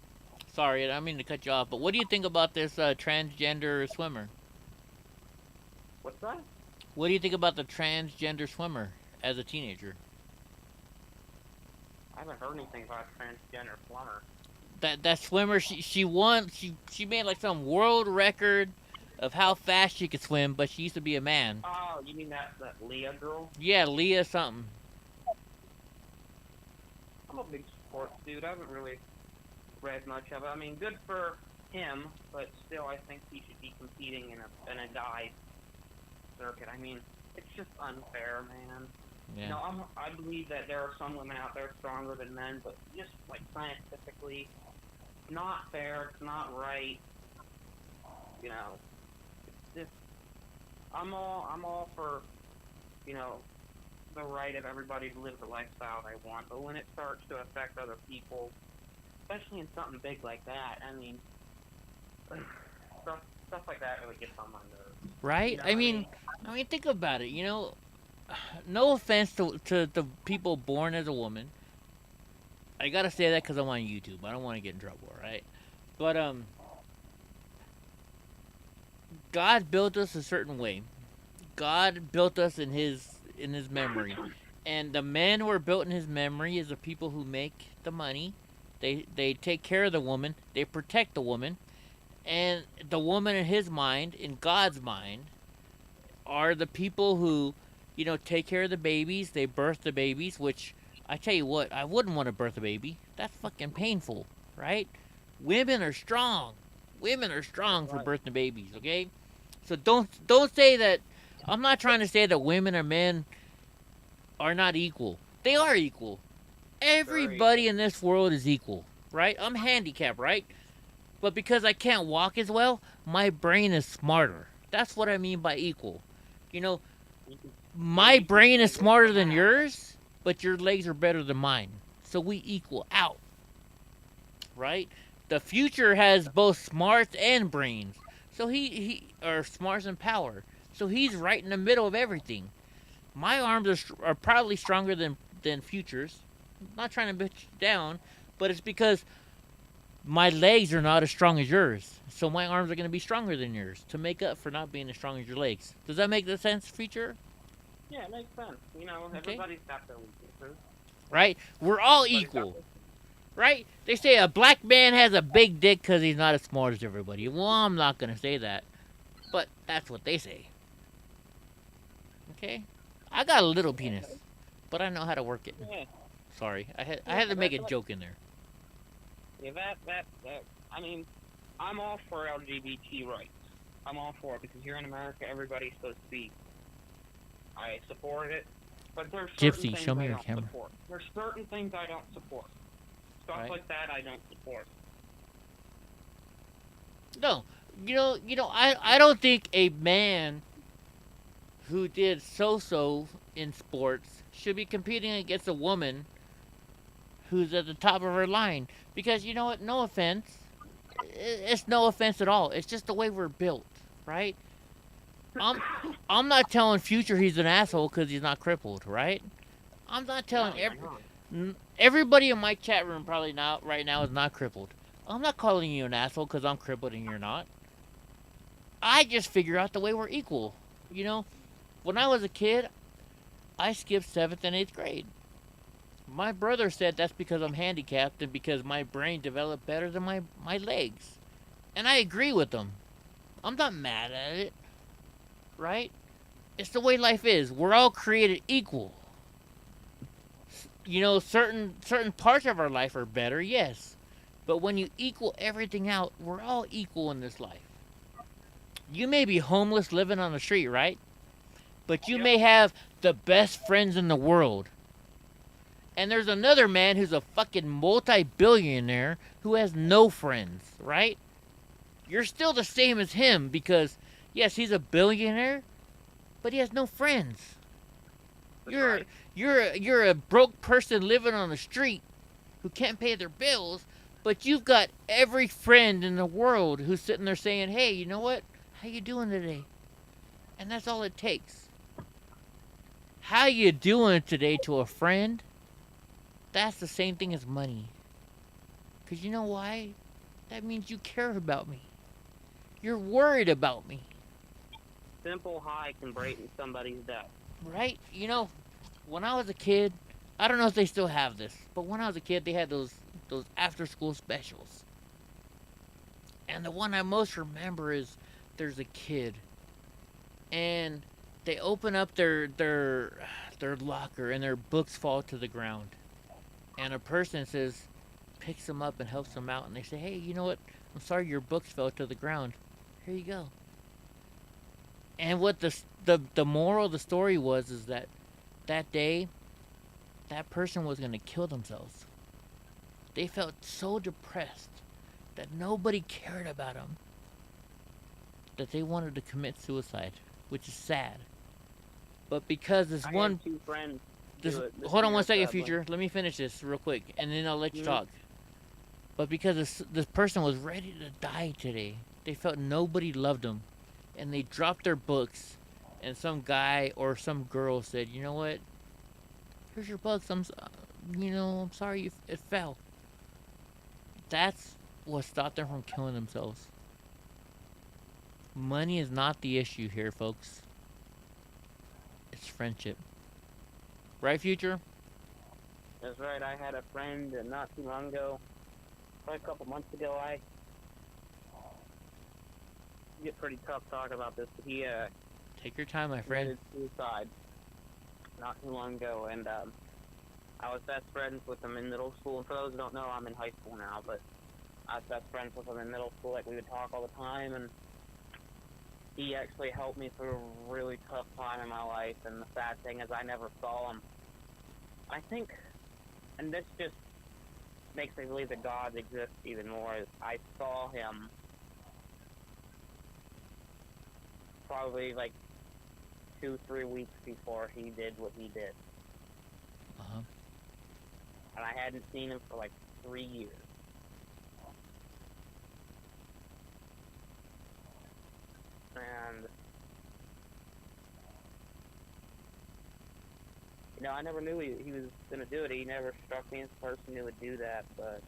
Sorry, I don't mean to cut you off, but what do you think about this transgender swimmer? What's that? What do you think about the transgender swimmer as a teenager? I haven't heard anything about transgender swimmer. That swimmer, she won. She made like some world record of how fast she could swim, but she used to be a man. Oh, you mean that Leah girl? Yeah, Leah something. I'm a big sports dude. I haven't really read much of it. I mean, good for him, but still, I think he should be competing in a dive circuit. I mean, it's just unfair, man. Yeah. You know, I believe that there are some women out there stronger than men, but just like scientifically, it's not fair. It's not right. You know, it's just I'm all for, you know, the right of everybody to live the lifestyle they want. But when it starts to affect other people, especially in something big like that, I mean, stuff like that really gets on my nerves. Right? You know I mean, think about it. You know, no offense to the people born as a woman. I gotta say that because I'm on YouTube. I don't want to get in trouble, right? But God built us a certain way. God built us in His memory, and the men who are built in His memory is the people who make the money. They take care of the woman. They protect the woman, and the woman in His mind, in God's mind, are the people who, take care of the babies. They birth the babies, which I tell you what, I wouldn't want to birth a baby. That's fucking painful, right? Women are strong. Women are strong for birthing babies, okay? So don't say that. I'm not trying to say that women or men are not equal. They are equal. Everybody in this world is equal, right? I'm handicapped, right? But because I can't walk as well, my brain is smarter. That's what I mean by equal. You know, my brain is smarter than yours, but your legs are better than mine. So we equal out, right? The future has both smarts and brains. So he or smarts and power. So he's right in the middle of everything. My arms are probably stronger than Future's. I'm not trying to bitch you down, but it's because my legs are not as strong as yours. So my arms are going to be stronger than yours to make up for not being as strong as your legs. Does that make sense, Future? Yeah, it makes sense. Everybody's got their weaknesses. Right? We're all equal. Right? They say a black man has a big dick because he's not as smart as everybody. Well, I'm not going to say that. But that's what they say. Okay? I got a little penis, but I know how to work it. Yeah. Sorry, I had to make a joke in there. Yeah, that. I mean, I'm all for LGBT rights. I'm all for it because here in America, everybody's supposed to be. I support it, but there's certain Gypsy, things show me I your don't camera. support. There's certain things I don't support. Stuff Right. like that I don't support. No, I don't think a man who did so in sports should be competing against a woman who's at the top of her line. Because you know what? No offense. It's no offense at all. It's just the way we're built, right? I'm not telling Future he's an asshole because he's not crippled, right? I'm not telling everybody in my chat room probably now right now is not crippled. I'm not calling you an asshole because I'm crippled and you're not. I just figure out the way we're equal. When I was a kid, I skipped 7th and 8th grade. My brother said that's because I'm handicapped and because my brain developed better than my legs. And I agree with him. I'm not mad at it. Right? It's the way life is. We're all created equal. Certain parts of our life are better, yes. But when you equal everything out, we're all equal in this life. You may be homeless living on the street, right? But you may have the best friends in the world. And there's another man who's a fucking multi-billionaire who has no friends, right? You're still the same as him because, yes, he's a billionaire, but he has no friends. You're a broke person living on the street who can't pay their bills, but you've got every friend in the world who's sitting there saying, "Hey, you know what? How you doing today?" And that's all it takes. How you doing today to a friend? That's the same thing as money. Because you know why? That means you care about me. You're worried about me. Simple hi can brighten somebody's day. Right? When I was a kid, I don't know if they still have this, but when I was a kid, they had those after-school specials. And the one I most remember is there's a kid, and they open up their locker, and their books fall to the ground. And a person picks them up and helps them out, and they say, "Hey, you know what? I'm sorry your books fell to the ground. Here you go." And what the moral of the story was is that day, that person was going to kill themselves. They felt so depressed that nobody cared about them that they wanted to commit suicide, which is sad. But because this I one... had two friends hold on one second, Future. Let me finish this real quick, and then I'll let you talk. But because this person was ready to die today, they felt nobody loved them, and they dropped their books, and some guy or some girl said, you know what? Here's your bugs. I'm sorry it fell. That's what stopped them from killing themselves. Money is not the issue here, folks. It's friendship. Right, Future? That's right. I had a friend not too long ago, probably a couple months ago. I get pretty tough talk about this, but he Take your time, my friend. committed suicide not too long ago, and I was best friends with him in middle school. And for those who don't know, I'm in high school now, but I was best friends with him in middle school. Like, we would talk all the time, and he actually helped me through a really tough time in my life. And the sad thing is I never saw him. I think, and this just makes me believe that God exists even more, is I saw him probably like 2-3 weeks before he did what he did. Uh-huh. And I hadn't seen him for like 3 years. And, you know, I never knew he was going to do it. He never struck me as a person who would do that, but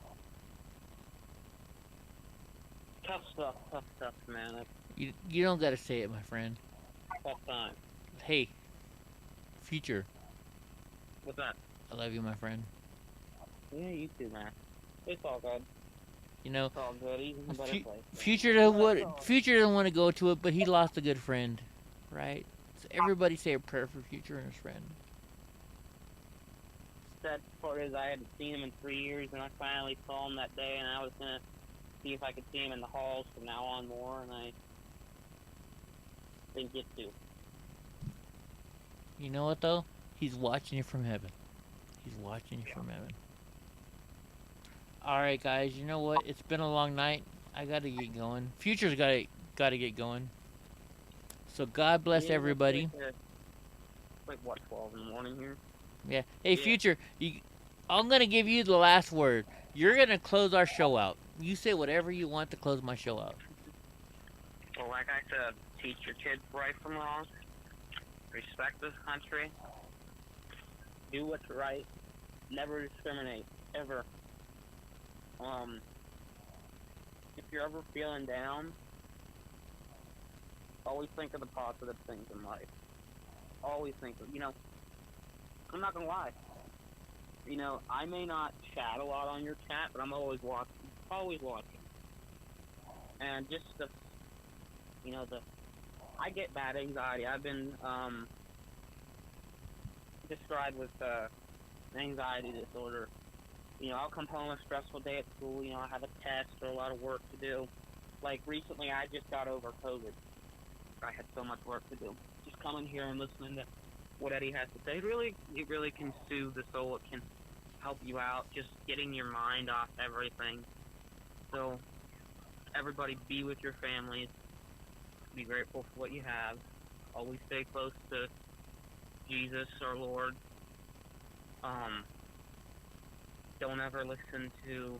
tough stuff, man. That's You don't gotta say it, my friend. tough time. Hey, Future, What's that? I love you, my friend. Yeah, you too, man. It's all good. You know, It's all good. He's in a better place. Future doesn't want to go to it, but he lost a good friend, right? So everybody say a prayer for Future and his friend. Sad part is I hadn't seen him in 3 years, and I finally saw him that day, and I was gonna see if I could see him in the halls from now on more, and I didn't get to. You know what though? He's watching you from heaven. He's watching you from heaven. All right, guys. You know what? It's been a long night. I gotta get going. Future's gotta get going. So God bless Yeah, everybody. It's like what, 12 in the morning here? Yeah. Hey, Yeah. Future. I'm gonna give you the last word. You're gonna close our show out. You say whatever you want to close my show out. Well, like I said, teach your kids right from wrong. Respect this country. Do what's right. Never discriminate, ever. If you're ever feeling down, always think of the positive things in life. Always think of, I'm not gonna lie. I may not chat a lot on your chat, but I'm always watching. Always watching. And just I get bad anxiety. I've been described with anxiety disorder. I'll come home a stressful day at school. I have a test or a lot of work to do. Like recently, I just got over COVID. I had so much work to do. Just coming here and listening to what Eddie has to say, it really can soothe the soul. It can help you out. Just getting your mind off everything. So, everybody, be with your families. Be grateful for what you have. Always stay close to Jesus, our Lord. Don't ever listen to,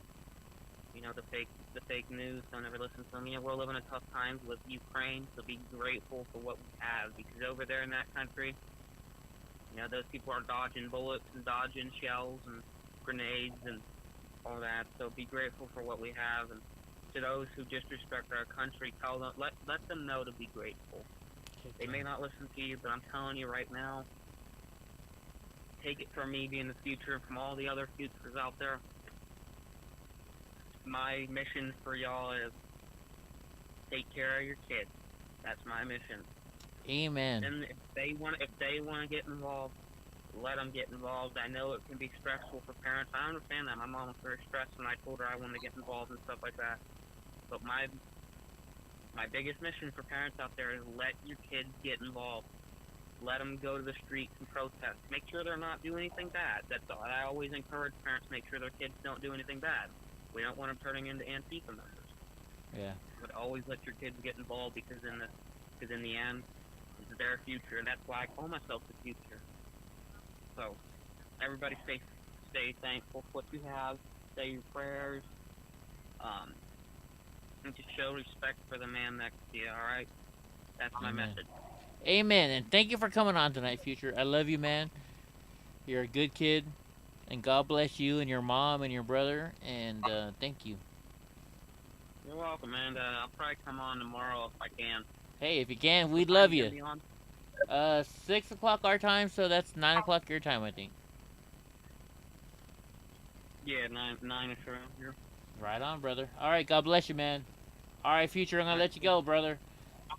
the fake news. Don't ever listen to them. We're living in tough times with Ukraine, so be grateful for what we have, because over there in that country, those people are dodging bullets and dodging shells and grenades and all that. So be grateful for what we have, and to those who disrespect our country, tell them, let them know to be grateful. They may not listen to you, but I'm telling you right now, take it from me being the future and from all the other futures out there. My mission for y'all is take care of your kids. That's my mission. Amen. And if they want to get involved, let them get involved. I know it can be stressful for parents. I understand that. My mom was very stressed when I told her I wanted to get involved and stuff like that. But my biggest mission for parents out there is let your kids get involved. Let them go to the streets and protest. Make sure they're not doing anything bad. That's all. I always encourage parents to make sure their kids don't do anything bad. We don't want them turning into Antifa members. Yeah. But always let your kids get involved, because in the end, it's their future, and that's why I call myself the future. So, everybody stay thankful for what you have. Say your prayers. And just show respect for the man next to you. All right. That's my Amen. message. Amen. And thank you for coming on tonight, Future. I love you, man. You're a good kid. And God bless you and your mom and your brother. And thank you. You're welcome, man. I'll probably come on tomorrow if I can. Hey, if you can, What we'd time love you you. gonna be on? 6 o'clock our time, so that's 9 o'clock your time, I think. Yeah, nine-ish around here. Right on, brother. All right, God bless you, man. All right, Future, I'm going to let you go, brother. All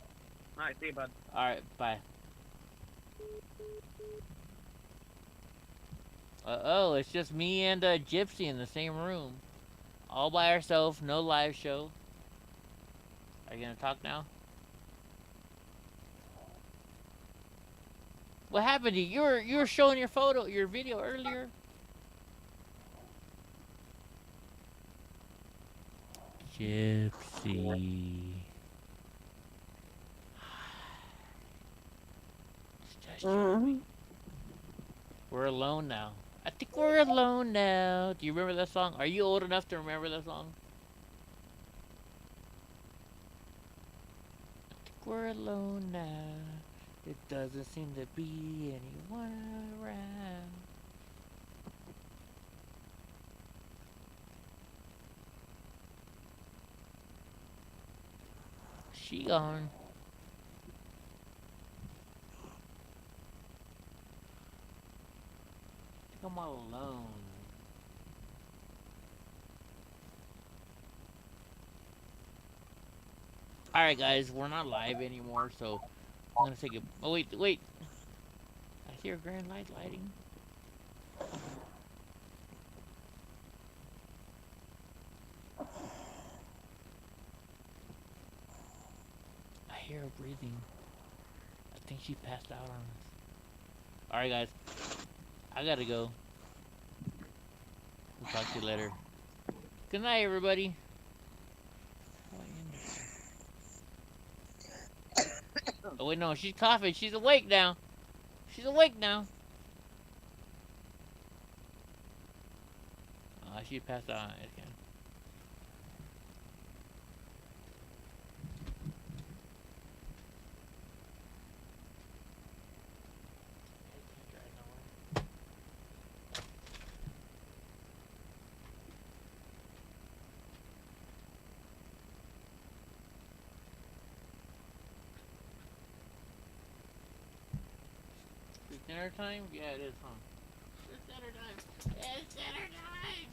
right, see you, bud. All right, bye. Uh-oh, it's just me and Gypsy in the same room. All by ourselves, no live show. Are you going to talk now? What happened to you? You were showing your video earlier. Gypsy. We're alone now. I think we're alone now. Do you remember that song? Are you old enough to remember that song? I think we're alone now. It doesn't seem to be anyone around. She gone. I think I'm all alone. Alright guys, we're not live anymore, so I'm gonna take a... Oh wait. I hear a grand light lighting. I hear her breathing. I think she passed out on us. Alright guys, I gotta go. We'll talk to you later. Good night, everybody. Oh wait, no, she's coughing. She's awake now. She's awake now. She passed out again. It's dinner time? Yeah, it is, huh? It's dinner time. It's dinner time.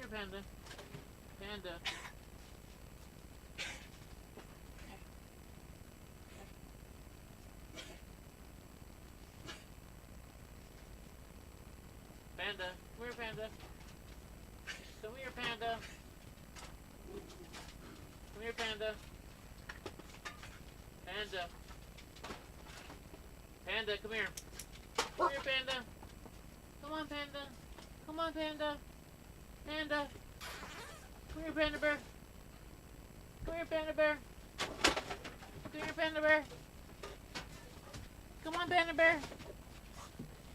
Come here, Panda. Panda. Panda. Come here, Panda. Come here, Panda. Come here, Panda. Panda. Panda, come here. Come here, Panda. Come on, Panda. Come on, Panda. Panda. Come here, Panda Bear. Come here, Panda Bear. Come here, Panda Bear. on, Banner Bear.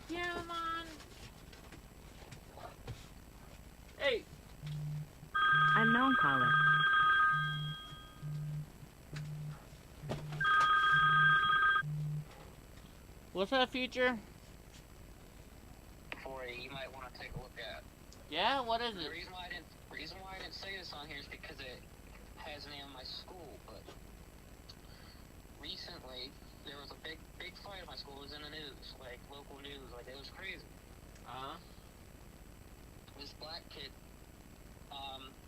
Come on. Hey. Unknown caller. What's that feature? For you might want to take a look at. Yeah, what is The it? reason why I didn't say this on here is because it has the name of my school. But recently there was a big fight at my school. It was in the news, like local news, like it was crazy. This black kid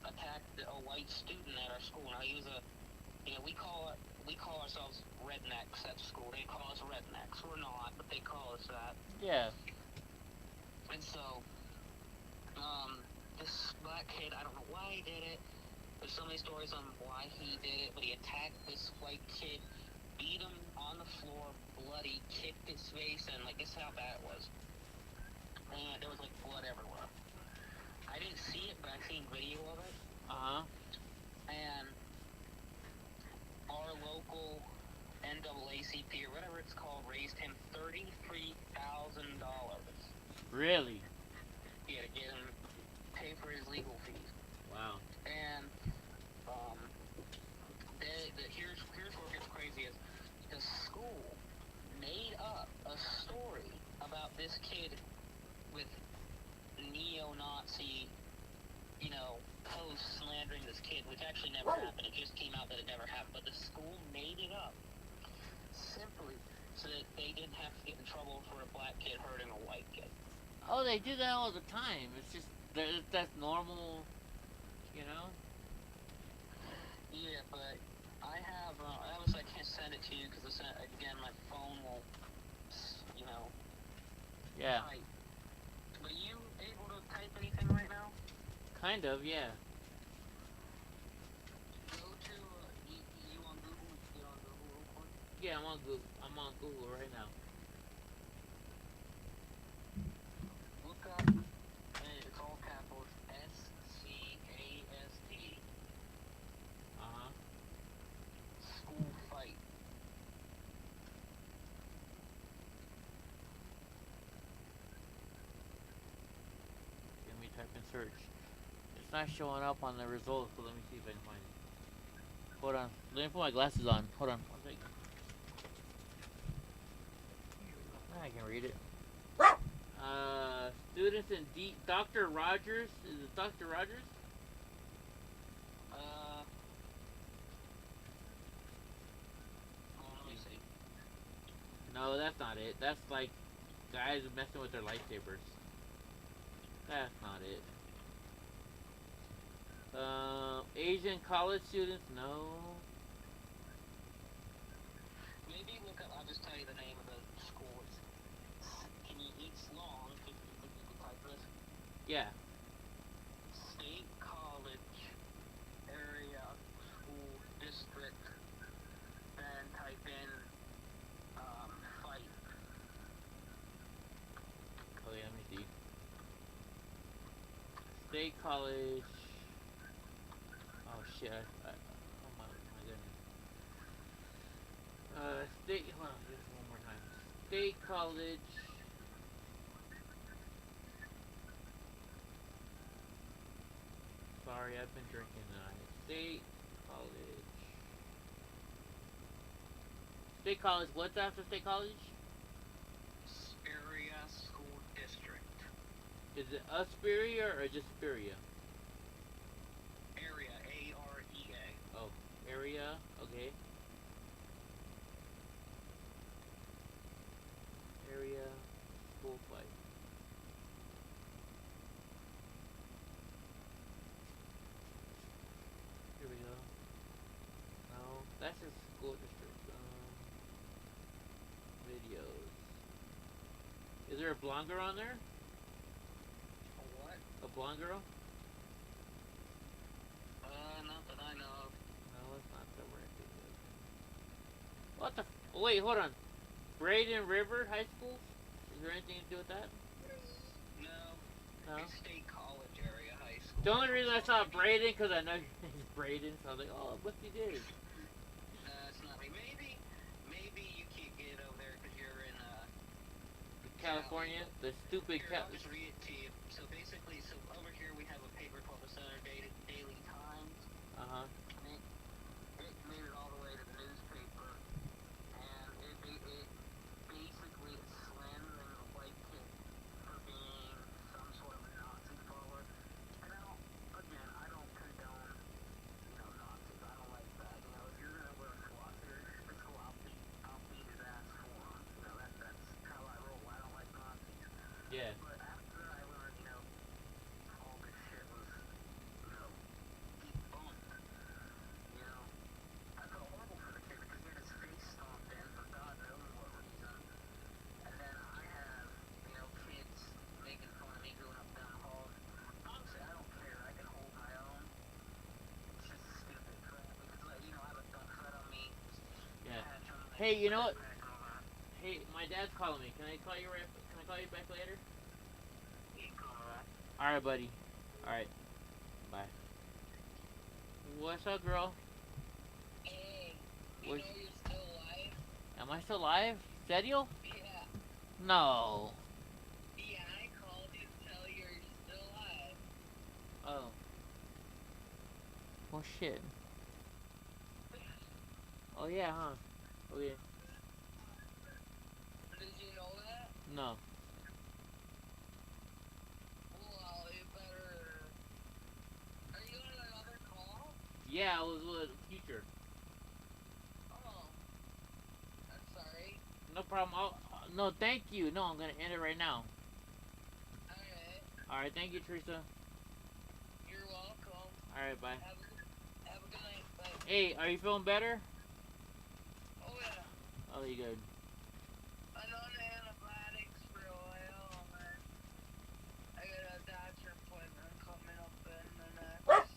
attacked a white student at our school. Now he was we call ourselves rednecks at school. They call us rednecks. We're not, but they call us that. Yeah. And so, this black kid, I don't know why he did it. There's so many stories on why he did it, but he attacked this white kid, beat him on the floor, bloody, kicked his face, and like, this is how bad it was. And there was like blood everywhere. I didn't see it, but I seen video of it. And our local NAACP or whatever it's called raised him $33,000. Really? Yeah, to get him pay for his legal fees. Wow. And here's where it gets crazy is the school made up a story about this kid with neo-Nazi, posts slandering this kid, which actually never happened. It just came out that it never happened. But the school made it up simply so that they didn't have to get in trouble for a black kid hurting a white kid. Oh, they do that all the time. It's just that's normal, you know. Yeah, but I have. I can't send it to you because again my phone won't. Yeah. Type. But are you able to type anything right now? Kind of, yeah. Go to you on Google. Get on Google real quick. Yeah, I'm on Google right now. Look up. It's all capitals. SCASD. School fight. Let me type in search. It's not showing up on the results, so let me see if I can find it. Hold on. Let me put my glasses on. Hold on. 1 second. I can read it. Students in Dr. Rogers. Is it Dr. Rogers? Let me see. No, that's not it. That's like guys messing with their lightsabers. That's not it. Asian college students, no. Maybe look up. I'll just tell you the name of the school. Can you eat long? If you type this. Yeah. State College Area School District. Then type in fight. Oh yeah, let me see. State College. Oh shit! Oh my goodness. State. Hold on, just one more time. State College. Sorry, I've been drinking tonight. State College. State College. What's after State College? Area School District. Is it Asperia or just Asperia? Area. AREA. Oh, area. Okay. Area. School fight. Here we go. No, that's just school district. Videos. Is there a blonde girl on there? A what? A blonde girl? Not that I know of. No, it's not the right video. What the? Wait, hold on. Braden River High School? Is there anything to do with that? No. No. It's State College Area High School. The only reason I saw Braden because I know your name's Braden, so I was like, oh, what's he did? It's not me. Maybe you can't get it over there because you're in California, the stupid Here, I'll just read it to you. So basically, so over here we have a paper called the Southern Daily Times. Uh-huh. It made it all the way to the newspaper, and it basically slammed the white kid for being some sort of a Nazi follower. And I don't condone, Nazis. I don't like that. If you're gonna wear a swastika, let's go out beat his ass for him. That's how I roll. I don't like Nazis. Yeah. But after I learned, all this shit was, debunked, I felt horrible for the kid because he had his face stomped in for God knows what reason. And then I have, kids making fun of me going up down the hall. Honestly, I don't care. I can hold my own. It's just stupid crap because, I have a duck thread on me. Yeah. Hey, you know what? Hey, my dad's calling me. Can I call you back later? All right, buddy. All right. Bye. What's up, girl? Hey, You're still alive? Am I still alive? Serio? Yeah. No. Yeah, I called you to tell you you're still alive. Oh. Well, shit. Oh, yeah, huh? Oh, yeah. Did you know that? No. Well, you better... Are you on another call? Yeah, I was with Future. Oh. I'm sorry. No problem. No, thank you. No, I'm gonna end it right now. Alright. Alright, thank you, Teresa. You're welcome. Alright, bye. Have a good night. Bye. Hey, are you feeling better? Oh, yeah. Oh, you good. I'm on antibiotics for a while, man. I got a doctor appointment coming up in the next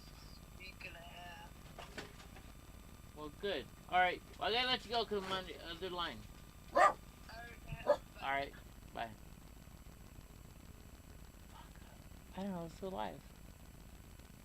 week and a half. Well, good. Alright, well, I gotta let you go because I'm on the other line. Alright, bye. Fuck. I don't know, it's still alive.